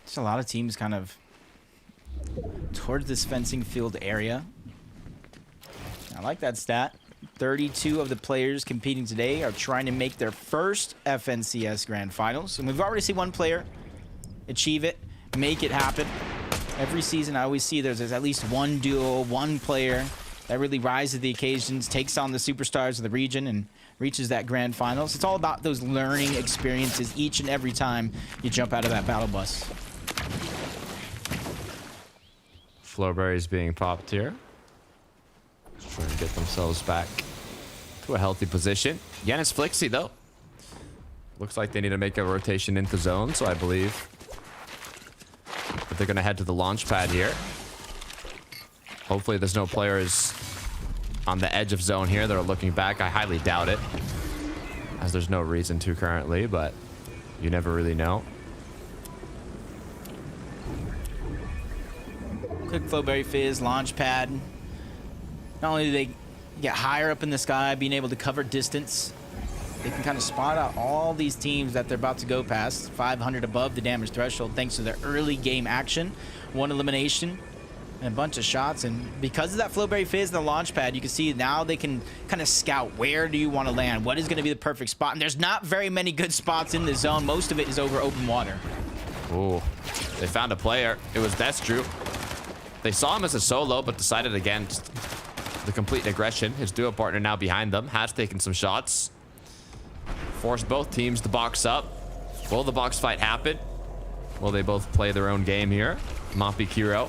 There's a lot of teams kind of towards this fencing field area. I like that stat. 32 of the players competing today are trying to make their first FNCS Grand Finals. And we've already seen one player achieve it, make it happen. Every season, I always see there's at least one duo, one player that really rises to the occasions, takes on the superstars of the region, and reaches that grand finals. It's all about those learning experiences each and every time you jump out of that battle bus. Flowberries being popped here. Just trying to get themselves back to a healthy position. Yanis Flixie, though. Looks like they need to make a rotation into zone, so I believe but they're going to head to the launch pad here. Hopefully there's no players on the edge of zone here that are looking back. I highly doubt it, as there's no reason to currently, but you never really know. Quick Flowberry Fizz, launch pad. Not only do they get higher up in the sky, being able to cover distance, they can kind of spot out all these teams that they're about to go past. 500 above the damage threshold thanks to their early game action. One elimination and a bunch of shots. And because of that Flowberry Fizz and the launch pad, you can see now they can kind of scout where do you want to land? What is going to be the perfect spot? And there's not very many good spots in the zone. Most of it is over open water. Ooh, they found a player. It was Destru. They saw him as a solo, but decided against the complete aggression. His duo partner now behind them has taken some shots. Forced both teams to box up. Will the box fight happen? Will they both play their own game here? Moppy Kiro.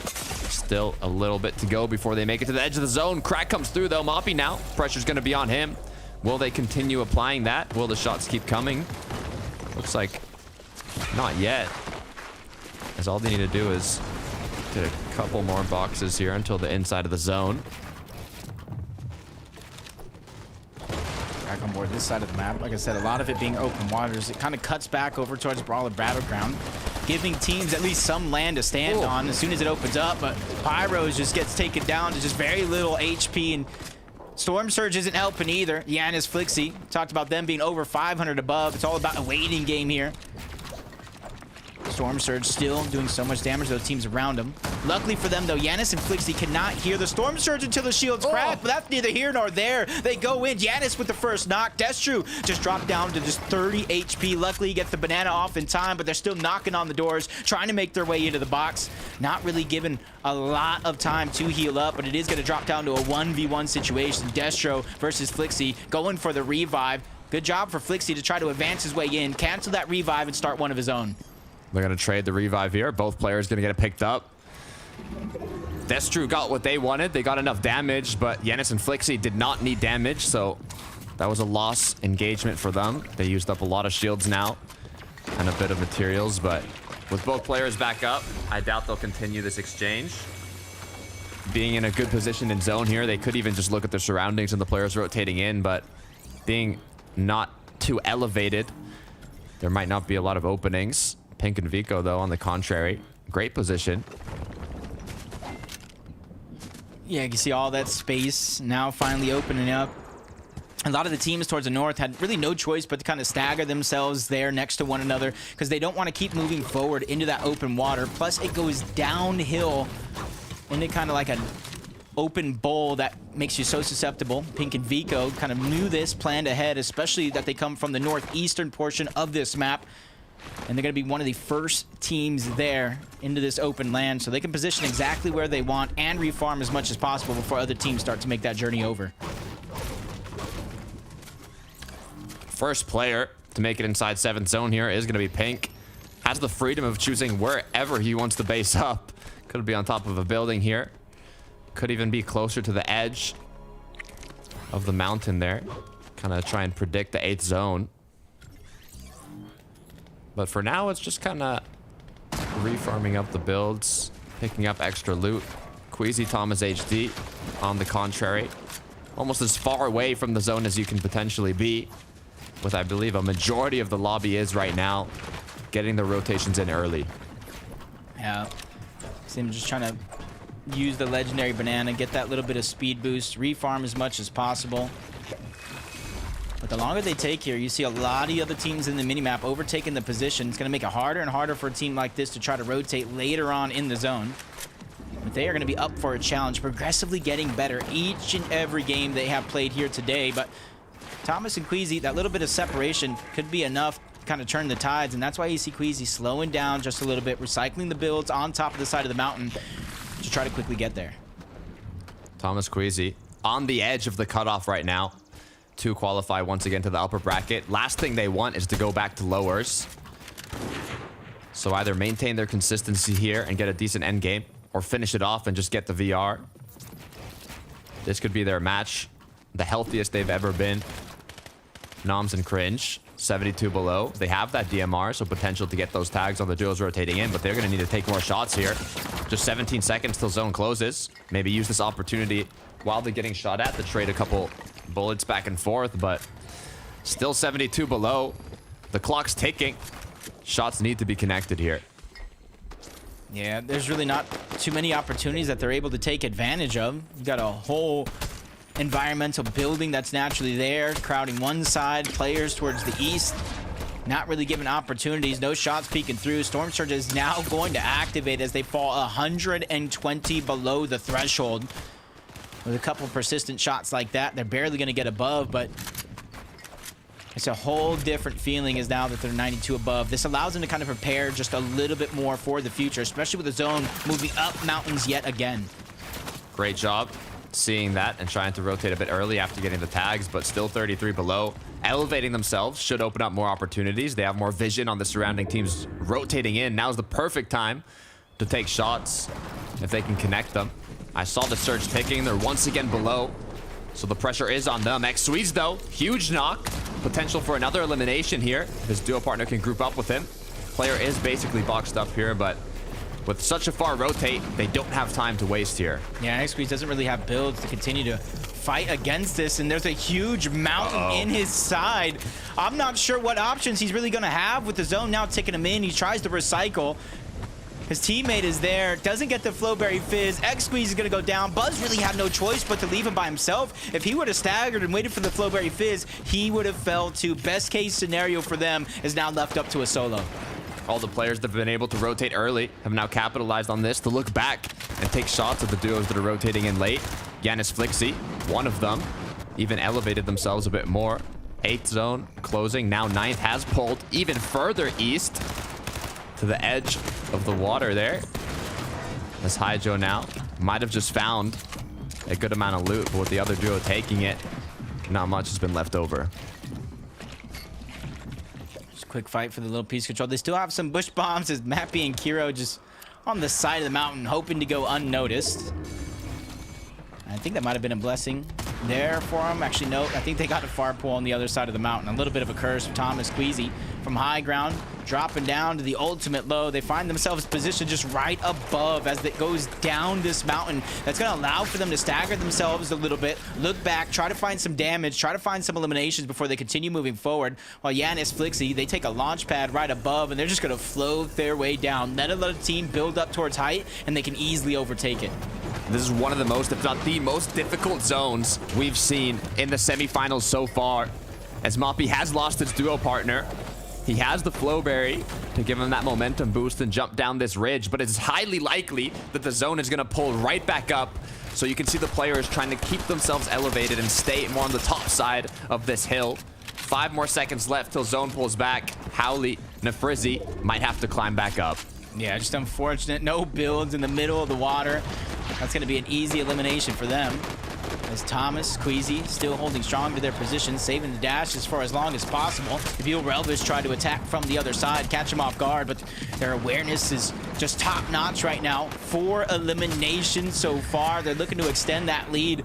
Still a little bit to go before they make it to the edge of the zone. Crack comes through though. Moppy now. Pressure's going to be on him. Will they continue applying that? Will the shots keep coming? Looks like not yet. As all they need to do is get a couple more boxes here until the inside of the zone. Back on board this side of the map. Like I said, a lot of it being open waters. It kind of cuts back over towards Brawler Battleground, giving teams at least some land to stand on as soon as it opens up. But Pyros just gets taken down to just very little HP, and Storm Surge isn't helping either. Yanis Flixie talked about them being over 500 above. It's all about a waiting game here. Storm Surge still doing so much damage to those teams around him. Luckily for them, though, Yanis and Flixie cannot hear the Storm Surge until the shields crack, but that's neither here nor there. They go in. Yanis with the first knock. Destru just dropped down to just 30 HP. Luckily, he gets the banana off in time, but they're still knocking on the doors, trying to make their way into the box. Not really given a lot of time to heal up, but it is going to drop down to a 1v1 situation. Destru versus Flixie going for the revive. Good job for Flixie to try to advance his way in, cancel that revive, and start one of his own. They're going to trade the revive here. Both players going to get it picked up. Destru got what they wanted. They got enough damage, but Yanis and Flixie did not need damage, so that was a loss engagement for them. They used up a lot of shields now and a bit of materials, but with both players back up, I doubt they'll continue this exchange. Being in a good position in zone here, they could even just look at their surroundings and the players rotating in, but being not too elevated, there might not be a lot of openings. Pink and Vico, though, on the contrary, great position. Yeah, you can see all that space now finally opening up. A lot of the teams towards the north had really no choice but to kind of stagger themselves there next to one another because they don't want to keep moving forward into that open water. Plus, it goes downhill into kind of like an open bowl that makes you so susceptible. Pink and Vico kind of knew this, planned ahead, especially that they come from the northeastern portion of this map. And they're going to be one of the first teams there into this open land, so they can position exactly where they want and refarm as much as possible before other teams start to make that journey over. First player to make it inside 7th zone here is going to be Pink. Has the freedom of choosing wherever he wants to base up. Could be on top of a building here. Could even be closer to the edge of the mountain there. Kind of try and predict the 8th zone. But for now, it's just kind of refarming up the builds, picking up extra loot. Queasy Thomas HD, on the contrary, almost as far away from the zone as you can potentially be, with I believe a majority of the lobby is right now, getting the rotations in early. Yeah. See him just trying to use the legendary banana, get that little bit of speed boost, refarm as much as possible. But the longer they take here, you see a lot of the other teams in the minimap overtaking the position. It's going to make it harder and harder for a team like this to try to rotate later on in the zone. But they are going to be up for a challenge, progressively getting better each and every game they have played here today. But Thomas and Queasy, that little bit of separation could be enough to kind of turn the tides, and that's why you see Queasy slowing down just a little bit, recycling the builds on top of the side of the mountain to try to quickly get there. Thomas Queasy on the edge of the cutoff right now to qualify once again to the upper bracket. Last thing they want is to go back to lowers. So either maintain their consistency here and get a decent end game, or finish it off and just get the VR. This could be their match, the healthiest they've ever been. Noms and Cringe, 72 below. They have that DMR, so potential to get those tags on the duos rotating in, but they're going to need to take more shots here. Just 17 seconds till zone closes. Maybe use this opportunity while they're getting shot at to trade a couple bullets back and forth, but still 72 below. The clock's ticking. Shots need to be connected here. Yeah, there's really not too many opportunities that they're able to take advantage of. You've got a whole environmental building that's naturally there, crowding one side, players towards the east. Not really given opportunities, no shots peeking through. Storm Surge is now going to activate as they fall 120 below the threshold. With a couple persistent shots like that, they're barely going to get above, but it's a whole different feeling as now that they're 92 above. This allows them to kind of prepare just a little bit more for the future, especially with the zone moving up mountains yet again. Great job seeing that and trying to rotate a bit early after getting the tags, but still 33 below. Elevating themselves should open up more opportunities. They have more vision on the surrounding teams rotating in. Now's the perfect time to take shots if they can connect them. I saw the surge ticking. They're once again below, so the pressure is on them. X-Swedes, though, huge knock. Potential for another elimination here if his duo partner can group up with him. Player is basically boxed up here, but with such a far rotate, they don't have time to waste here. Yeah, X-Squeeze doesn't really have builds to continue to fight against this, and there's a huge mountain in his side. I'm not sure what options he's really going to have with the zone now ticking him in. He tries to recycle. His teammate is there, doesn't get the Flowberry Fizz. X-Squeeze is going to go down. Buzz really had no choice but to leave him by himself. If he would have staggered and waited for the Flowberry Fizz, he would have fell to. Best case scenario for them is now left up to a solo. All the players that have been able to rotate early have now capitalized on this to look back and take shots at the duos that are rotating in late. Yanis Flixie, one of them, even elevated themselves a bit more. 8th zone closing. Now 9th has pulled even further east to the edge of the water there. As Hydro now might have just found a good amount of loot, but with the other duo taking it, not much has been left over. Just a quick fight for the little piece control. They still have some bush bombs as Mappy and Kiro just on the side of the mountain, hoping to go unnoticed. I think that might have been a blessing there for him. Actually, no, I think they got a far pull on the other side of the mountain. A little bit of a curse for Thomas Queasy from high ground, dropping down to the ultimate low. They find themselves positioned just right above as it goes down this mountain. That's going to allow for them to stagger themselves a little bit, look back, try to find some damage, try to find some eliminations before they continue moving forward. While Yanis Flixie, they take a launch pad right above, and they're just going to float their way down. Let another team build up towards height, and they can easily overtake it. This is one of the most, if not the most difficult zones we've seen in the semifinals so far, as Moppy has lost his duo partner. He has the Flowberry to give him that momentum boost and jump down this ridge, but it's highly likely that the zone is going to pull right back up. So you can see the players trying to keep themselves elevated and stay more on the top side of this hill. 5 more seconds left till zone pulls back. Howley, Nefrizzi might have to climb back up. Yeah, just unfortunate. No builds in the middle of the water. That's going to be an easy elimination for them. As Thomas, Queasy still holding strong to their position, saving the dashes for as long as possible. The Buell Relvis try to attack from the other side, catch them off guard, but their awareness is just top notch right now. 4 eliminations so far. They're looking to extend that lead.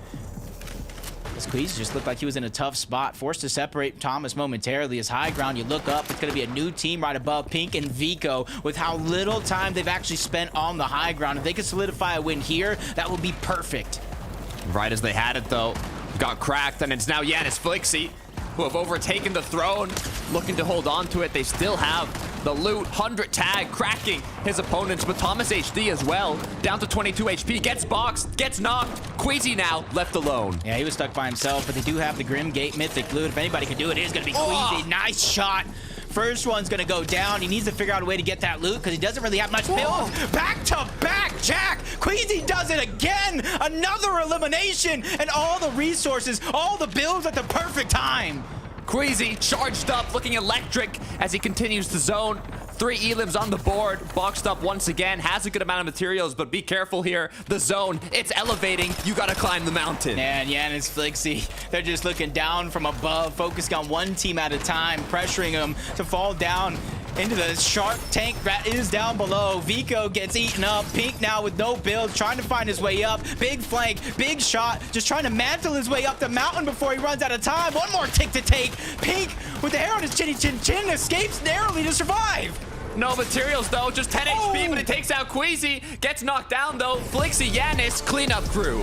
Squeeze just looked like he was in a tough spot, forced to separate Thomas momentarily. As high ground, you look up, it's going to be a new team right above Pink and Vico. With how little time they've actually spent on the high ground, if they could solidify a win here, that would be perfect. Right as they had it, though, got cracked, and it's now Yanis Flixie who have overtaken the throne, looking to hold on to it. They still have the loot. 100 tag, cracking his opponents, but Thomas HD as well, down to 22 HP, gets boxed, gets knocked. Queasy now left alone. Yeah, he was stuck by himself, but they do have the Grim Gate Mythic loot. If anybody can do it, it is going to be Queasy. Nice shot. First one's going to go down. He needs to figure out a way to get that loot because he doesn't really have much build. Back to back, Jack. Queasy does it again. Another elimination, and all the resources, all the builds at the perfect time. Queasy charged up, looking electric as he continues to zone. 3 elims on the board, boxed up once again, has a good amount of materials, but be careful here. The zone, it's elevating. You gotta climb the mountain. And Yanis Flixie, they're just looking down from above, focusing on one team at a time, pressuring them to fall down into the shark tank that is down below. Vico gets eaten up. Pink now with no build, trying to find his way up. Big flank, big shot, just trying to mantle his way up the mountain before he runs out of time. One more tick to take. Pink, with the hair on his chinny chin chin, escapes narrowly to survive. No materials though, just 10 HP, but it takes out Queasy. Gets knocked down though. Flixie, Yanis, cleanup crew.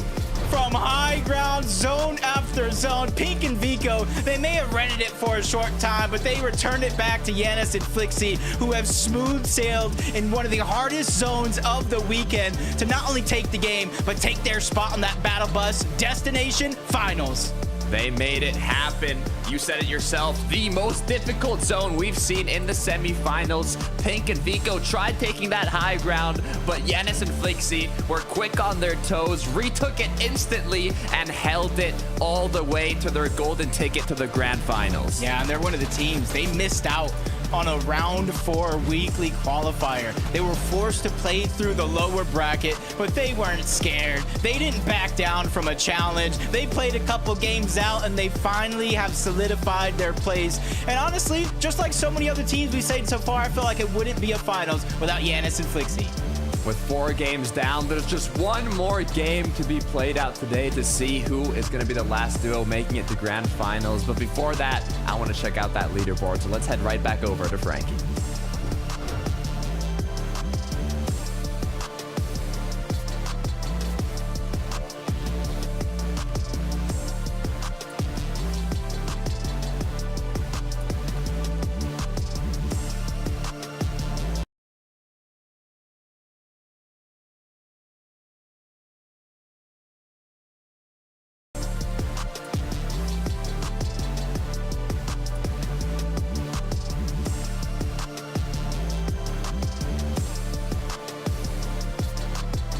From high ground, zone after zone, Pink and Vico, they may have rented it for a short time, but they returned it back to Yanis and Flixie, who have smooth sailed in one of the hardest zones of the weekend to not only take the game, but take their spot on that battle bus. Destination Finals. They made it happen. You said it yourself. The most difficult zone we've seen in the semifinals. Pink and Vico tried taking that high ground, but Yanis and Flixie were quick on their toes, retook it instantly, and held it all the way to their golden ticket to the grand finals. Yeah, and they're one of the teams. They missed out on a round 4 weekly qualifier. They were forced to play through the lower bracket, but they weren't scared. They didn't back down from a challenge. They played a couple games out, and they finally have solidified their place. And honestly, just like so many other teams we've seen so far, I feel like it wouldn't be a finals without Yanis and Flixie. With 4 games down, there's just one more game to be played out today to see who is going to be the last duo making it to grand finals. But before that, I want to check out that leaderboard. So let's head right back over to Frankie.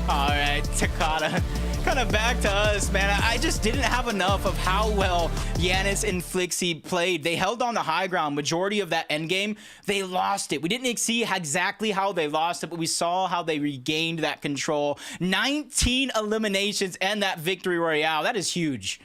All right, Takata, kind of back to us, man. I just didn't have enough of how well Yanis and Flixie played. They held on the high ground. Majority of that end game, they lost it. We didn't see exactly how they lost it, but we saw how they regained that control. 19 eliminations and that victory royale. That is huge.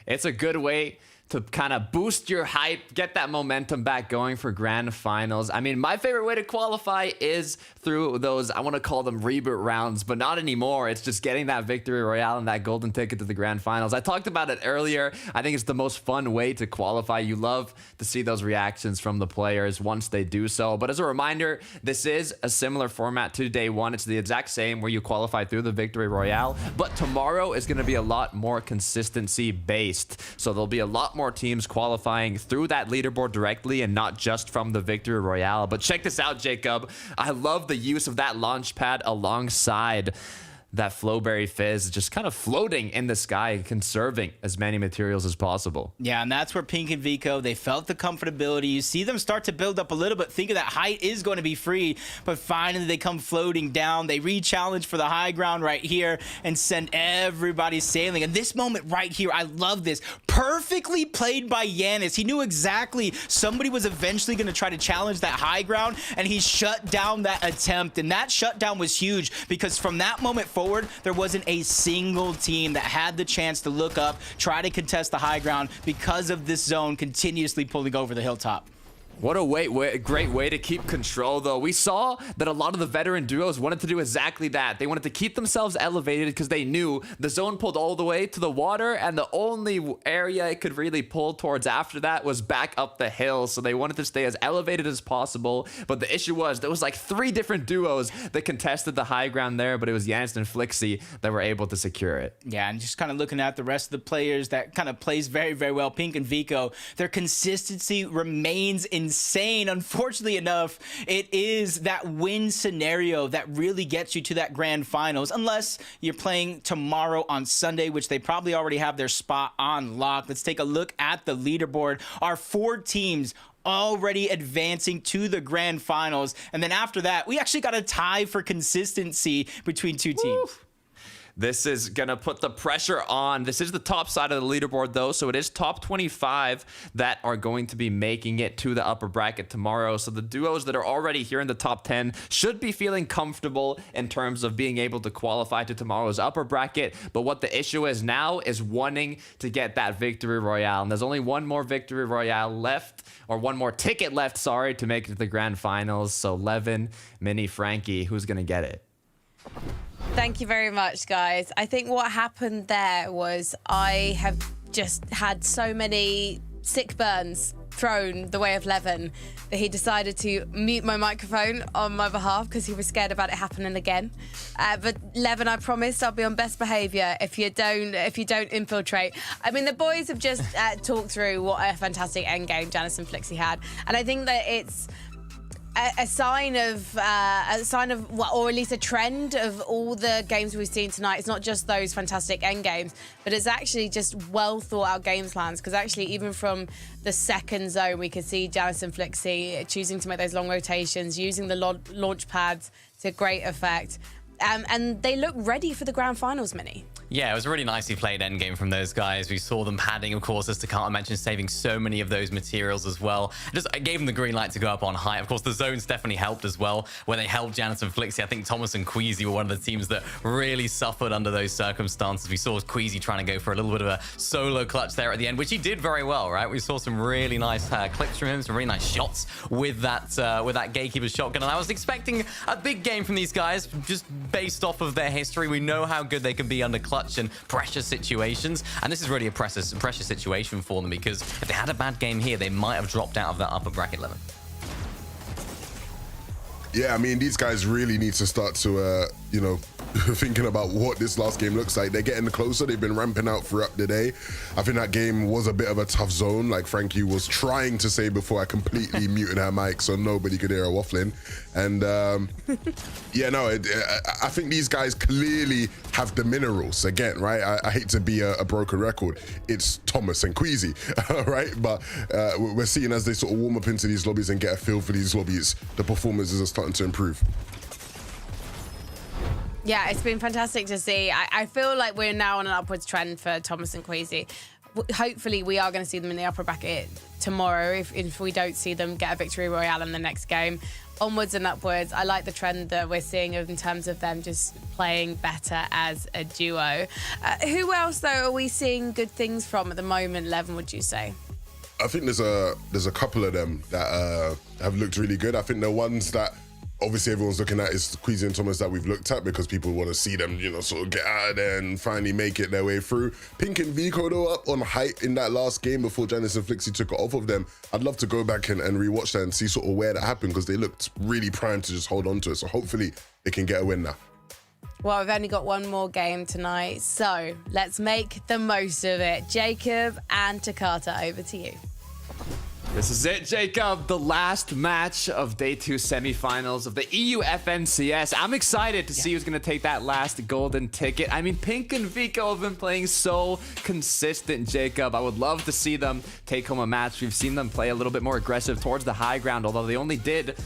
It's a good way to kind of boost your hype, get that momentum back going for grand finals. I mean, my favorite way to qualify is through those, I want to call them reboot rounds, but not anymore. It's just getting that victory royale and that golden ticket to the grand finals. I talked about it earlier. I think it's the most fun way to qualify. You love to see those reactions from the players once they do so. But as a reminder, this is a similar format to day one. It's the exact same where you qualify through the victory royale, but tomorrow is going to be a lot more consistency based. So there'll be a lot more teams qualifying through that leaderboard directly and not just from the victory royale. But check this out, Jacob. I love the use of that launch pad alongside that Flowberry Fizz, just kind of floating in the sky, conserving as many materials as possible. Yeah, and that's where Pink and Vico, they felt the comfortability. You see them start to build up a little bit, thinking that height is going to be free, but finally they come floating down. They re-challenge for the high ground right here and send everybody sailing. And this moment right here, I love this. Perfectly played by Yanis. He knew exactly somebody was eventually going to try to challenge that high ground, and he shut down that attempt. And that shutdown was huge because from that moment forward, there wasn't a single team that had the chance to look up, try to contest the high ground because of this zone continuously pulling over the hilltop. What a great way to keep control, though. We saw that a lot of the veteran duos wanted to do exactly that. They wanted to keep themselves elevated because they knew the zone pulled all the way to the water, and the only area it could really pull towards after that was back up the hill. So they wanted to stay as elevated as possible. But the issue was there was like 3 different duos that contested the high ground there, but it was Jansen and Flixie that were able to secure it. Yeah, and just kind of looking at the rest of the players that kind of plays very, very well, Pink and Vico, their consistency remains insane. Unfortunately enough, it is that win scenario that really gets you to that grand finals, unless you're playing tomorrow on Sunday, which they probably already have their spot on lock. Let's take a look at the leaderboard. Our 4 teams already advancing to the grand finals, and then after that, we actually got a tie for consistency between 2 teams. Woo. This is going to put the pressure on. This is the top side of the leaderboard, though, so it is top 25 that are going to be making it to the upper bracket tomorrow. So the duos that are already here in the top 10 should be feeling comfortable in terms of being able to qualify to tomorrow's upper bracket. But what the issue is now is wanting to get that victory royale. And there's only one more victory royale left, or one more ticket left, sorry, to make it to the grand finals. So Levin, Mini, Frankie, who's going to get it? Thank you very much, guys. I think what happened there was I have just had so many sick burns thrown the way of Levin that he decided to mute my microphone on my behalf because he was scared about it happening again. But Levin, I promised I'll be on best behaviour if you don't infiltrate. I mean, the boys have just talked through what a fantastic endgame Janice and Flixie had, and I think that it's a sign of, well, or at least a trend of all the games we've seen tonight. It's not just those fantastic end games, but it's actually just well thought out game plans. Because actually, even from the second zone, we could see Janice and Flixie choosing to make those long rotations, using the launch pads to great effect. And they look ready for the grand finals, Mini. Yeah, it was a really nicely played endgame from those guys. We saw them padding, of course, as Takata mentioned, saving so many of those materials as well. I gave them the green light to go up on height. Of course, the zones definitely helped as well, where they helped Janus and Flixie. I think Thomas and Queasy were one of the teams that really suffered under those circumstances. We saw Queasy trying to go for a little bit of a solo clutch there at the end, which he did very well, right? We saw some really nice clicks from him, some really nice shots with that Gatekeeper shotgun. And I was expecting a big game from these guys, just based off of their history. We know how good they can be under clutch and pressure situations, and this is really a pressure situation for them, because if they had a bad game here, they might have dropped out of that upper bracket level. Yeah, I mean, these guys really need to start to, thinking about what this last game looks like. They're getting closer. They've been ramping out throughout the day. I think that game was a bit of a tough zone, like Frankie was trying to say before I completely muted her mic so nobody could hear her waffling. And I think these guys clearly have the minerals. Again, right? I hate to be a broken record. It's Thomas and Queasy, right? But we're seeing as they sort of warm up into these lobbies and get a feel for these lobbies, the performances are starting to improve. Yeah, it's been fantastic to see. I feel like we're now on an upwards trend for Thomas and Queasy. Hopefully, we are going to see them in the upper bracket tomorrow if we don't see them get a victory royale in the next game. Onwards and upwards. I like the trend that we're seeing in terms of them just playing better as a duo. Who else, though, are we seeing good things from at the moment, Levin, would you say? I think there's a couple of them that have looked really good. I think the ones that obviously everyone's looking at is Queasy and Thomas that we've looked at, because people want to see them, sort of get out of there and finally make it their way through. Pink and Vico, though, up on height in that last game before Janice and Flixie took it off of them. I'd love to go back and rewatch that and see sort of where that happened, because they looked really primed to just hold on to it. So hopefully they can get a win now. Well, we've only got one more game tonight, so let's make the most of it. Jacob and Takata, over to you. This is it, Jacob. The last match of day 2 semifinals of the EU FNCS. I'm excited to see who's going to take that last golden ticket. I mean, Pink and Vico have been playing so consistent, Jacob. I would love to see them take home a match. We've seen them play a little bit more aggressive towards the high ground, although they only did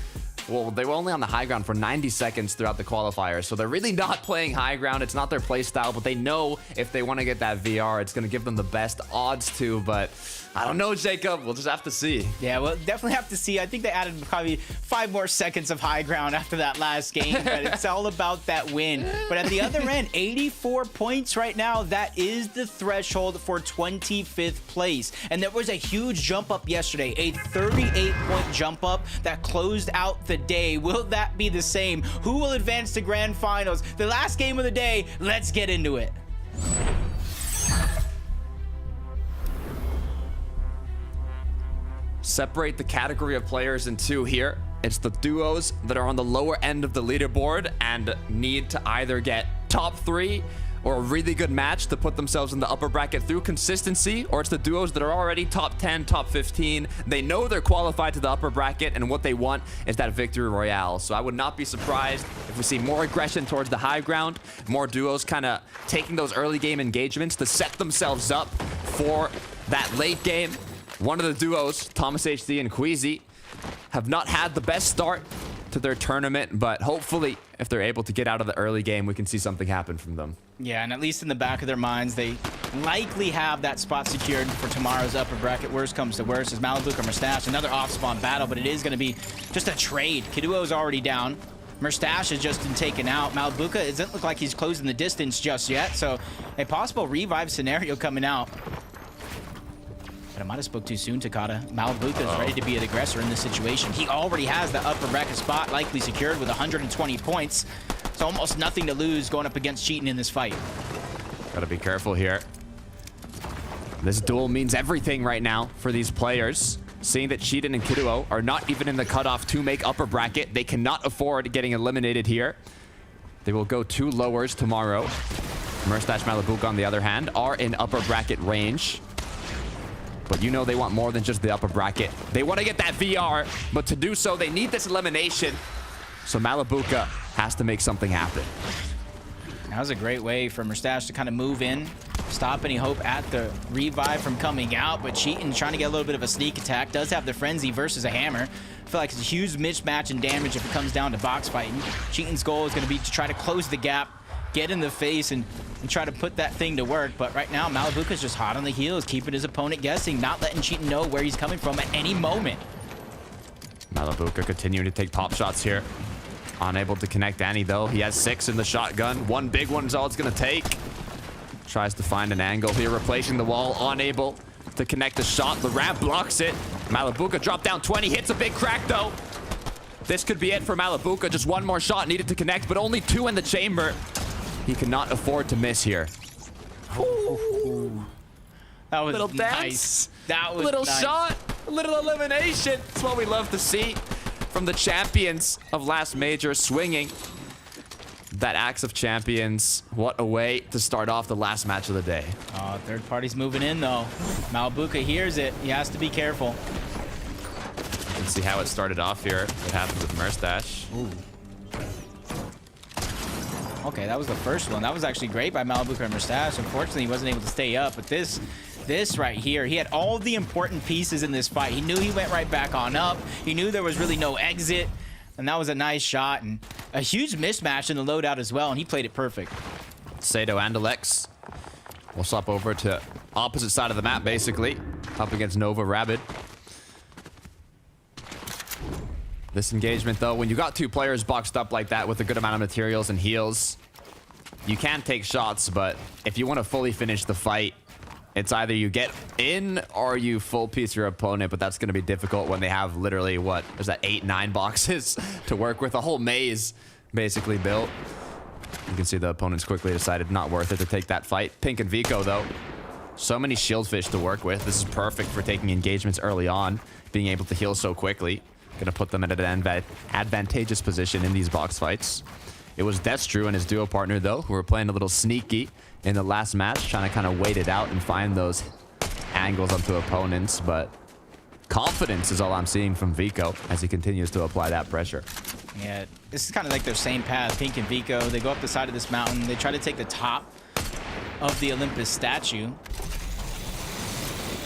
well, they were only on the high ground for 90 seconds throughout the qualifiers, so they're really not playing high ground. It's not their play style, but they know if they want to get that VR, it's going to give them the best odds to, but I don't know, Jacob. We'll just have to see. Yeah, we'll definitely have to see. I think they added probably 5 more seconds of high ground after that last game, but it's all about that win. But at the other end, 84 points right now. That is the threshold for 25th place. And there was a huge jump up yesterday, a 38-point jump up that closed out the day. Will that be the same? Who will advance to grand finals? The last game of the day. Let's get into it. Separate the category of players in two here. It's the duos that are on the lower end of the leaderboard and need to either get top 3 or a really good match to put themselves in the upper bracket through consistency, or it's the duos that are already top 10, top 15. They know they're qualified to the upper bracket, and what they want is that victory royale. So I would not be surprised if we see more aggression towards the high ground, more duos kind of taking those early game engagements to set themselves up for that late game. One of the duos, Thomas HD and Queasy, have not had the best start to their tournament, but hopefully if they're able to get out of the early game, we can see something happen from them. Yeah, and at least in the back of their minds, they likely have that spot secured for tomorrow's upper bracket. Worst comes to worst is Malibu or Mustache, another off-spawn battle, but it is going to be just a trade. Kiduo is already down. Mustache has just been taken out. Malabuka doesn't look like he's closing the distance just yet, so a possible revive scenario coming out. But I might have spoke too soon, Takata. Malabuka is ready to be an aggressor in this situation. He already has the upper bracket spot likely secured with 120 points. So almost nothing to lose going up against Cheatin in this fight. Gotta be careful here. This duel means everything right now for these players. Seeing that Cheatin and Kiduo are not even in the cutoff to make upper bracket, they cannot afford getting eliminated here. They will go 2 lowers tomorrow. Mustache, Malabuka, on the other hand, are in upper bracket range. But you know they want more than just the upper bracket. They want to get that VR, but to do so, they need this elimination. So Malabuka has to make something happen. That was a great way for Mustache to kind of move in, stop any hope at the revive from coming out, but Cheatin trying to get a little bit of a sneak attack. Does have the Frenzy versus a Hammer. I feel like it's a huge mismatch in damage if it comes down to box fighting. Cheatin's goal is going to be to try to close the gap, get in the face, and try to put that thing to work. But right now, Malabuka's just hot on the heels, keeping his opponent guessing, not letting Cheatin know where he's coming from at any moment. Malabuka continuing to take pop shots here. Unable to connect any, though. He has 6 in the shotgun. One big one is all it's going to take. Tries to find an angle here, replacing the wall. Unable to connect the shot. The ramp blocks it. Malabuka dropped down 20. Hits a big crack, though. This could be it for Malabuka. Just one more shot needed to connect, but only 2 in the chamber. He cannot afford to miss here. Ooh. That was Little nice. dance. That was little nice. shot. A little elimination. That's what we love to see from the champions of last major, swinging that Axe of Champions. What a way to start off the last match of the day. Oh, third party's moving in, though. Malabuka hears it. He has to be careful. You can see how it started off here. What happened with Mustache. Ooh. Okay, that was the first one. That was actually great by Malabuka and Mustache. Unfortunately, he wasn't able to stay up, but this right here, he had all the important pieces in this fight. He knew he went right back on up. He knew there was really no exit, and that was a nice shot, and a huge mismatch in the loadout as well, and he played it perfect. Sato and Alex will swap over to opposite side of the map, basically, up against Nova Rabid. This engagement, though, when you got 2 players boxed up like that with a good amount of materials and heals, you can take shots, but if you want to fully finish the fight, it's either you get in or you full piece your opponent, but that's going to be difficult when they have literally, what, there's that 8-9 boxes to work with, a whole maze basically built. You can see the opponents quickly decided not worth it to take that fight. Pink and Vico, though, so many shield fish to work with. This is perfect for taking engagements early on, being able to heal so quickly. Gonna put them at an advantageous position in these box fights. It was Destru and his duo partner, though, who were playing a little sneaky in the last match, trying to kind of wait it out and find those angles onto opponents. But confidence is all I'm seeing from Vico as he continues to apply that pressure. Yeah, this is kind of like their same path, Pink and Vico. They go up the side of this mountain. They try to take the top of the Olympus statue. And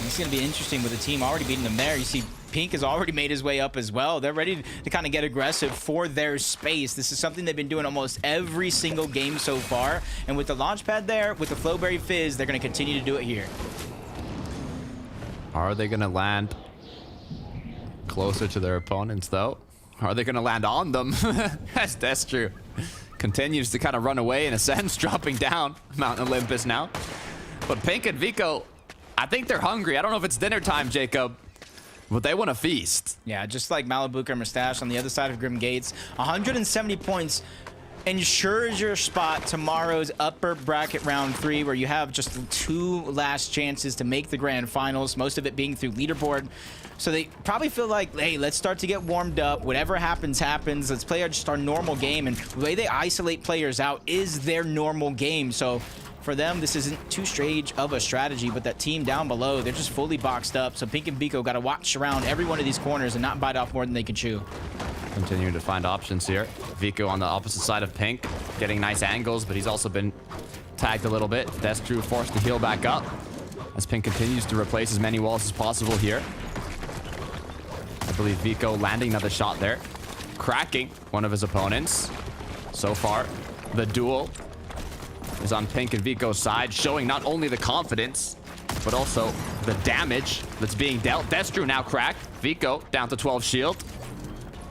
it's going to be interesting with the team already beating them there. You see Pink has already made his way up as well. They're ready to kind of get aggressive for their space. This is something they've been doing almost every single game so far. And with the launch pad there, with the Flowberry Fizz, they're going to continue to do it here. Are they going to land closer to their opponents, though? Are they going to land on them? That's true. Continues to kind of run away in a sense, dropping down Mount Olympus now. But Pink and Vico, I think they're hungry. I don't know if it's dinner time, Jacob, but they want to feast. Yeah, just like Malibuka Mustache on the other side of Grim Gates. 170 points ensures your spot tomorrow's upper bracket round 3, where you have just 2 last chances to make the grand finals, most of it being through leaderboard. So they probably feel like, hey, let's start to get warmed up. Whatever happens, happens. Let's play just our normal game. And the way they isolate players out is their normal game. So for them, this isn't too strange of a strategy, but that team down below, they're just fully boxed up. So Pink and Vico got to watch around every one of these corners and not bite off more than they can chew. Continuing to find options here. Vico on the opposite side of Pink, getting nice angles, but he's also been tagged a little bit. Destru forced to heal back up as Pink continues to replace as many walls as possible here. I believe Vico landing another shot there, cracking one of his opponents. So far, the duel is on Pink and Vico's side, showing not only the confidence, but also the damage that's being dealt. Destru now cracked. Vico down to 12 shield.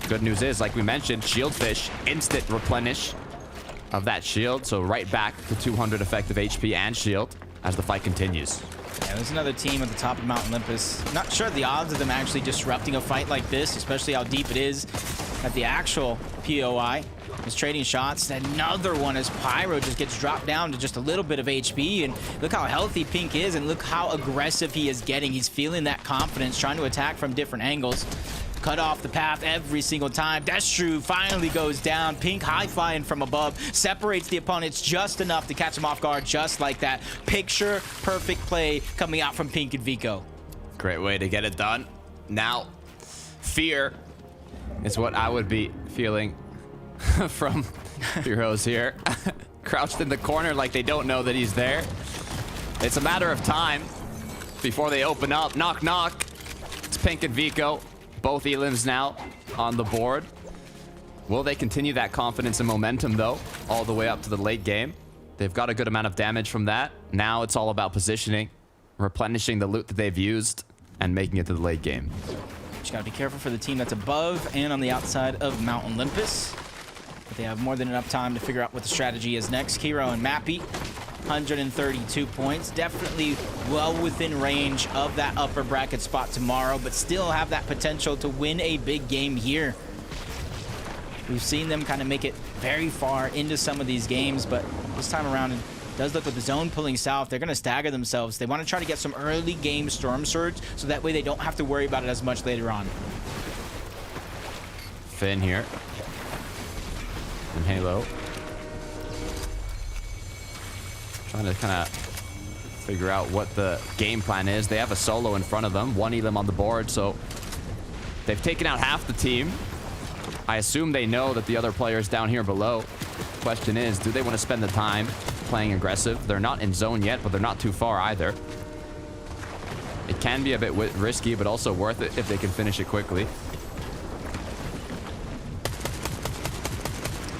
Good news is, like we mentioned, Shieldfish, instant replenish of that shield. So right back to 200 effective HP and shield as the fight continues. Yeah, there's another team at the top of Mount Olympus. Not sure the odds of them actually disrupting a fight like this, especially how deep it is at the actual POI. Is trading shots. Another one as Pyro just gets dropped down to just a little bit of HP. And look how healthy Pink is, and look how aggressive he is getting. He's feeling that confidence, trying to attack from different angles. Cut off the path every single time. Destru finally goes down. Pink high flying from above, separates the opponents just enough to catch him off guard, just like that. Picture perfect play coming out from Pink and Vico. Great way to get it done. Now, fear is what I would be feeling from heroes here. Crouched in the corner like they don't know that he's there. It's a matter of time before they open up. Knock, knock. It's Pink and Vico. Both elims now on the board. Will they continue that confidence and momentum, though, all the way up to the late game? They've got a good amount of damage from that. Now it's all about positioning, replenishing the loot that they've used, and making it to the late game. Just gotta be careful for the team that's above and on the outside of Mount Olympus. But they have more than enough time to figure out what the strategy is next. Kiro and Mappy, 132 points. Definitely well within range of that upper bracket spot tomorrow, but still have that potential to win a big game here. We've seen them kind of make it very far into some of these games, but this time around, it does look with the zone pulling south, they're going to stagger themselves. They want to try to get some early game Storm Surge, so that way they don't have to worry about it as much later on. Finn here. And Halo. Trying to kind of figure out what the game plan is. They have a solo in front of them, one elim on the board, so they've taken out half the team. I assume they know that the other players down here below. Question is, do they want to spend the time playing aggressive? They're not in zone yet, but they're not too far either. It can be a bit risky, but also worth it if they can finish it quickly.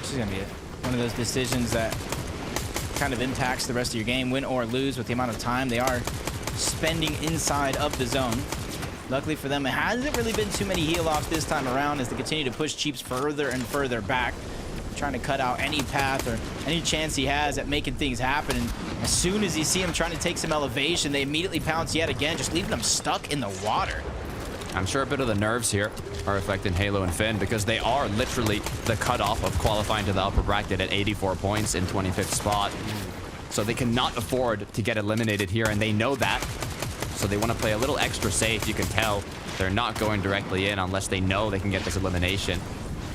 This is going to be one of those decisions that kind of impacts the rest of your game, win or lose, with the amount of time they are spending inside of the zone. Luckily for them, it hasn't really been too many heal-offs this time around as they continue to push Cheeps further and further back, trying to cut out any path or any chance he has at making things happen. And as soon as you see him trying to take some elevation, they immediately pounce yet again, just leaving them stuck in the water. I'm sure a bit of the nerves here are affecting Halo and Finn because they are literally the cutoff of qualifying to the upper bracket at 84 points in 25th spot. So they cannot afford to get eliminated here, and they know that. So they want to play a little extra safe. You can tell they're not going directly in unless they know they can get this elimination.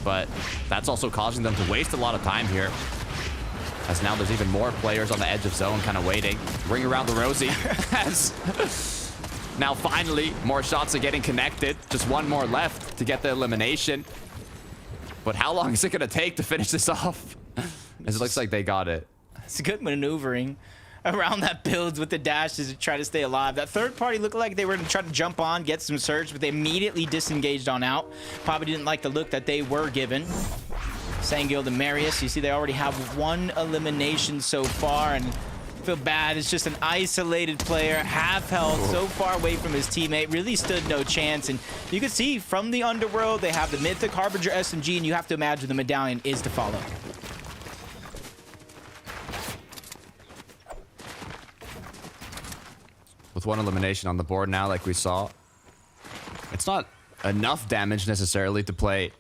But that's also causing them to waste a lot of time here, as now there's even more players on the edge of zone kind of waiting. Ring around the rosy. Now finally, more shots are getting connected. Just one more left to get the elimination. But how long is it going to take to finish this off? As it looks like they got it. It's good maneuvering around that builds with the dashes to try to stay alive. That third party looked like they were going to try to jump on, get some surge, but they immediately disengaged on out. Probably didn't like the look that they were given. Sangil to Marius. You see they already have 1 elimination so far, and feel bad. It's just an isolated player, half health, so far away from his teammate, really stood no chance. And you can see from the underworld, they have the Mythic Harbinger SMG, and you have to imagine the medallion is to follow. With 1 elimination on the board now, like we saw, it's not enough damage necessarily to play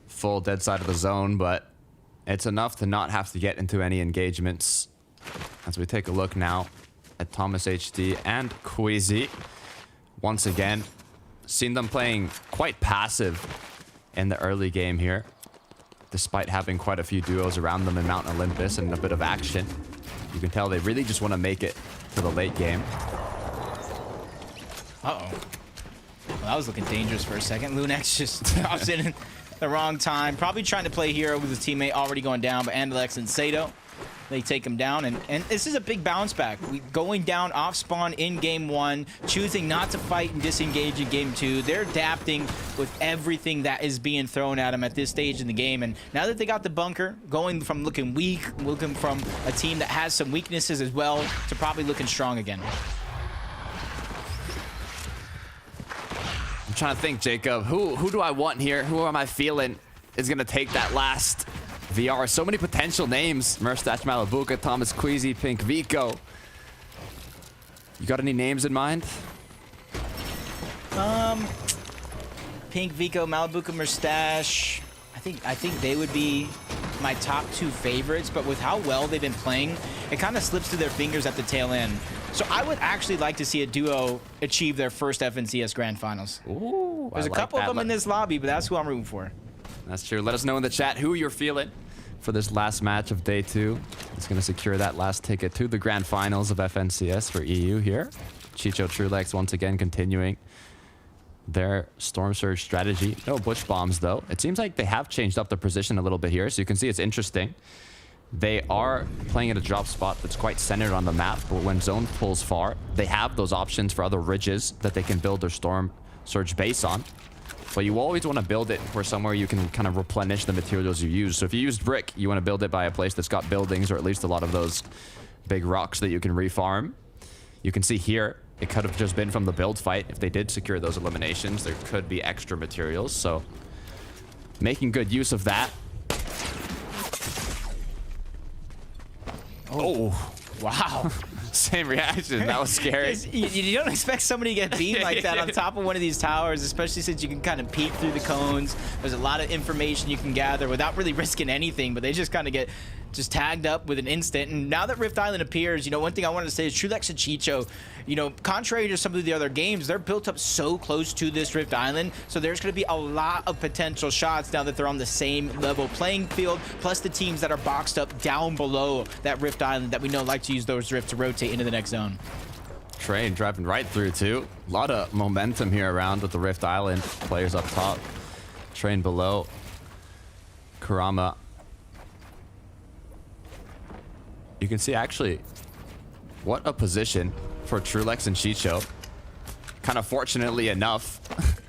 full dead side of the zone, but it's enough to not have to get into any engagements. As we take a look now at Thomas HD and Queasy, once again, seen them playing quite passive in the early game here, despite having quite a few duos around them in Mount Olympus and a bit of action. You can tell they really just want to make it to the late game. Uh-oh. Well, that was looking dangerous for a second. Lunex just drops in the wrong time. Probably trying to play hero with his teammate already going down, but Andalex and Sato, they take him down, and this is a big bounce back. Going down off spawn in game 1, choosing not to fight and disengage in game 2. They're adapting with everything that is being thrown at them at this stage in the game. And now that they got the bunker, going from looking weak, looking from a team that has some weaknesses as well, to probably looking strong again. I'm trying to think, Jacob, who do I want here? Who am I feeling is going to take that last VR? So many potential names. Merstash, Malabuka, Thomas Queasy, Pink Vico. You got any names in mind? Pink, Vico, Malabuka, Merstash. I think they would be my top 2 favorites, but with how well they've been playing, it kind of slips through their fingers at the tail end. So I would actually like to see a duo achieve their first FNCS Grand Finals. Ooh, There's a couple of them in this lobby, but that's who I'm rooting for. That's true. Let us know in the chat who you're feeling for this last match of day 2. It's going to secure that last ticket to the Grand Finals of FNCS for EU here. Chicho Trulex once again continuing their Storm Surge strategy. No Bush Bombs, though. It seems like they have changed up the position a little bit here, so you can see it's interesting. They are playing at a drop spot that's quite centered on the map, but when zone pulls far, they have those options for other ridges that they can build their Storm Surge base on. But you always want to build it for somewhere you can kind of replenish the materials you use. So if you used brick, you want to build it by a place that's got buildings, or at least a lot of those big rocks that you can refarm. You can see here, it could have just been from the build fight. If they did secure those eliminations, there could be extra materials. So making good use of that. Oh, wow. Same reaction. That was scary. You don't expect somebody to get beamed like that on top of one of these towers, especially since you can kind of peek through the cones. There's a lot of information you can gather without really risking anything, but they just kind of get just tagged up with an instant. And now that Rift Island appears, one thing I wanted to say is Trulex and Chicho, contrary to some of the other games, they're built up so close to this Rift Island, so there's going to be a lot of potential shots now that they're on the same level playing field, plus the teams that are boxed up down below that Rift Island that we know like to use those rifts to rotate into the next zone. Train driving right through, too. A lot of momentum here around with the Rift Island. Players up top. Train below. Kurama. You can see, actually, what a position for Trulex and Chicho. Kind of fortunately enough,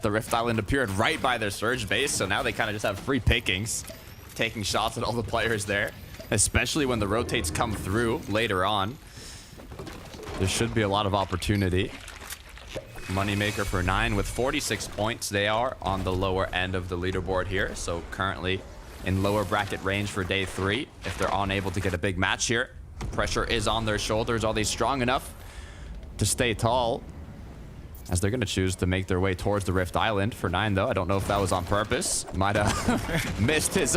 the Rift Island appeared right by their Surge base, so now they kind of just have free pickings, taking shots at all the players there, especially when the rotates come through later on. There should be a lot of opportunity. Moneymaker for 9 with 46 points. They are on the lower end of the leaderboard here, so currently in lower bracket range for day 3. If they're unable to get a big match here, pressure is on their shoulders. Are they strong enough to stay tall? As they're going to choose to make their way towards the Rift Island. For 9, though, I don't know if that was on purpose. Might have missed his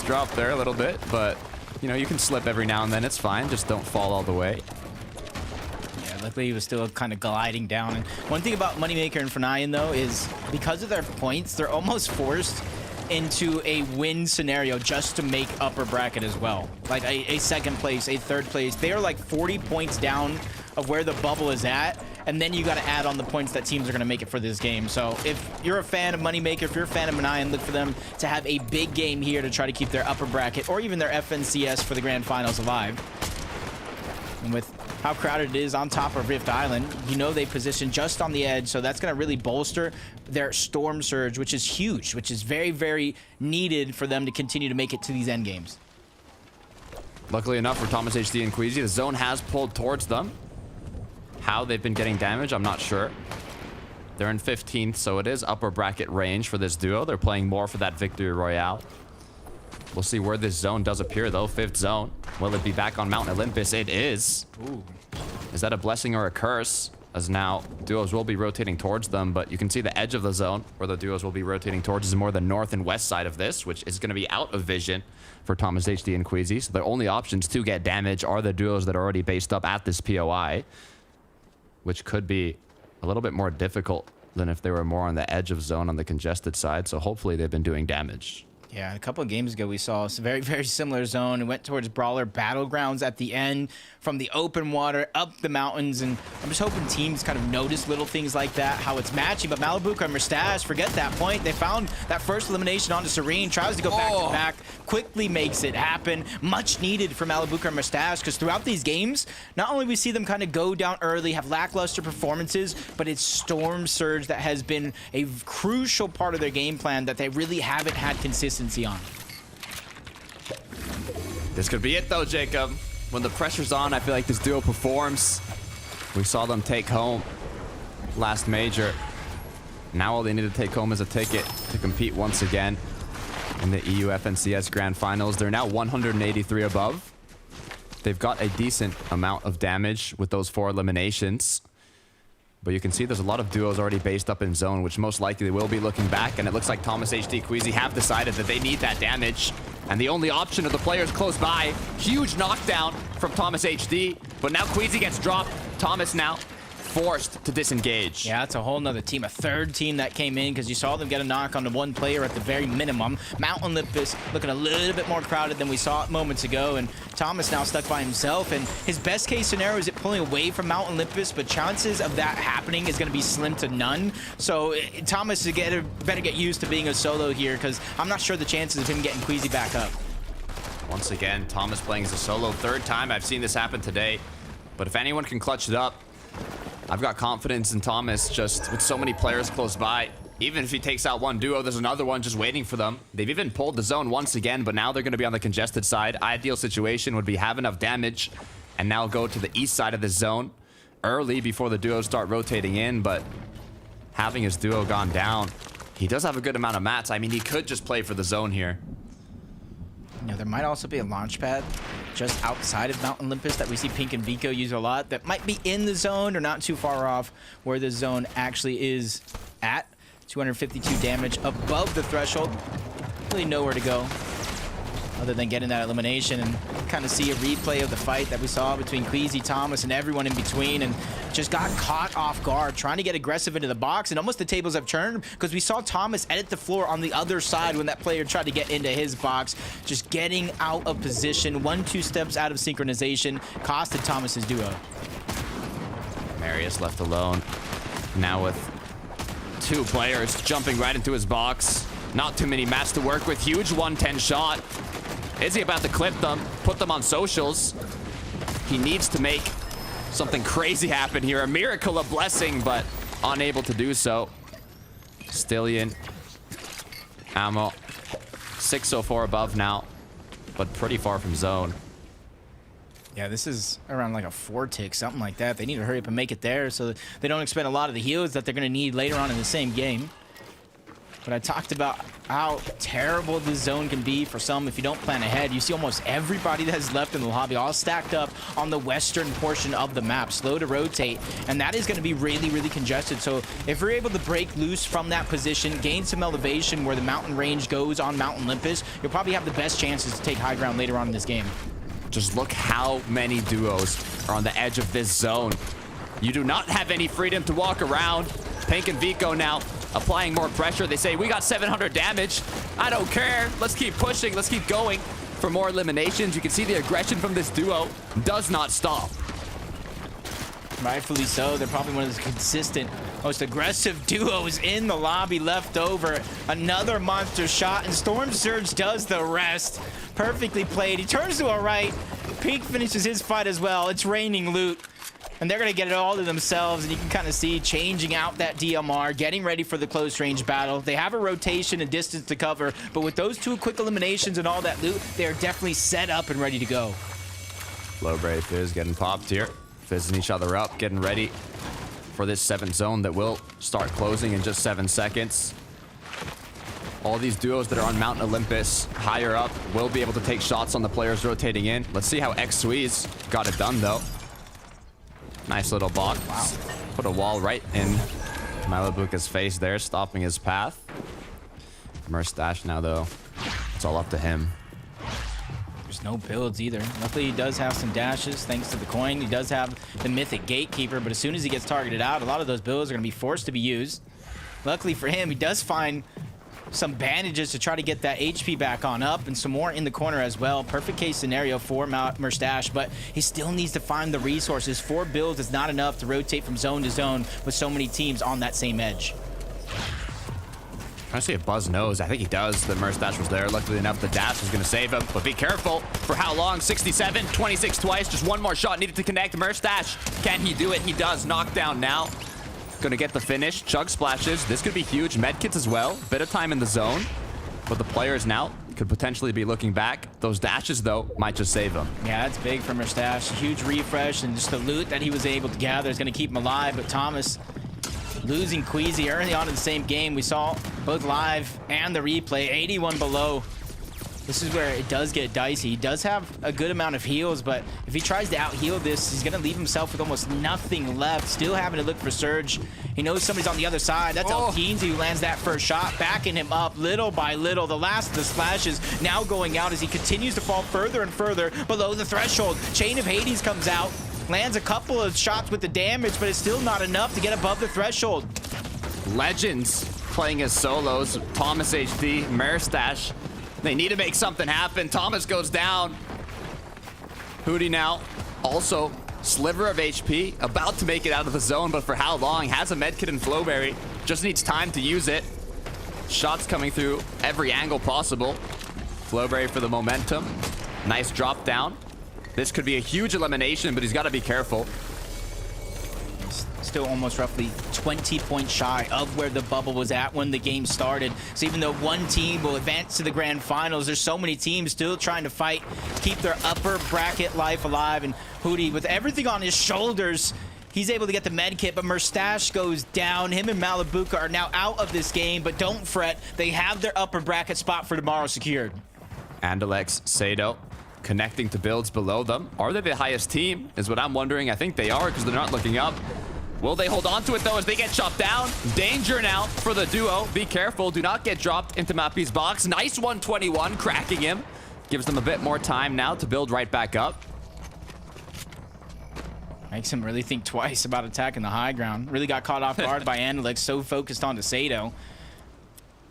drop there a little bit, but you can slip every now and then. It's fine. Just don't fall all the way. Yeah, luckily he was still kind of gliding down. And one thing about Moneymaker and Fnayan, though, is because of their points, they're almost forced into a win scenario just to make upper bracket as well. Like a second place, a third place. They are like 40 points down of where the bubble is at, and then you got to add on the points that teams are going to make it for this game. So if you're a fan of Moneymaker, if you're a fan of Manayan, look for them to have a big game here to try to keep their upper bracket or even their FNCS for the grand finals alive. And with how crowded it is on top of Rift Island, you know they position just on the edge, so that's going to really bolster their Storm Surge, which is huge, which is very, very needed for them to continue to make it to these end games. Luckily enough for Thomas HD and Queasy, the zone has pulled towards them. How they've been getting damage, I'm not sure. They're in 15th, so it is upper bracket range for this duo. They're playing more for that victory royale. We'll see where this zone does appear, though. 5th zone. Will it be back on Mount Olympus? It is. Ooh. Is that a blessing or a curse? As now, duos will be rotating towards them, but you can see the edge of the zone where the duos will be rotating towards is more the north and west side of this, which is going to be out of vision for Thomas HD and Queasy. So their only options to get damage are the duos that are already based up at this POI, which could be a little bit more difficult than if they were more on the edge of zone on the congested side. So hopefully they've been doing damage. Yeah, a couple of games ago, we saw a very, very similar zone. It went towards Brawler Battlegrounds at the end from the open water up the mountains. And I'm just hoping teams kind of notice little things like that, how it's matching. But Malibuca and Mustache, forget that point. They found that first elimination onto Serene, tries to go back to back, quickly makes it happen. Much needed for Malibuca and Mustache, because throughout these games, not only we see them kind of go down early, have lackluster performances, but it's Storm Surge that has been a crucial part of their game plan that they really haven't had consistency on. This could be it though, Jacob. When the pressure's on, I feel like this duo performs. We saw them take home last major. Now all they need to take home is a ticket to compete once again in the EU FNCS Grand Finals. They're now 183 above. They've got a decent amount of damage with those 4 eliminations. But you can see there's a lot of duos already based up in zone, which most likely will be looking back. And it looks like Thomas HD Queasy have decided that they need that damage. And the only option of the players close by. Huge knockdown from Thomas HD. But now Queasy gets dropped. Thomas now forced to disengage. Yeah, it's a whole nother team, a third team that came in, because you saw them get a knock on the one player at the very minimum. Mount Olympus looking a little bit more crowded than we saw it moments ago, and Thomas now stuck by himself. And his best case scenario is it pulling away from Mount Olympus, but chances of that happening is going to be slim to none. So Thomas better get used to being a solo here, because I'm not sure the chances of him getting Queasy back up. Once again, Thomas playing as a solo. 3rd time I've seen this happen today. But if anyone can clutch it up, I've got confidence in Thomas, just with so many players close by. Even if he takes out one duo, there's another one just waiting for them. They've even pulled the zone once again, but now they're going to be on the congested side. Ideal situation would be have enough damage and now go to the east side of the zone early before the duos start rotating in. But having his duo gone down, he does have a good amount of mats. I mean, he could just play for the zone here. You know, there might also be a launch pad just outside of Mount Olympus that we see Pink and Vico use a lot that might be in the zone or not too far off where the zone actually is at. 252 damage above the threshold. Really nowhere to go other than getting that elimination, and kind of see a replay of the fight that we saw between Queasy, Thomas, and everyone in between, and just got caught off guard trying to get aggressive into the box, and almost the tables have turned because we saw Thomas edit the floor on the other side when that player tried to get into his box, just getting out of position. 1-2 steps out of synchronization costed Thomas his duo. Marius left alone. Now with 2 players jumping right into his box. Not too many mats to work with. Huge 110 shot. Is he about to clip them, put them on socials? He needs to make something crazy happen here. A miracle, a blessing, but unable to do so. Stillion. Ammo. 604 above now, but pretty far from zone. Yeah, this is around like a 4 tick, something like that. They need to hurry up and make it there so they don't expend a lot of the heals that they're going to need later on in the same game. But I talked about how terrible this zone can be for some if you don't plan ahead. You see almost everybody that is left in the lobby all stacked up on the western portion of the map, slow to rotate, and that is going to be really, really congested. So if we're able to break loose from that position, gain some elevation where the mountain range goes on Mount Olympus, you'll probably have the best chances to take high ground later on in this game. Just look how many duos are on the edge of this zone. You do not have any freedom to walk around. Pink and Vico now applying more pressure. They say, we got 700 damage. I don't care. Let's keep pushing. Let's keep going for more eliminations. You can see the aggression from this duo does not stop. Rightfully so. They're probably one of the consistent, most aggressive duos in the lobby left over. Another monster shot, and Storm Surge does the rest. Perfectly played. He turns to a right. Pink finishes his fight as well. It's raining loot. And they're going to get it all to themselves, and you can kind of see changing out that DMR, getting ready for the close range battle. They have a rotation and distance to cover, but with those 2 quick eliminations and all that loot, they are definitely set up and ready to go. Flowberry Fizz getting popped here. Fizzing each other up, getting ready for this 7th zone that will start closing in just 7 seconds. All these duos that are on Mount Olympus higher up will be able to take shots on the players rotating in. Let's see how X-Squeeze got it done, though. Nice little box. Wow. Put a wall right in Malabuka's face there, stopping his path. Merstash now, though. It's all up to him. There's no builds either. Luckily, he does have some dashes thanks to the coin. He does have the Mythic Gatekeeper, but as soon as he gets targeted out, a lot of those builds are going to be forced to be used. Luckily for him, he does find some bandages to try to get that HP back on up, and some more in the corner as well. Perfect case scenario for Merstash, but he still needs to find the resources. 4 builds is not enough to rotate from zone to zone with so many teams on that same edge. Trying to see if Buzz knows. I think he does. The Merstash was there. Luckily enough, the dash is going to save him, but be careful. For how long? 67, 26 twice. Just one more shot needed to connect. Merstash, can he do it? He does. Knockdown now. Gonna get the finish. Chug splashes. This could be huge. Medkits as well. Bit of time in the zone. But the players now could potentially be looking back. Those dashes, though, might just save him. Yeah, that's big for Merstash. A huge refresh, and just the loot that he was able to gather is going to keep him alive. But Thomas losing Queasy early on in the same game. We saw both live and the replay. 81 below. This is where it does get dicey. He does have a good amount of heals, but if he tries to out-heal this, he's going to leave himself with almost nothing left. Still having to look for Surge. He knows somebody's on the other side. That's Alkeensy who lands that first shot, backing him up little by little. The last of the splashes now going out as he continues to fall further and further below the threshold. Chain of Hades comes out, lands a couple of shots with the damage, but it's still not enough to get above the threshold. Legends playing as solos. Thomas HD, Merstash. They need to make something happen. Thomas goes down. Hootie now also sliver of HP, about to make it out of the zone, but for how long? Has a medkit and Flowberry. Just needs time to use it. Shots coming through every angle possible. Flowberry for the momentum. Nice drop down. This could be a huge elimination, but he's got to be careful. Still almost roughly 20 points shy of where the bubble was at when the game started. So even though one team will advance to the grand finals, there's so many teams still trying to fight, keep their upper bracket life alive. And Hootie, with everything on his shoulders, he's able to get the med kit, but Merstash goes down. Him and Malabuka are now out of this game, but don't fret. They have their upper bracket spot for tomorrow secured. Andalex, Sado, connecting to builds below them. Are they the highest team, is what I'm wondering. I think they are, because they're not looking up. Will they hold on to it, though, as they get chopped down? Danger now for the duo. Be careful. Do not get dropped into Mappy's box. Nice 121, cracking him. Gives them a bit more time now to build right back up. Makes him really think twice about attacking the high ground. Really got caught off guard by Andalex, so focused on Sado.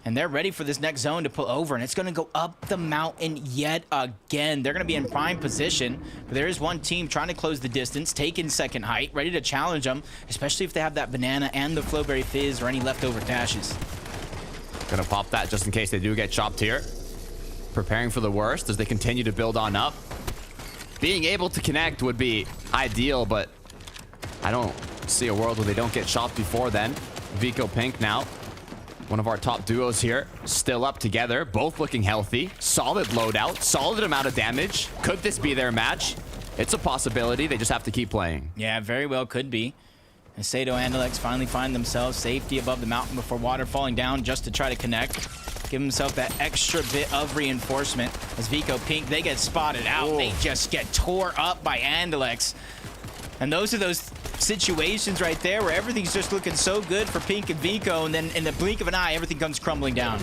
And they're ready for this next zone to pull over, and it's going to go up the mountain yet again. They're going to be in prime position, but there is one team trying to close the distance, taking second height, ready to challenge them, especially if they have that banana and the Flowberry Fizz or any leftover dashes. Gonna pop that just in case they do get chopped here. Preparing for the worst as they continue to build on up. Being able to connect would be ideal, but I don't see a world where they don't get chopped before then. Vico Pink now. One of our top duos here, still up together, both looking healthy. Solid loadout, solid amount of damage. Could this be their match? It's a possibility. They just have to keep playing. Yeah, very well could be. And Sado and Andalex finally find themselves safety above the mountain before water falling down just to try to connect. Give himself that extra bit of reinforcement. As Vico Pink, they get spotted out. They just get tore up by Andalex. And those are those situations right there where everything's just looking so good for Pink and Vico, and then in the blink of an eye, everything comes crumbling down.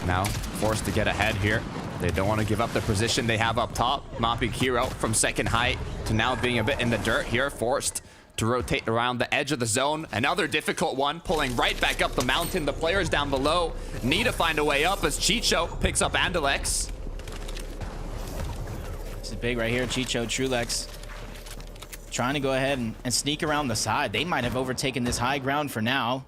Now forced to get ahead here. They don't want to give up the position they have up top. Mopping Hero from second height to now being a bit in the dirt here, forced to rotate around the edge of the zone. Another difficult one, pulling right back up the mountain. The players down below need to find a way up as Chicho picks up Andalex. This is big right here, Chicho, Trulex. trying to go ahead and sneak around the side. They might have overtaken this high ground for now.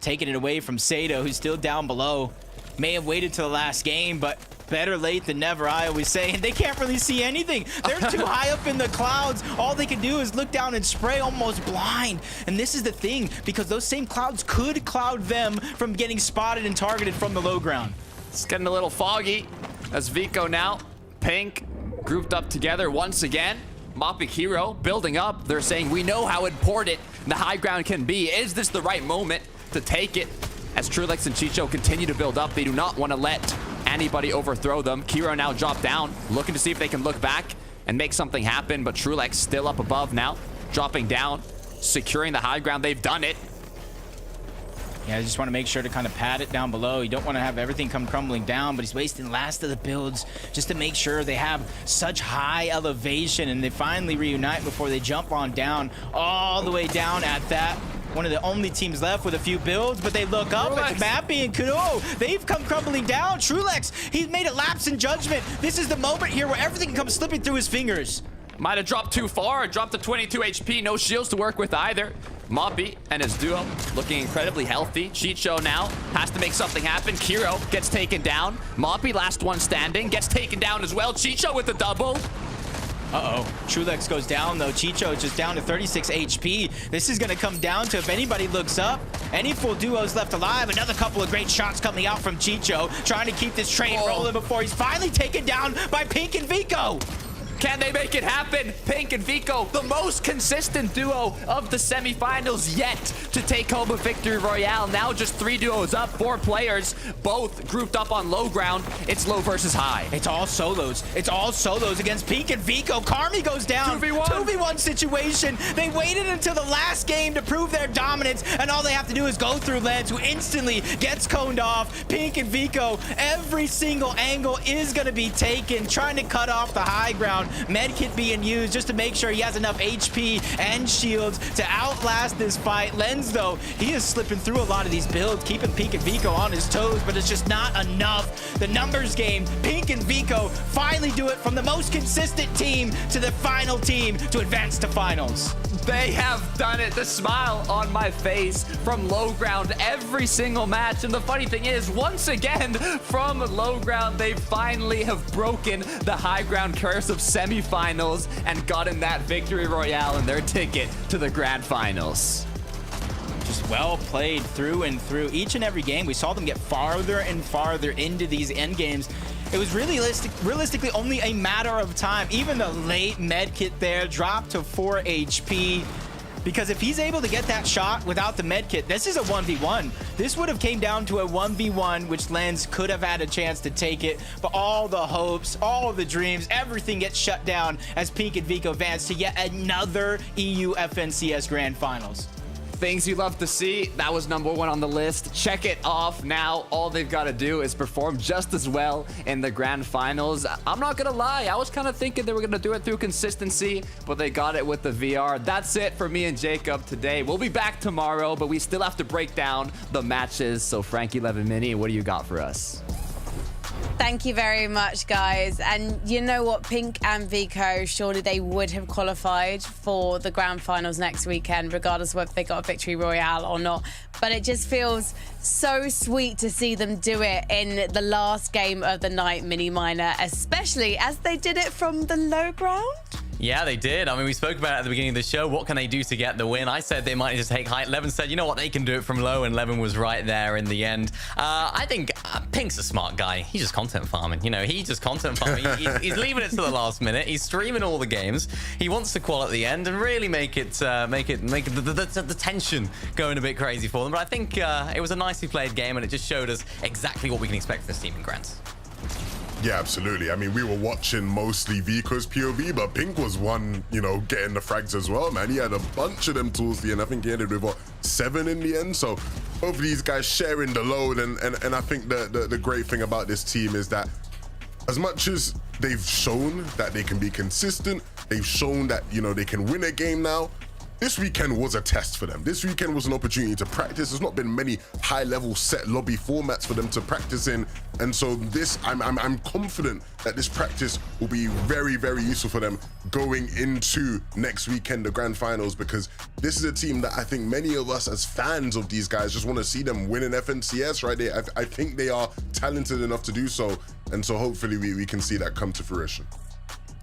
Taking it away from Sato, who's still down below. May have waited till the last game, but better late than never, I always say. And they can't really see anything. They're too high up in the clouds. All they can do is look down and spray, almost blind. And this is the thing, because those same clouds could cloud them from getting spotted and targeted from the low ground. It's getting a little foggy as Vico now, Pink, grouped up together once again. Mopic Hero building up. They're saying, we know how important the high ground can be. Is this the right moment to take it? As Trulex and Chicho continue to build up, they do not want to let anybody overthrow them. Kiro now dropped down, looking to see if they can look back and make something happen, but Trulex still up above now, dropping down, securing the high ground. They've done it. Yeah, I just want to make sure to kind of pad it down below. You don't want to have everything come crumbling down, but he's wasting the last of the builds just to make sure they have such high elevation, and they finally reunite before they jump on down, all the way down at that. One of the only teams left with a few builds, but they look up. Trulex. It's Mappy and Kudo. They've come crumbling down. Trulex, he's made a lapse in judgment. This is the moment here where everything comes slipping through his fingers. Might have dropped too far, dropped to 22 HP, no shields to work with either. Moppy and his duo looking incredibly healthy. Chicho now has to make something happen. Kiro gets taken down. Moppy, last one standing, gets taken down as well. Chicho with the double. Uh-oh. Trulex goes down, though. Chicho just down to 36 HP. This is going to come down to if anybody looks up, any full duos left alive. Another couple of great shots coming out from Chicho, trying to keep this train rolling before he's finally taken down by Pink and Vico. Can they make it happen? Pink and Vico, the most consistent duo of the semifinals yet to take home a victory royale. Now just 3 duos up, 4 players, both grouped up on low ground. It's low versus high. It's all solos. It's all solos against Pink and Vico. Karmi goes down. 2v1. 2v1 situation. They waited until the last game to prove their dominance, and all they have to do is go through Lens, who instantly gets coned off. Pink and Vico, every single angle is going to be taken, trying to cut off the high ground. Medkit being used just to make sure he has enough HP and shields to outlast this fight. Lens, though, he is slipping through a lot of these builds, keeping Pink and Vico on his toes, but it's just not enough. The numbers game, Pink and Vico finally do it from the most consistent team to the final team to advance to finals. They have done it. The smile on my face from low ground every single match. And the funny thing is, once again, from low ground, they finally have broken the high ground curse of semifinals and gotten that victory royale and their ticket to the grand finals. Just well played through and through. Each and every game, we saw them get farther and farther into these end games. It was realistically only a matter of time. Even the late medkit there dropped to 4 HP. Because if he's able to get that shot without the medkit, this is a 1v1. This would have came down to a 1v1, which Lens could have had a chance to take it. But all the hopes, all the dreams, everything gets shut down as Pink and Vico advance to yet another EU FNCS Grand Finals. Things you love to see. That was #1 on the list. Check it off now. All they've got to do is perform just as well in the grand finals. I'm not gonna lie, I was kind of thinking they were gonna do it through consistency, but they got it with the VR. That's it for me and Jacob today. We'll be back tomorrow, but we still have to break down the matches. So Frankie Levin Mini, what do you got for us? Thank you very much, guys. And you know what? Pink and Vico, surely they would have qualified for the grand finals next weekend, regardless of whether they got a victory royale or not. But it just feels so sweet to see them do it in the last game of the night, Mini Minor, especially as they did it from the low ground. Yeah, they did. I mean, we spoke about it at the beginning of the show. What can they do to get the win? I said they might just take height. Levin said, you know what, they can do it from low, and Levin was right there in the end. I think Pink's a smart guy. He's just content farming. You know, he's just content farming. He's leaving it to the last minute. He's streaming all the games. He wants to qual at the end and really make the tension going a bit crazy for them. But I think it was a nicely played game, and it just showed us exactly what we can expect from this team in Grants. Yeah, absolutely. I mean, we were watching mostly Vico's POV, but Pink was one, you know, getting the frags as well, man. He had a bunch of them towards the end. I think he ended with, what, 7 in the end? So both of these guys sharing the load. And I think the great thing about this team is that as much as they've shown that they can be consistent, they've shown that, you know, they can win a game now, this weekend was a test for them. This weekend was an opportunity to practice. There's not been many high-level set lobby formats for them to practice in. And so this, I'm confident that this practice will be very, very useful for them going into next weekend, the grand finals, because this is a team that I think many of us as fans of these guys just want to see them win an FNCS, right? I think they are talented enough to do so. And so hopefully we can see that come to fruition.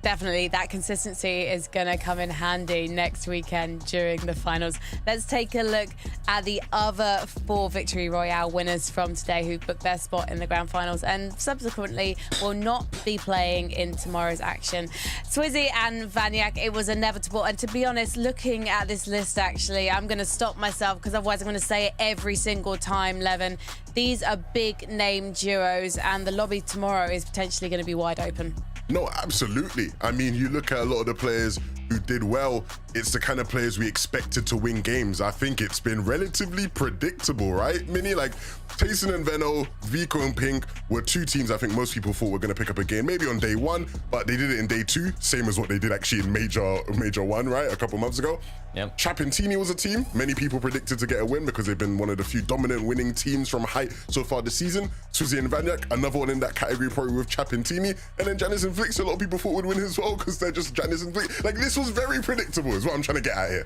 Definitely, that consistency is going to come in handy next weekend during the finals. Let's take a look at the other 4 Victory Royale winners from today who booked their spot in the grand finals and subsequently will not be playing in tomorrow's action. Swizzy and Vanyak, it was inevitable. And to be honest, looking at this list, actually, I'm going to stop myself because otherwise I'm going to say it every single time, Levin. These are big name duos and the lobby tomorrow is potentially going to be wide open. No, absolutely. I mean, you look at a lot of the players who did well, it's the kind of players we expected to win games. I think it's been relatively predictable, right, Mini? Like, Tayson and Veno, Vico and Pink were 2 teams I think most people thought were going to pick up a game, maybe on day 1, but they did it in day 2, same as what they did actually in Major 1, right, a couple months ago. Yep. Chapentini was a team many people predicted to get a win because they've been one of the few dominant winning teams from height so far this season. Swizzy and Vanyak, another one in that category probably with Chapentini. And then Janice and Flix, a lot of people thought would win as well because they're just Janice and Flix. Like, this was very predictable is what I'm trying to get at here.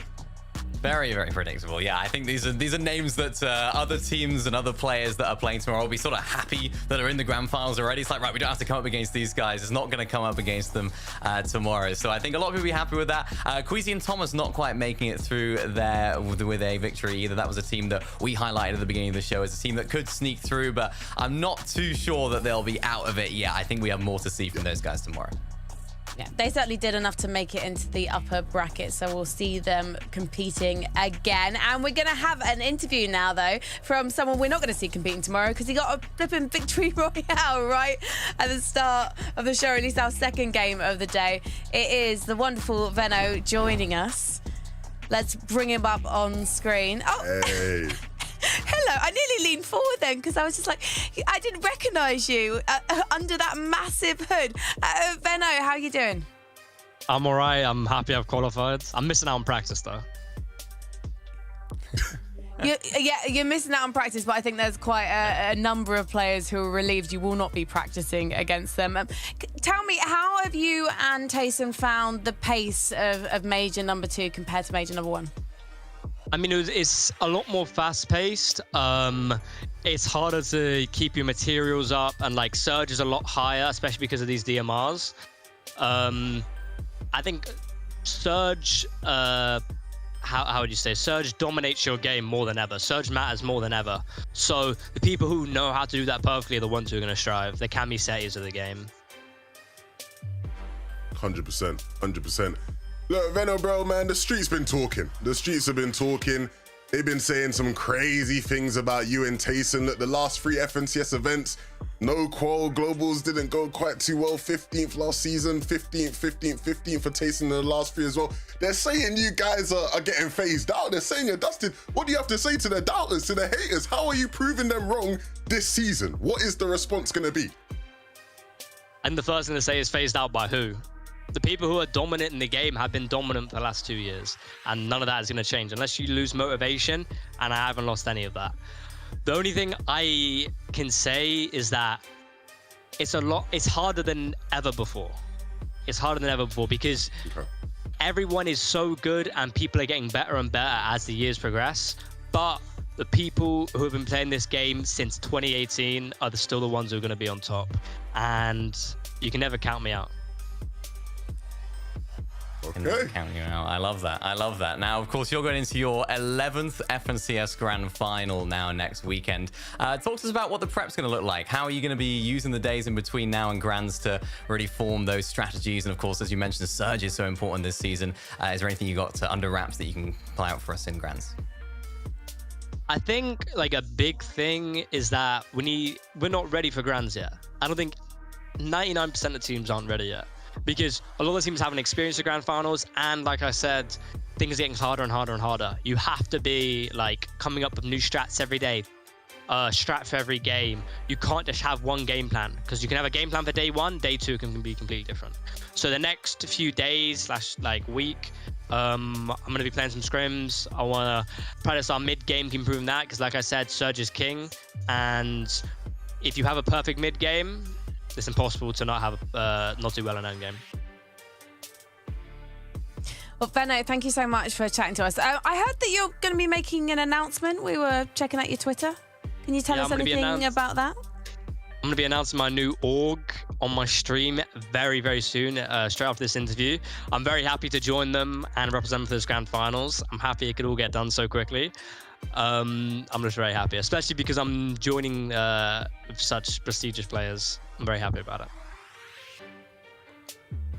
Very, very predictable. Yeah, I think these are names that other teams and other players that are playing tomorrow will be sort of happy that are in the grand finals already. It's like, right, we don't have to come up against these guys. It's not going to come up against them tomorrow. So I think a lot of people will be happy with that. Queasy and Thomas not quite making it through there with a victory either. That was a team that we highlighted at the beginning of the show as a team that could sneak through, but I'm not too sure that they'll be out of it yet. I think we have more to see from those guys tomorrow. Yeah, they certainly did enough to make it into the upper bracket, so we'll see them competing again. And we're going to have an interview now, though, from someone we're not going to see competing tomorrow because he got a flipping Victory Royale right at the start of the show, or at least our second game of the day. It is the wonderful Veno joining us. Let's bring him up on screen. Oh. Hey. Hello. I nearly leaned forward then because I was just like, I didn't recognise you under that massive hood. Veno, how are you doing? I'm all right. I'm happy I've qualified. I'm missing out on practice, though. You're missing out on practice, but I think there's quite a number of players who are relieved you will not be practicing against them. Tell me, how have you and Tayson found the pace of Major number 2 compared to Major number 1? I mean, it's a lot more fast-paced. It's harder to keep your materials up, and like Surge is a lot higher, especially because of these DMRs. I think Surge, how would you say? Surge dominates your game more than ever. Surge matters more than ever. So the people who know how to do that perfectly are the ones who are going to strive. They can be setters of the game. 100%, 100%. Look, Veno, bro, man, the streets been talking. The streets have been talking. They've been saying some crazy things about you and Tayson. Look, the last 3 FNCS events, no qual, globals didn't go quite too well. 15th last season, 15th for Tayson in the last 3 as well. They're saying you guys are getting phased out. They're saying you're dusted. What do you have to say to the doubters, to the haters? How are you proving them wrong this season? What is the response going to be? And the first thing to say is phased out by who? The people who are dominant in the game have been dominant for the last 2 years, and none of that is going to change unless you lose motivation, and I haven't lost any of that. The only thing I can say is that it's harder than ever before. It's harder than ever before because everyone is so good and people are getting better and better as the years progress, but the people who have been playing this game since 2018 are still the ones who are going to be on top, and you can never count me out. Okay. Counting you out. I love that. I love that. Now, of course, you're going into your 11th FNCS Grand Final now next weekend. Talk to us about what the prep's going to look like. How are you going to be using the days in between now and Grands to really form those strategies? And of course, as you mentioned, the Surge is so important this season. Is there anything you got under wraps that you can play out for us in Grands? I think like a big thing is that we're not ready for Grands yet. I don't think 99% of teams aren't ready yet. Because a lot of teams haven't experienced the grand finals, and like I said, things are getting harder and harder and harder. You have to be like coming up with new strats every day, strat for every game. You can't just have one game plan, because you can have a game plan for day 1, day 2 can be completely different. So the next few days / like week, I'm going to be playing some scrims. I want to practice our mid game to improve that because, like I said, Surge is king. And if you have a perfect mid game, it's impossible to not do well in end game. Well, Benno, thank you so much for chatting to us. I heard that you're going to be making an announcement. We were checking out your Twitter. Can you tell us anything about that? I'm going to be announcing my new org on my stream very, very soon, straight after this interview. I'm very happy to join them and represent them for this grand finals. I'm happy it could all get done so quickly. I'm just very happy, especially because I'm joining with such prestigious players. I'm very happy about it.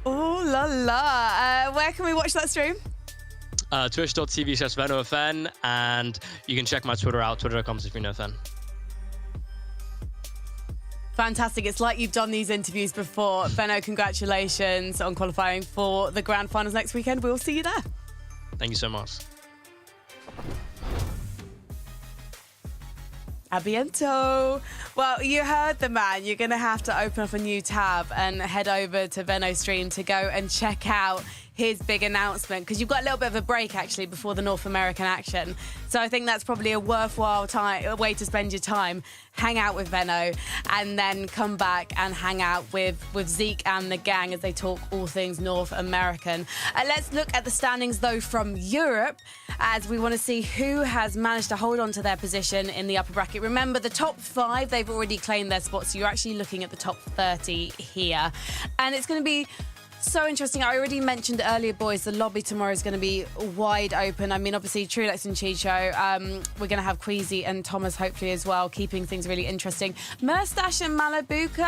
Oh la la. Where can we watch that stream? Twitch.tv/VennoFN, and you can check my Twitter out, twitter.com/VennoFN. Fantastic. It's like you've done these interviews before. Benno, congratulations on qualifying for the grand finals next weekend. We'll see you there. Thank you so much. Abiento. Well, you heard the man. You're going to have to open up a new tab and head over to Venno's stream to go and check out his big announcement, because you've got a little bit of a break actually before the North American action. So I think that's probably a worthwhile way to spend your time. Hang out with Venno and then come back and hang out with Zeke and the gang as they talk all things North American. Let's look at the standings though from Europe, as we want to see who has managed to hold on to their position in the upper bracket. Remember, the top 5, they've already claimed their spot, so you're actually looking at the top 30 here. And it's going to be so interesting. I already mentioned earlier, boys, the lobby tomorrow is going to be wide open. I mean, obviously, Trulex and Chicho. We're going to have Queasy and Thomas, hopefully, as well, keeping things really interesting. Merstash and Malabuka,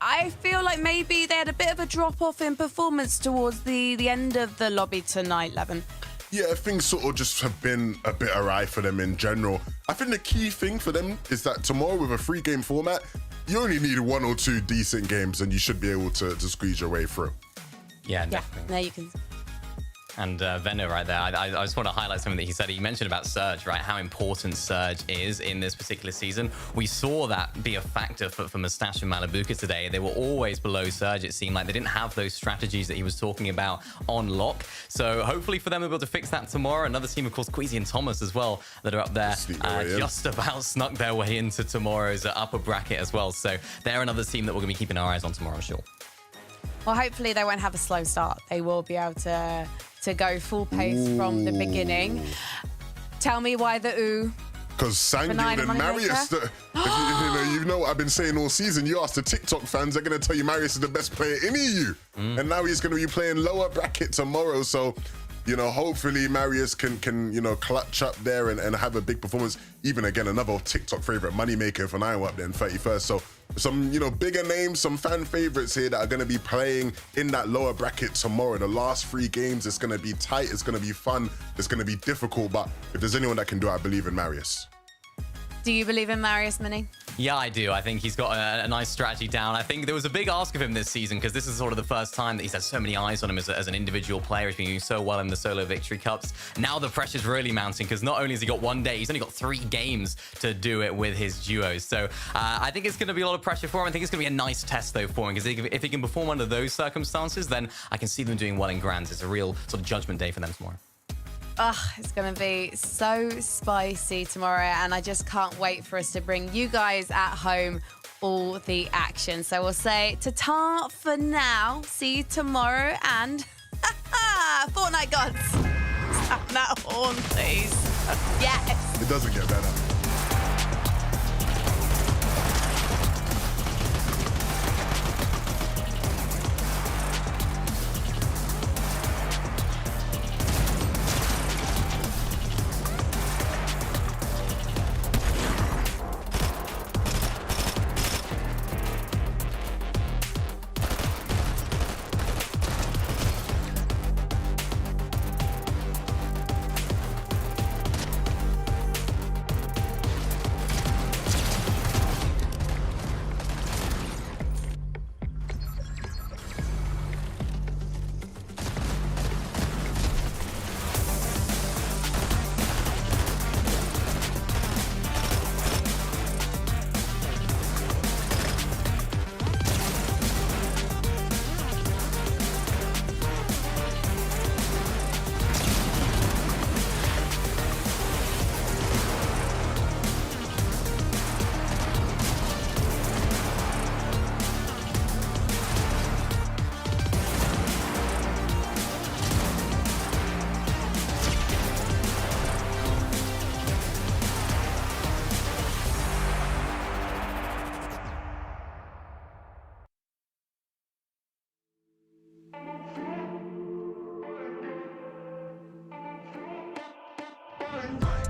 I feel like maybe they had a bit of a drop-off in performance towards the end of the lobby tonight, Levin. Yeah, things sort of just have been a bit awry for them in general. I think the key thing for them is that tomorrow, with a 3-game format, you only need 1 or 2 decent games and you should be able to squeeze your way through. Yeah, definitely. There you can. And Venno right there, I just want to highlight something that he said. He mentioned about Surge, right? How important Surge is in this particular season. We saw that be a factor for Mustache and Malabuka today. They were always below Surge, it seemed like. They didn't have those strategies that he was talking about on lock. So hopefully for them, they'll be able to fix that tomorrow. Another team, of course, Queasy and Thomas as well, that are up there. Just about snuck their way into tomorrow's upper bracket as well. So they're another team that we're going to be keeping our eyes on tomorrow, sure. Well, hopefully they won't have a slow start. They will be able to go full pace from the beginning. Tell me why the ooh. Because Sangyu and Marius, you know what I've been saying all season. You ask the TikTok fans, they're going to tell you Marius is the best player in EU. And now he's going to be playing lower bracket tomorrow. So, you know, hopefully Marius can you know, clutch up there and have a big performance. Even again, another TikTok favorite, Moneymaker for Nine up there in 31st. So some, you know, bigger names, some fan favorites here that are going to be playing in that lower bracket tomorrow. The last 3 games, it's going to be tight, it's going to be fun, it's going to be difficult. But if there's anyone that can do it, I believe in Marius. Do you believe in Marius, Mini? Yeah, I do. I think he's got a nice strategy down. I think there was a big ask of him this season because this is sort of the first time that he's had so many eyes on him as an individual player. He's been doing so well in the solo victory cups. Now the pressure's really mounting because not only has he got 1 day, he's only got 3 games to do it with his duos. So I think it's going to be a lot of pressure for him. I think it's going to be a nice test, though, for him because if he can perform under those circumstances, then I can see them doing well in Grands. It's a real sort of judgment day for them tomorrow. It's going to be so spicy tomorrow, and I just can't wait for us to bring you guys at home all the action. So we'll say ta-ta for now. See you tomorrow, and Fortnite gods. Sound that horn, please. Yes. It doesn't get better. Fortnite.